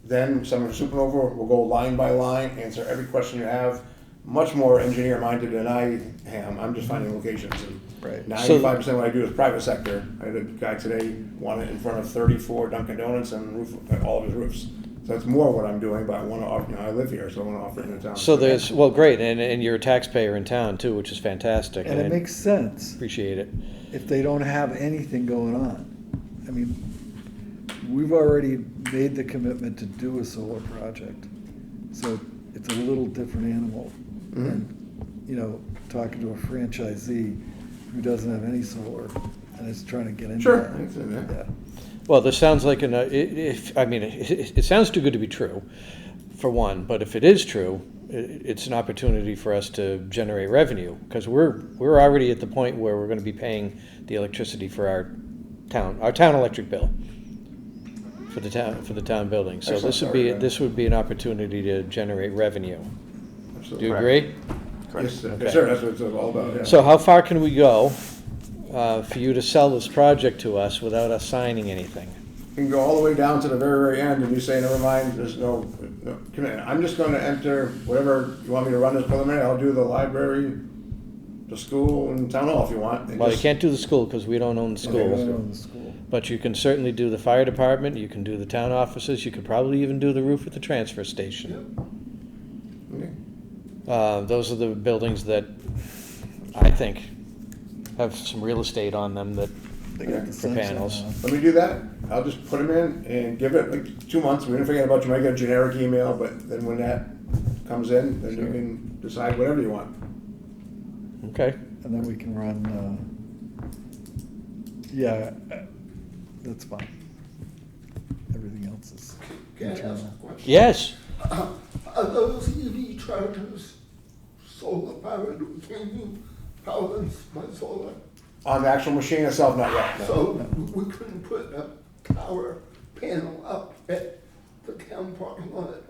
then someone from Supernova will go line by line, answer every question you have, much more engineer-minded than I am. I'm just finding locations. And Right. 95% of what I do is private sector. I had a guy today want it in front of 34 Dunkin' Donuts and all of his roofs. So that's more what I'm doing, but I want to offer, I live here, so I want to offer it in the town. So there's, well, great, and you're a taxpayer in town too, which is fantastic. And it makes sense Appreciate it. if they don't have anything going on. I mean, we've already made the commitment to do a solar project, so it's a little different animal than, talking to a franchisee who doesn't have any solar and is trying to get into Sure, that. I understand that. Yeah. Well, this sounds like it sounds too good to be true, for one, but if it is true, it's an opportunity for us to generate revenue, because we're already at the point where we're gonna be paying the electricity for our town electric bill for the town building. So Excellent. this would be an opportunity to generate revenue. Do Absolutely. you agree? Yes, sir. Okay. Yes, sir, that's what it's all about, yeah. So how far can we go for you to sell this project to us without us signing anything? You can go all the way down to the very, very end, and you say, never mind, there's no commitment. I'm just gonna enter whatever you want me to run as preliminary. I'll do the library, the school, and town hall if you want. And Well, you just- can't do the school because we don't own the I don't school. know the school. But you can certainly do the fire department, you can do the town offices, you could probably even do the roof at the transfer station. Okay. Those are the buildings that I think have some real estate on them that, They got the for sunshine panels. on. Let me do that. I'll just put them in and give it like 2 months. We don't forget about you. Might get a generic email, but then when that comes in, then you can decide whatever you want. okay? And then we can run, that's fine. Everything else is Can I ask internal. a question? Yes, Are those EV chargers solar powered, or can you power them by solar? On the actual machine itself, not yet. No. So we couldn't put a power panel up at the town parking lot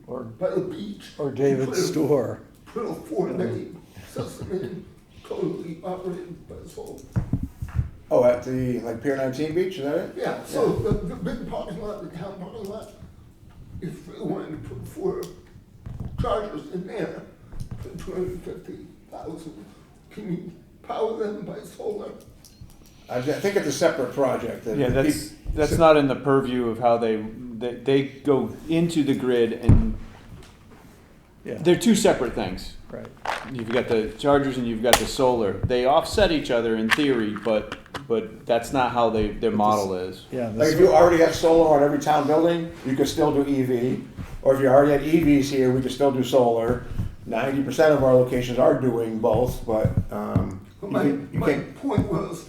Or- by the beach. Or David's Put a- store. Put a 4-bay system in, totally operated by solar. Oh, at the Pier 19 beach, is that it? Yeah, so the big parking lot, the town parking lot, if we wanted to put 4 chargers in there for 250,000, can you power them by solar? I think it's a separate project. Yeah, that's, that's not in the purview of how they go into the grid, and Yeah, they're two separate things. right. You've got the chargers and you've got the solar. They offset each other in theory, but that's not how their model is. Yeah, Like if you already have solar on every town building, you could still do EV. Or if you already had EVs here, we could still do solar. 90% of our locations are doing both, but you My can't. point was,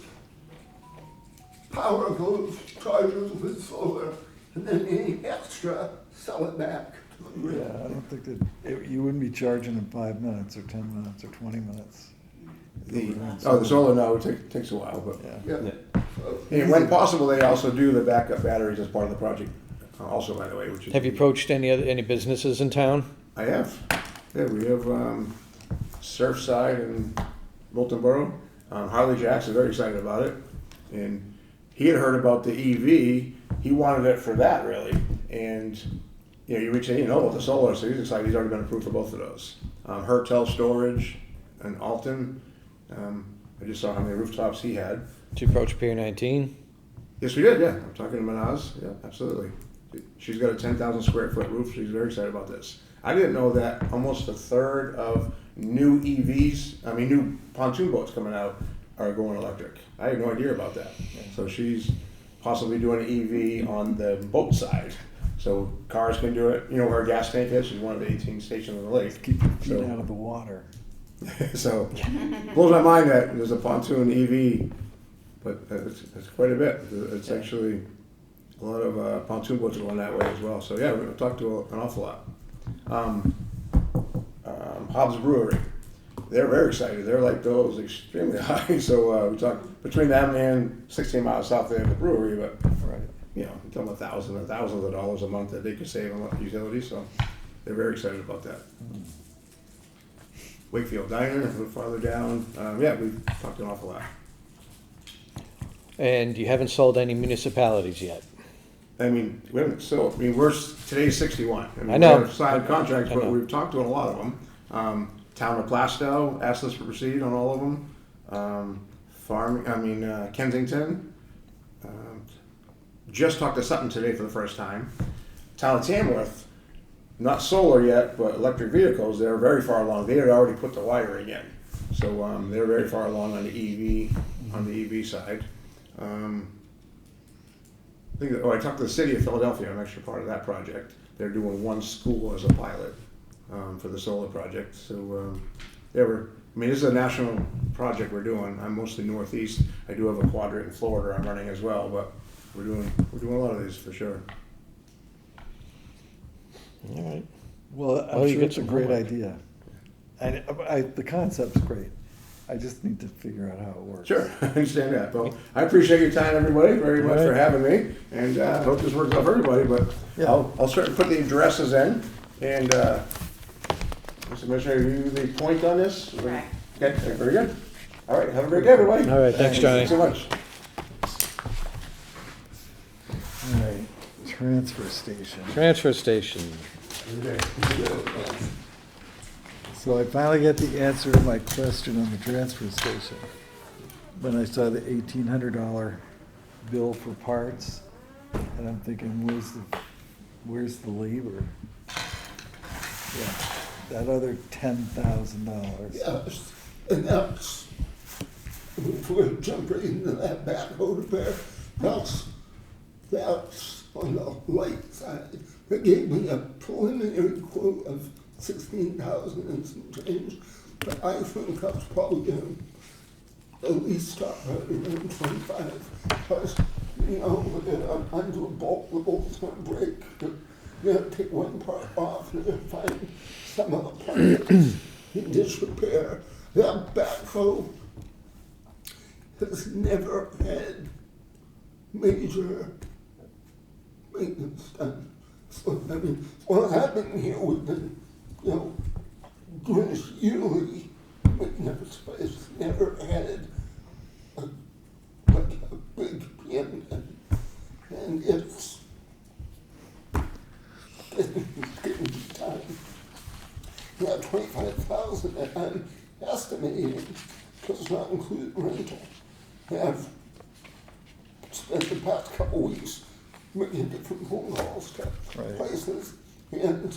power goes, charges with solar, and then any extra, sell it back to the grid. Yeah, I don't think that, you wouldn't be charging in 5 minutes or 10 minutes or 20 minutes. The solar, no, it takes a while, but. Yeah. Yeah. So, And when possible, they also do the backup batteries as part of the project, also, by the way, which is. Have you approached any businesses in town? I have. Yeah, we have Surfside and Bolton Borough. Harley Jack's is very excited about it. And he had heard about the EV. He wanted it for that, really. And, you reach out, about the solar, so he's excited. He's already been approved for both of those. Hertel Storage and Alton. I just saw how many rooftops he had. Did you approach Pier 19? Yes, we did, yeah. I'm talking to Manaz. Yeah, absolutely. She's got a 10,000 square foot roof. She's very excited about this. I didn't know that almost a third of new new pontoon boats coming out are going electric. I had no idea about that. So she's possibly doing an EV on the boat side. So cars can do it. You know where her gas tank is? She's one of the 18 stations on the lake. Keep your feet So- out of the water. So blows my mind that there's a pontoon EV, but it's quite a bit. It's actually a lot of pontoon boats are going that way as well. So yeah, we're going to talk to an awful lot. Hobbs Brewery, they're very excited. They're like those extremely high. So we talked between them and 16 miles south they have the brewery, but Right. you're talking about thousands of dollars a month that they could save on utilities. So they're very excited about that. Wakefield Diner, a little farther down. Yeah, we've talked an awful lot. And you haven't sold any municipalities yet? I mean, we haven't sold. I mean, today's 61. I know. We have signed contracts, I but know. we've talked to a lot of them. Town of Plastow asked us to proceed on all of them. Kensington. Just talked to Sutton today for the first time. Town of Tamworth, not solar yet, but electric vehicles. They're very far along. They had already put the wiring in, so they're very far along on the EV side. I talked to the city of Philadelphia. I'm actually part of that project. They're doing one school as a pilot for the solar project. So this is a national project we're doing. I'm mostly northeast. I do have a quadrant in Florida I'm running as well, but we're doing a lot of these for sure. All right. Well, Oh, I'm you sure get it's a some great homework. idea. The concept's great. I just need to figure out how it works. Sure, I understand that. Well, I appreciate your time, everybody, very much for having me, and I hope this works out for everybody, but Yeah. I'll certainly put the addresses in, and, Mr. Commissioner, you the point on this? Correct. Okay, very good. All right, have a great day, everybody. All right, thanks, Johnny. Thanks so much. All right, transfer station. Transfer station. So I finally got the answer to my question on the transfer station. When I saw the $1,800 bill for parts, and I'm thinking, where's the labor? Yeah, that other $10,000. yes, and that's, if we're jumping into that backhoe repair, that's on the light side. They gave me a preliminary quote of 16,000 and some change, but I think that's probably gonna at least start right around 25, because, I'm doing bolt, the bolt's gonna break. You're gonna take one part off, you're gonna find some other part in disrepair. That backhoe has never had major maintenance done. So, while I've been here, we've been, doing this yearly maintenance, but it's never had a big PM, and it's getting time. Yeah, 25,000 that I'm estimating does not include rental. I have spent the past couple weeks making different phone calls to Right. places, and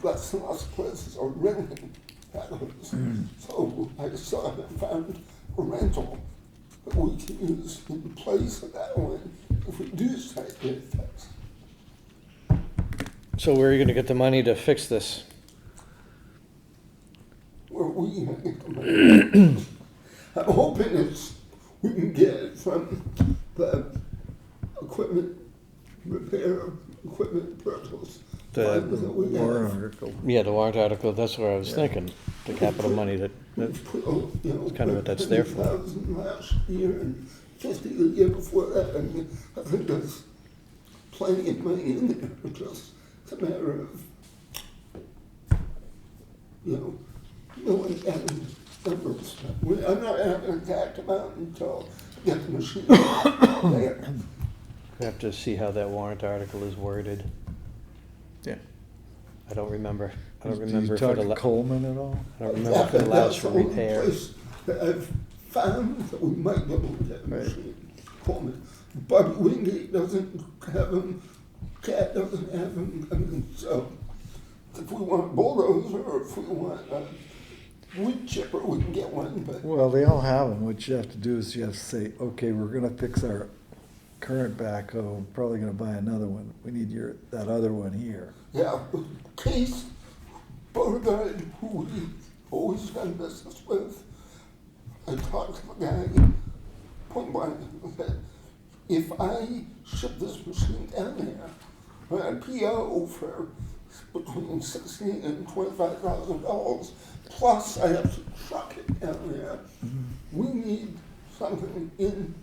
less and less places are renting houses. So I still haven't found a rental that we can use in place of that one if we do decide to get fixed. So where are you gonna get the money to fix this? Where we I'm hoping we can get it from the equipment repair, equipment purchase. The fund that we have. Warrant article. Yeah, the warrant article, that's what I was thinking, the capital money that, We've put, you know, That's kind of what that's there for. 100,000 last year and 50 the year before that. I mean, I think there's plenty of money in there. It's just a matter of, you know, knowing and numbers. I'm not having an exact amount until I get the machine there. we have to see how that warrant article is worded. Yeah. I don't remember. I don't Did remember you if talk it to allows. Coleman at all? I don't remember if it allows for That's the only repair. place that I've found that we might be able to get a Right. machine. Coleman. Bobby Wingate doesn't have them, Cat doesn't have them. I mean, so if we want a bulldozer or if we want a wood chipper, we can get one, but Well, they all have them. What you have to do is you have to say, okay, we're gonna fix our current backhoe, I'm probably gonna buy another one. We need that other one here. yeah, Case Beauregard, who we always done business with, I talked to the guy, point blank, and said, if I ship this machine down there, I had a PO for between $16,000 and $25,000, plus I have to truck it down there. We need something in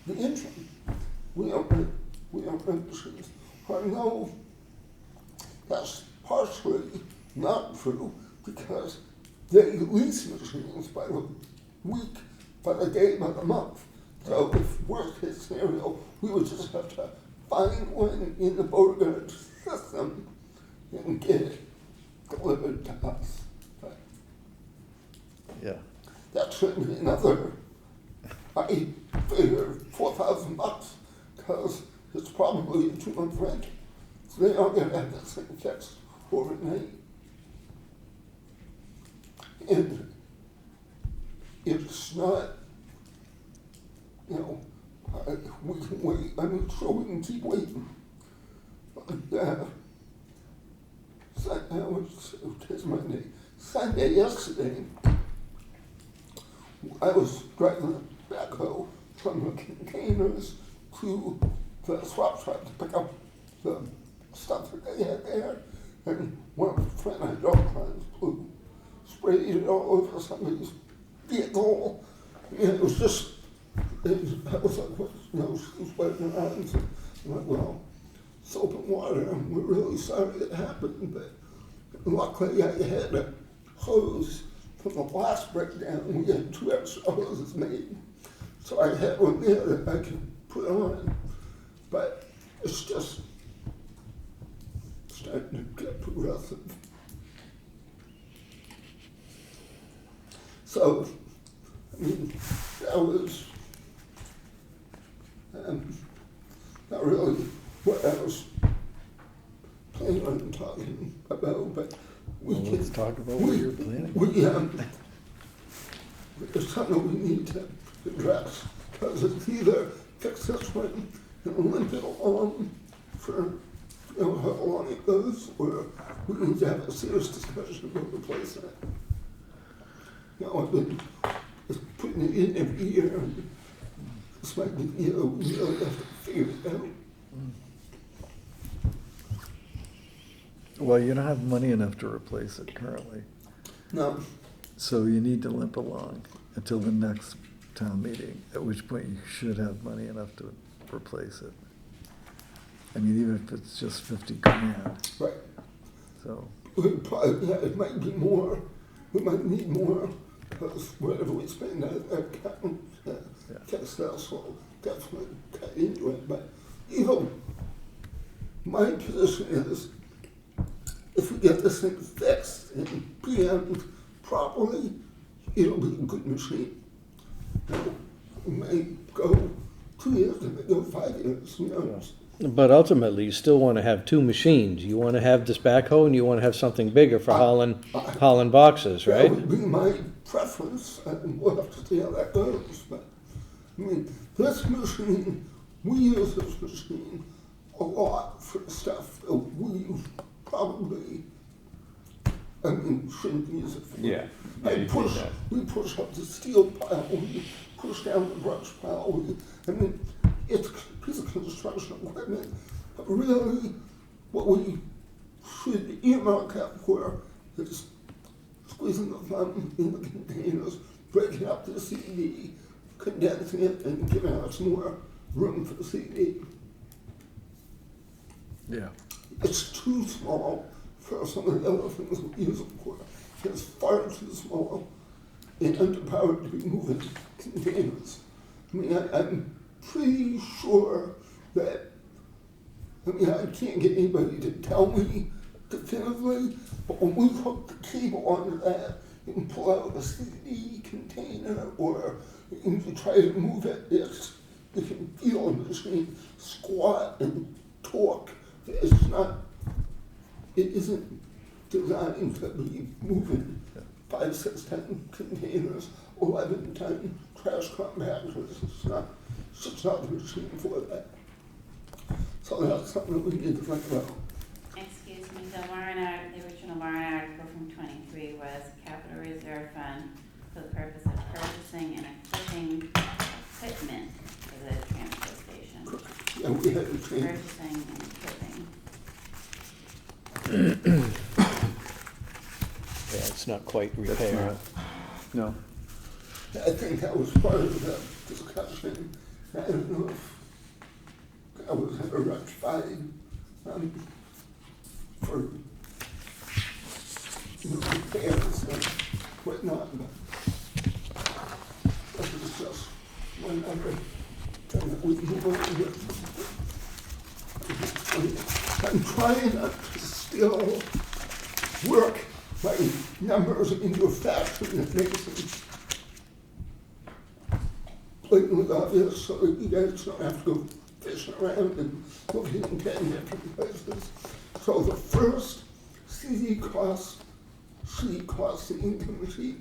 the interim. We don't rent machines. I know that's partially not true because they lease machines by the week, by the day, by the month. So if worst case scenario, we would just have to find one in the Beauregard system and get it delivered to us. But Yeah. that should be another, I figure $4,000 because it's probably a 2-month rent. So they aren't gonna have this thing fixed overnight. And it's not, you know, we can wait, I mean, sure, we can keep waiting. But, today's Monday, Sunday, yesterday, I was driving the backhoe from the containers to the swap shop to pick up the stuff that they had there. And one of the friend hydraulic lines blew, sprayed it all over somebody's vehicle. And it was just, I was like, what, you know, she was wiping her hands. And I'm like, well, soap and water, and we're really sorry it happened, but luckily I had a hose from the last breakdown. We had 2 extra hoses made. So I had one there that I could put on. But it's just starting to get progressive. So, I mean, that was not really what I was planning on talking about, but we Well, can. let's talk about what you're planning. It's something we need to address, because it's either fix this one and limp it along for, you know, how long it goes, or we need to have a serious discussion about replacing it. You know, I've been just putting it in every year, and this might be, you know, we really have to figure it out. Well, you don't have money enough to replace it currently, No, so you need to limp along until the next town meeting, at which point you should have money enough to replace it. I mean, even if it's just 50 grand, right. so, We probably, yeah, it might be more, we might need more, because whatever we spend at account, textiles will definitely cut into it, but, you know, my position is, if we get this thing fixed and PM'd properly, it'll be a good machine. You know, It may go 2 years, it may go 5 years, you know. But ultimately, you still want to have two machines. You want to have this backhoe and you want to have something bigger for hauling boxes, That right? would be my preference, and we'll have to see how that goes, but, I mean, this machine, we use this machine a lot for stuff that we probably, I mean, shouldn't use it for. Yeah. We push up the steel pile, we push down the brush pile, I mean, it's a piece of construction equipment, but really, what we should earmark that for is squeezing the thumb in the containers, breaking up the CD, condensing it, and giving us more room for the CD. Yeah. It's too small for some of the other things we use it for. It's far too small and underpowered to be moving containers. I mean, I'm pretty sure that, I mean, I can't get anybody to tell me definitively, but when we hook the cable onto that and pull out a CD container or you try to move it, you can feel the machine squat and torque. It's not, it isn't designed to be moving 5, 6, 10 containers, 11 ton trash compactors. It's not the machine for that. So that's something that we need to think about. Excuse me, the original warrant article from 23 was capital reserve fund for the purpose of purchasing and equipping equipment for the transfer station. Yeah, we had to change. Purchasing and equipping. Yeah, it's not quite That's repair. not, no. I think that was part of the discussion. I don't know if I was ever rectified for repairs and whatnot, but that was just one other thing that we move on with. I'm trying not to still work my numbers into a fashion that makes them blatantly obvious, so that you guys don't have to go fishing around and looking in 10 different places. So the first CD cost sheet, cost the income sheet,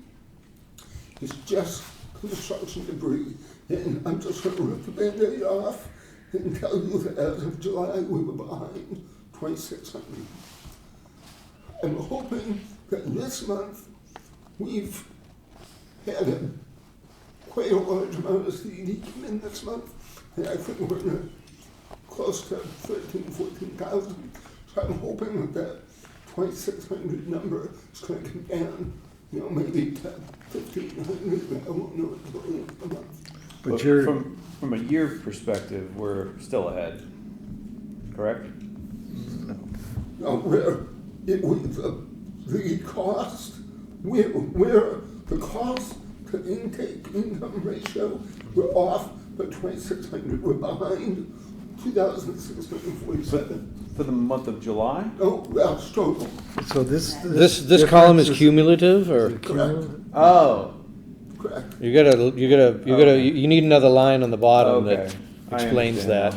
is just construction debris. And I'm just going to rip the Band-Aid off and tell you that as of July, we were behind 2,600. I'm hoping that this month we've had quite a large amount of CD come in this month, and I think we're in close to 13,000, 14,000. So I'm hoping that that 2,600 number is going to come down, you know, maybe to 1,500. I won't know until the end of the month. But you're, From a year perspective, we're still ahead, correct? Now, the cost, where the cost to intake income ratio, we're off, but 2,600, we're behind 2,647. For the month of July? Oh, that's total. so this This column is difference cumulative, or Correct, Oh, correct. you need another line on the bottom okay. that I explains that.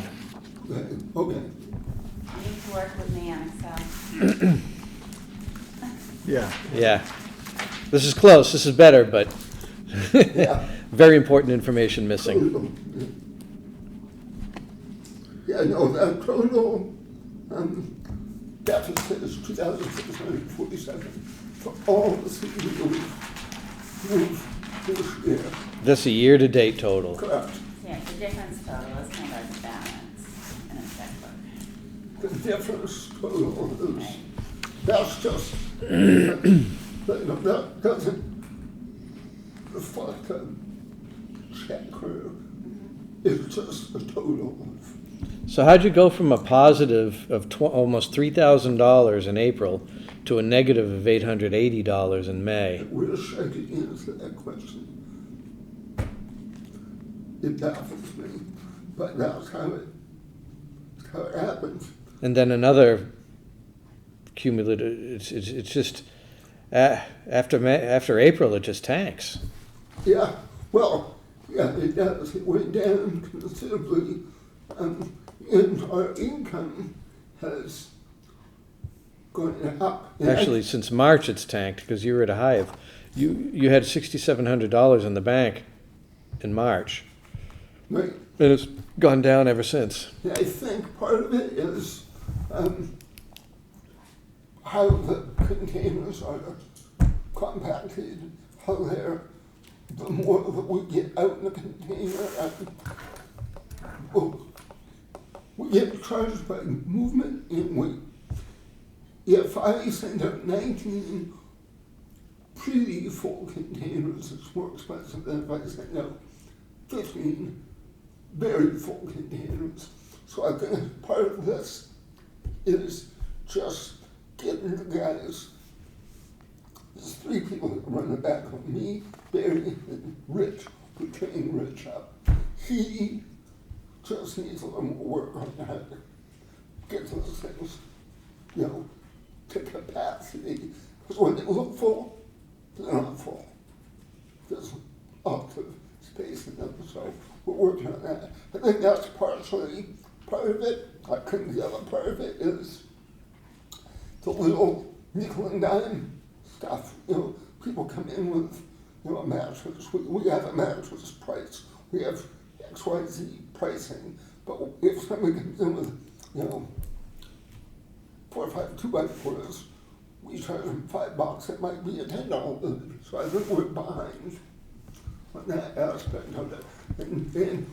understand Okay. You need to work with me on Excel. Yeah. Yeah. This is close, this is better, but Yeah. very important information missing. Total. Yeah, no, that total deficit is 2,647 for all the cities we've this year. That's a year-to-date total. Correct. Yeah, the difference total is kind of the balance in a checkbook. The difference total is, Right. that's just, that doesn't reflect a check or, it's just a total of, So how'd you go from a positive of almost $3,000 in April to a negative of $880 in May? I wish I could answer that question. It baffles me, but that's how it happens. And then another cumulative, it's just, after April, it just tanks. Yeah, well, Yeah, it does. It went down considerably, and our income has gone up. And Actually, since March it's tanked, because you were at a high of, you had $6,700 in the bank in March. right, And it's gone down ever since. and I think part of it is how the containers are compacted, how they're, the more that we get out in the container, we get charged by movement and weight. If I send out 19 pretty full containers, it's more expensive than if I send out 15 very full containers. So I think part of this is just getting the guys. There's 3 people that run the back on me, Barry, and Rich. We train Rich up. He just needs a little more work on how to get those things, to capacity. Because when they look full, they're not full. There's lots of space in them, so we're working on that. I think that's partially part of it. I think the other part of it is the little nickel and dime stuff. People come in with, a mattress. We have a mattress price. We have XYZ pricing. But if somebody comes in with, 4 or 5 2x4s, we charge them $5. It might be a $10. So I think we're behind on that aspect of it. And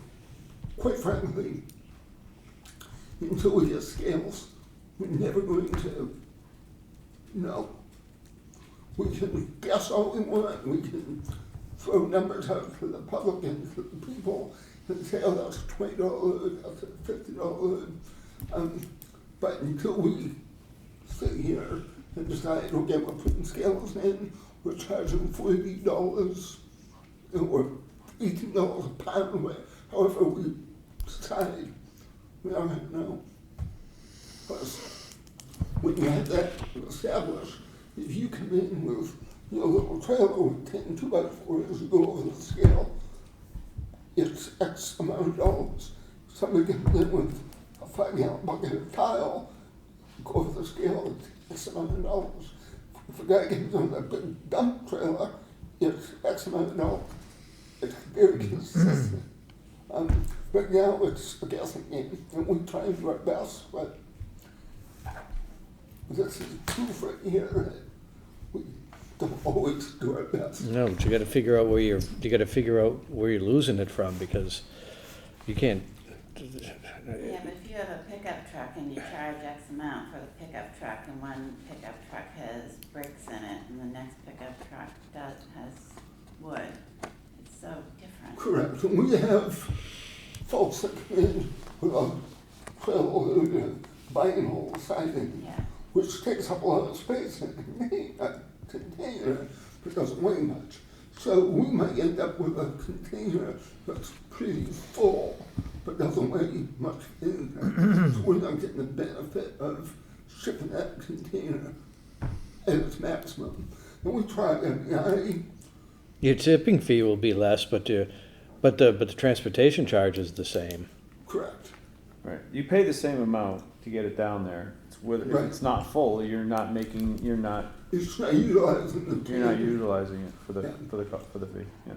quite frankly, until we get scales, we're never going to know. We can guess all we want, we can throw numbers out to the public and to the people and say, oh, that's $20, that's $50. But until we sit here and decide, okay, we're putting scales in, we're charging $40 or $18 a pound, however we decide, we don't know. Plus, when you have that established, if you come in with a little trailer with 10 2x4s, you go over the scale, it's X amount of dollars. Somebody comes in with a 5-gallon bucket of tile, go over the scale, it's X amount of dollars. If a guy comes in with a big dump trailer, it's X amount of dollars. It's very consistent. But now it's a guessing game, and we try and do our best, but this is proof right here that we don't always do our best. No, but you gotta figure out where you're losing it from, because you can't. Yeah, but if you have a pickup truck and you charge X amount for the pickup truck, and one pickup truck has bricks in it, and the next pickup truck has wood, it's so different. Correct. And we have folks that come in with a trailer vinyl siding, Yeah. which takes up a lot of space in a container, but doesn't weigh much. So we might end up with a container that's pretty full, but doesn't weigh much in there. So we're not getting the benefit of shipping that container at its maximum. And we try, Your tipping fee will be less, but the transportation charge is the same. correct. Right, you pay the same amount to get it down there. It's whether, if Right. it's not full, you're not It's not utilizing the container. utilizing it for the, Yeah. for the fee, yeah.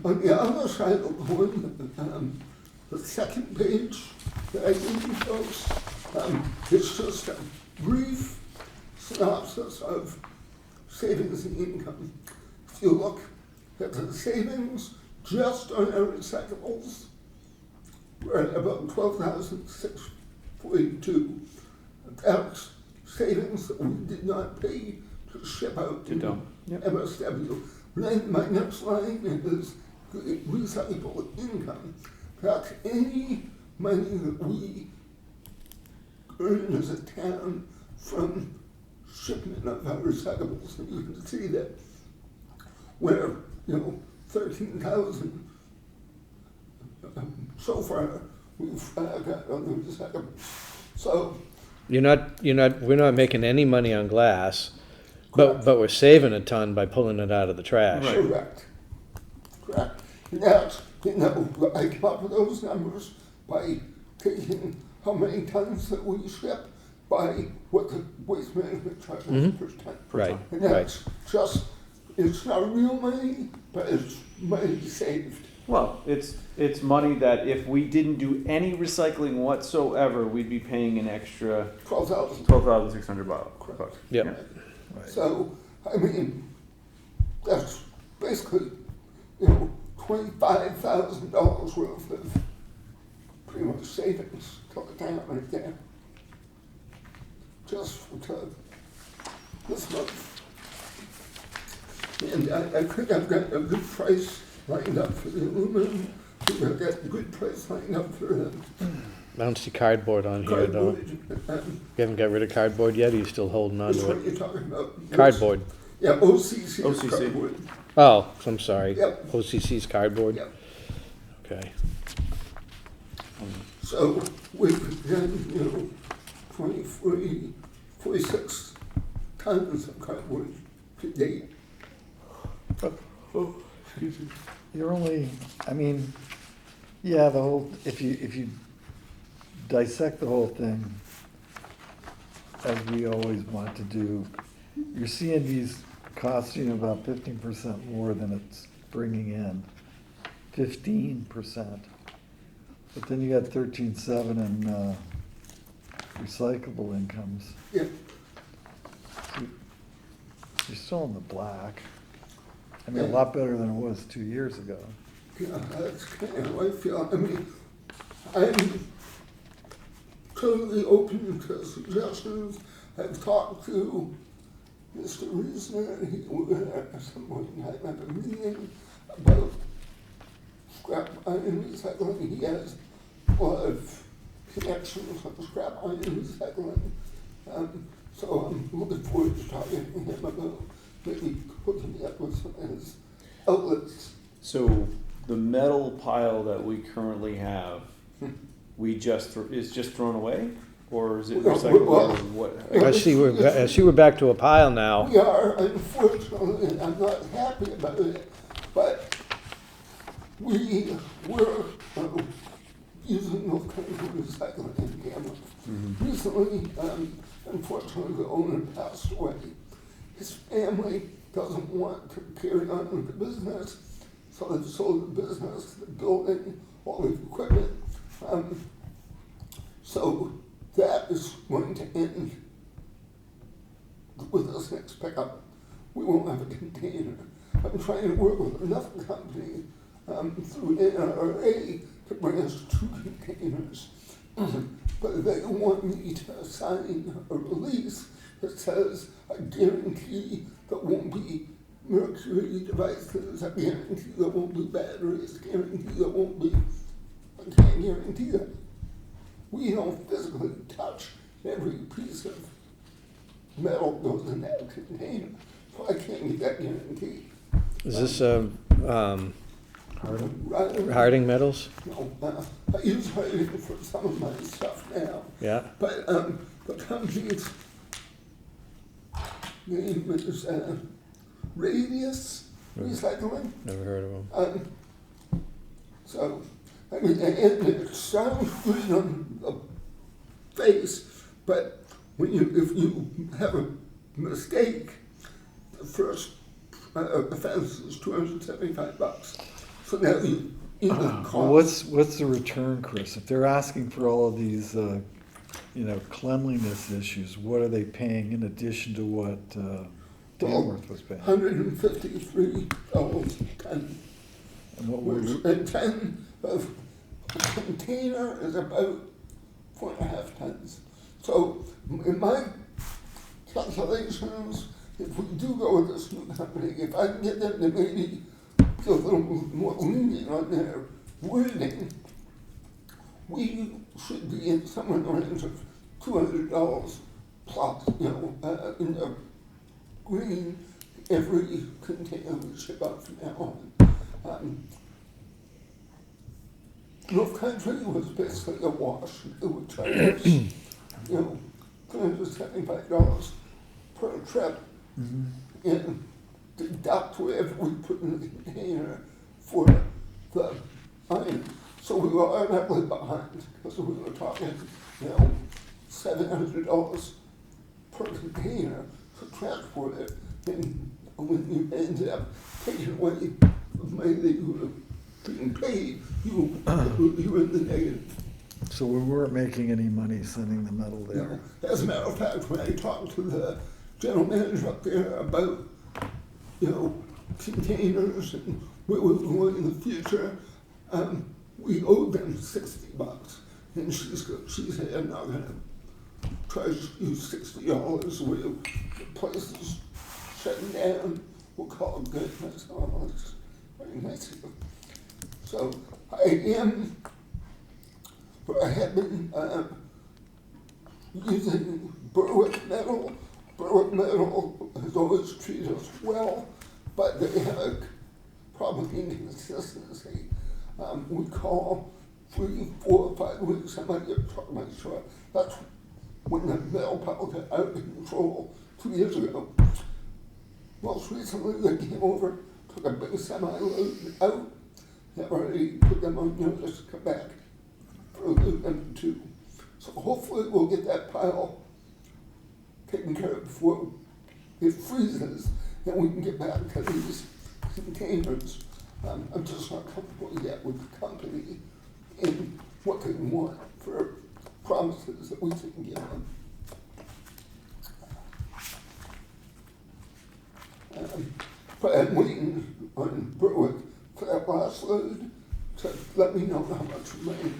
On the other side of the coin, the second page that I gave you folks, it's just a brief synopsis of savings and income. If you look at the savings just on our recyclables, we're at about 12,642. That's savings that we did not pay to ship out To to dump. Yep. MSW. Then my next line is recyclable income. That's any money that we earn as a town from shipment of our recyclables. And you can see that we're, 13,000 so far we've got on the recyclables. So, We're not making any money on glass, Correct. but we're saving a ton by pulling it out of the trash. Right. correct. correct? And that's, I come up with those numbers by taking how many tons that we ship by what the waste management charges per ton. Right, And right. that's just, it's not real money, but it's money saved. Well, it's money that if we didn't do any recycling whatsoever, we'd be paying an extra 12,000. bucks. Yep. So, I mean, that's basically, $25,000 worth of pretty much savings to the town right there. Just for this month. And I think I've got a good price lined up for the aluminum. I've got a good price lined up for the I don't see cardboard on here, though. cardboard. You haven't got rid of cardboard yet, or you still holding on Which to one it? you're talking about? Cardboard. Yeah, OCC. OCC. Cardboard. Oh, I'm sorry. Yep. OCC's cardboard? Yep. Okay. So we've done, 46 tons of cardboard to date. You're only, I mean, yeah, the whole, if you dissect the whole thing, as we always want to do, you're seeing these costing about 15% more than it's bringing in. 15%. But then you got 13.7 in recyclable incomes. Yeah, You're still in the black. I mean, a lot better than it was 2 years ago. yeah, that's kind of how I feel. I mean, I'm totally open to suggestions. I've talked to Mr. Reesner, he was at some point in time at a meeting about scrap iron recycling. He has a lot of connections on scrap iron recycling. So I'm looking forward to talking to him about maybe hooking me up with some of his outlets. So the metal pile that we currently have, is just thrown away, or is it Well, recycled? well, Or what? I see we're back to a pile now. We are, unfortunately, and I'm not happy about it, but we were using those kinds of recycling in Gamma. Recently, unfortunately, the owner passed away. His family doesn't want to carry on with the business, so they've sold the business, the building, all the equipment. So that is going to end with this next pickup. We won't have a container. I'm trying to work with another company through NRA to bring us 2 containers. But they want me to sign a release that says I guarantee there won't be mercury devices, I guarantee there won't be batteries, I guarantee there won't be, I can't guarantee that. We don't physically touch every piece of metal goes in that container, so I can't get that guarantee. Is this, Right? Harding Metals? No, I use Harding for some of my stuff now. Yeah. But the company's name is Radius Recycling. Never heard of them. So, I mean, and it sounds good on the face, but when if you have a mistake, the first offense is $275. So now you cost. Well, what's the return, Chris? If they're asking for all of these, cleanliness issues, what are they paying in addition to what Danworth was paying? $153 a ton. And what was, A ton of a container is about 4.5 tons. So in my calculations, if we do go with this new company, if I can get them to maybe be a little more lenient on their wording, we should be in somewhere in the range of $200 plus, in the green every container we ship out from now on. North Country was basically a wash. It would charge us, $375 per trip. And deduct whatever we put in the container for the iron. So we were automatically behind, because we were talking, $700 per container to transport it. And when you ended up taking away the money that you were being paid, you were in the negative. So we weren't making any money sending the metal there. As a matter of fact, when I talked to the general manager up there about, containers and where we were going in the future, we owed them $60. And she said, I'm not gonna charge you $60 where the place is shutting down. We'll call it good. I said, oh, that's very nice of you. So I am, but I have been using Berwick metal. Berwick metal has always treated us well, but they have a problem of inconsistency. We call 3, 4, 5 weeks, I might get truck my truck. That's when the metal pile got out of control 2 years ago. Most recently, they came over, took a big semi-load out, have already put them on notice to come back for load number 2. So hopefully we'll get that pile taken care of before it freezes, and we can get back to these containers. I'm just not comfortable yet with the company and what they want for promises that we can give them. But I'm waiting on Berwick for that last load to let me know how much money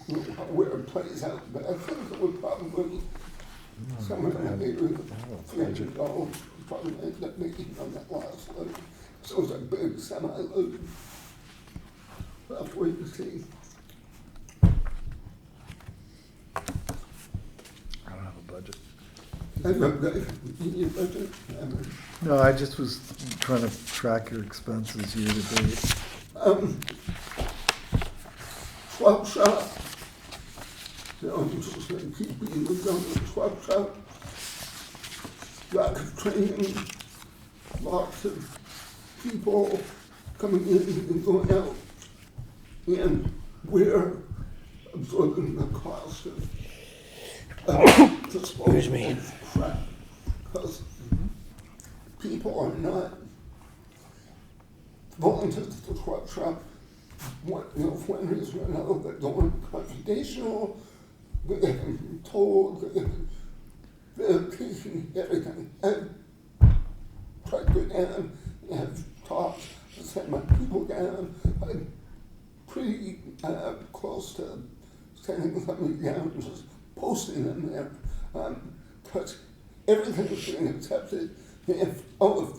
we, where it plays out. But I think it would probably, somewhere in the neighborhood of $300 probably end up making on that last load. So it was a big semi-load. We'll have to wait and see. I don't have a budget. Your budget? No, I just was trying to track your expenses year to date. Swap shop. I'm just going to keep being done with the swap shop. Lack of training, lots of people coming in and going out, and we're absorbing the cost of disposal of crap, because people are not volunteers at the swap shop. For one reason or another, they're going confrontational, they're getting told, they're taking everything. I've tried to go down and have talks, send my people down. I'm pretty close to sending somebody down and just posting them there. Because everything is being accepted. If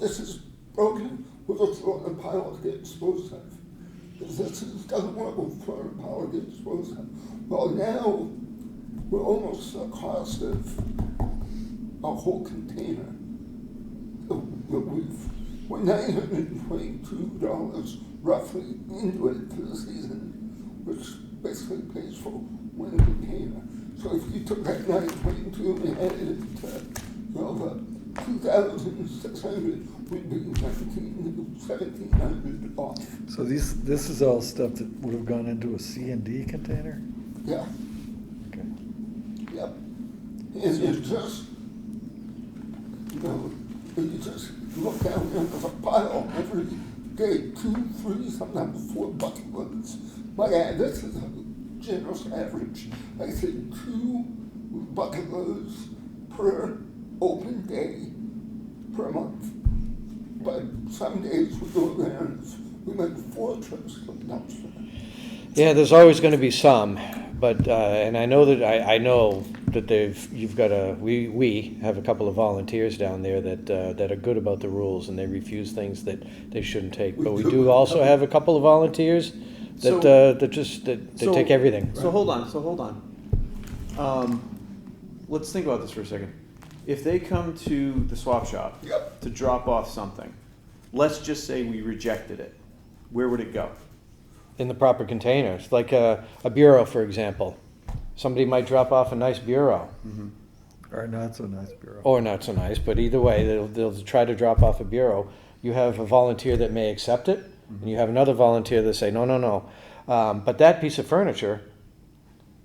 this is broken, we'll just throw it in a pile to get disposed of. If this doesn't work, we'll throw it in a pile to get disposed of. Well, now we're almost the cost of a whole container. We're $922 roughly into it for the season, which basically pays for one container. So if you took that 922 and added it to the 2,600, we'd be 1,700 off. So this is all stuff that would have gone into a C&D container? Yeah. Okay. Yep. And it's just, you just look down there, there's a pile every day, 2, 3, sometimes 4 bucket loads. My God, this is a generous average. I say 2 bucket loads per open day per month. But some days we go there and we make 4 trips to the dumpster. Yeah, there's always going to be some, but and I know that I know that we have a couple of volunteers down there that are good about the rules, and they refuse things that they shouldn't take. But we do also have a couple of volunteers that take everything. So hold on. Let's think about this for a second. If they come to the swap shop Yep. to drop off something, let's just say we rejected it, where would it go? In the proper containers, like a bureau, for example. Somebody might drop off a nice bureau, Or not so nice bureau. or not so nice, but either way, they'll try to drop off a bureau. you have a volunteer that may accept it, and you have another volunteer that say, no, no, no. But that piece of furniture,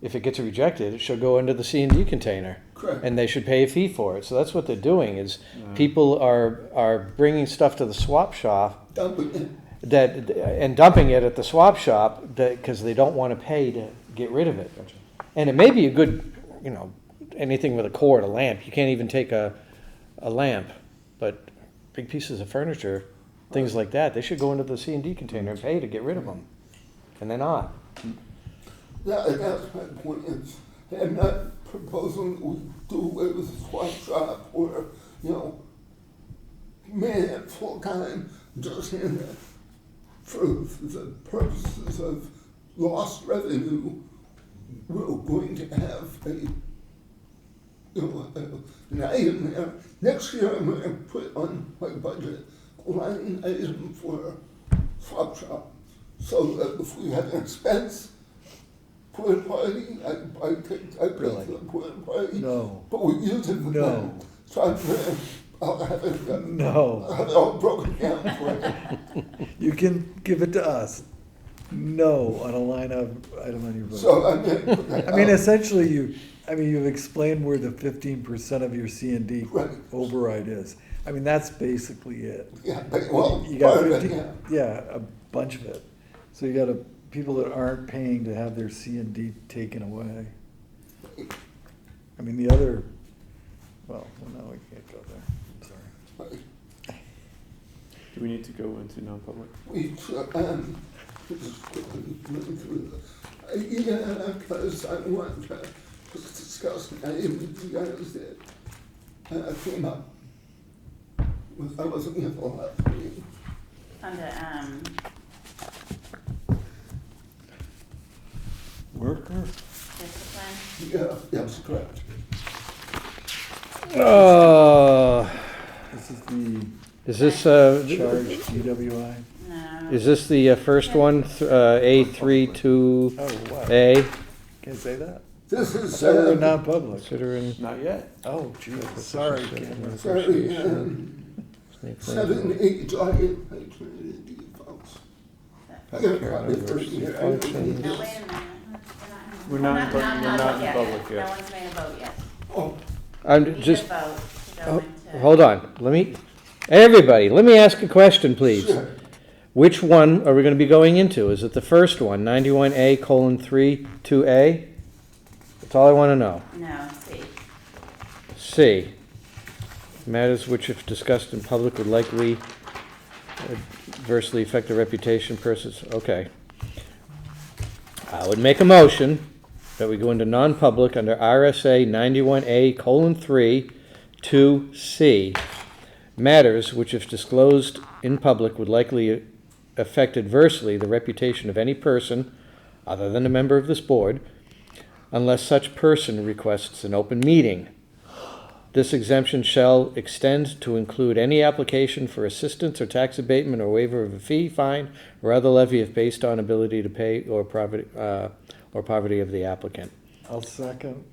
if it gets rejected, it should go into the C&D container. Correct. And they should pay a fee for it. So that's what they're doing, is people are bringing stuff to the swap shop Dumping it. and dumping it at the swap shop because they don't want to pay to get rid of it. And it may be a good, anything with a cord, a lamp. You can't even take a lamp, but big pieces of furniture, things like that, they should go into the C&D container and pay to get rid of them. And they're not. That's my point. Is I'm not proposing we do away with the swap shop or, man it full time, just in it for the purposes of lost revenue. We're going to have an item there. Next year I'm going to put on my budget a line item for swap shop. So that if we have an expense, porta party, I pay Really? for the porta party. No. But we use it for No. that. So I'll have it, I'll No, have it all broken down for you. you can give it to us. No, on a line of item on your budget. So I'm gonna put that I mean, out. essentially, you've explained where the 15% of your C and D Right. override is. I mean, that's basically it. Yeah, but, well, You got part of it, 15, yeah. yeah, a bunch of it. So you got people that aren't paying to have their C and D taken away. I mean, the other, well, no, we can't go there. I'm sorry. Do we need to go into non-public? Yeah, because I want to discuss an item you guys did. I came up with, I wasn't here for last meeting. Under, Worker? discipline, Yeah, that's correct. This is the Is this, charge DWI? no. is this the first one, A32A? Oh, wow. Can't say that? This is, So we're not public. Considering Not yet. Oh, geez, sorry, Cameron. sorry, 7, 8, folks. I got a copy for you here. No, wait a minute. We're not in public yet. No one's made a vote yet. Oh, We I'm need a just, vote to go into. hold on, everybody, let me ask a question, please. sure. Which one are we gonna be going into? Is it the first one, 91A:3, 2A? That's all I wanna know. No, see. C, matters which if discussed in public would likely adversely affect the reputation persons, okay. I would make a motion that we go into non-public under RSA 91A:3, 2C. Matters which if disclosed in public would likely affect adversely the reputation of any person other than a member of this board, unless such person requests an open meeting. This exemption shall extend to include any application for assistance or tax abatement or waiver of a fee, fine, or other levy if based on ability to pay or poverty of the applicant. I'll second.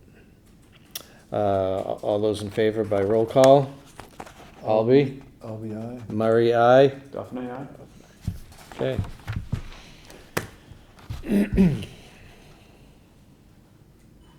All those in favor by roll call? Albee? I'll be aye. Murray, aye. Duffin, aye? Okay.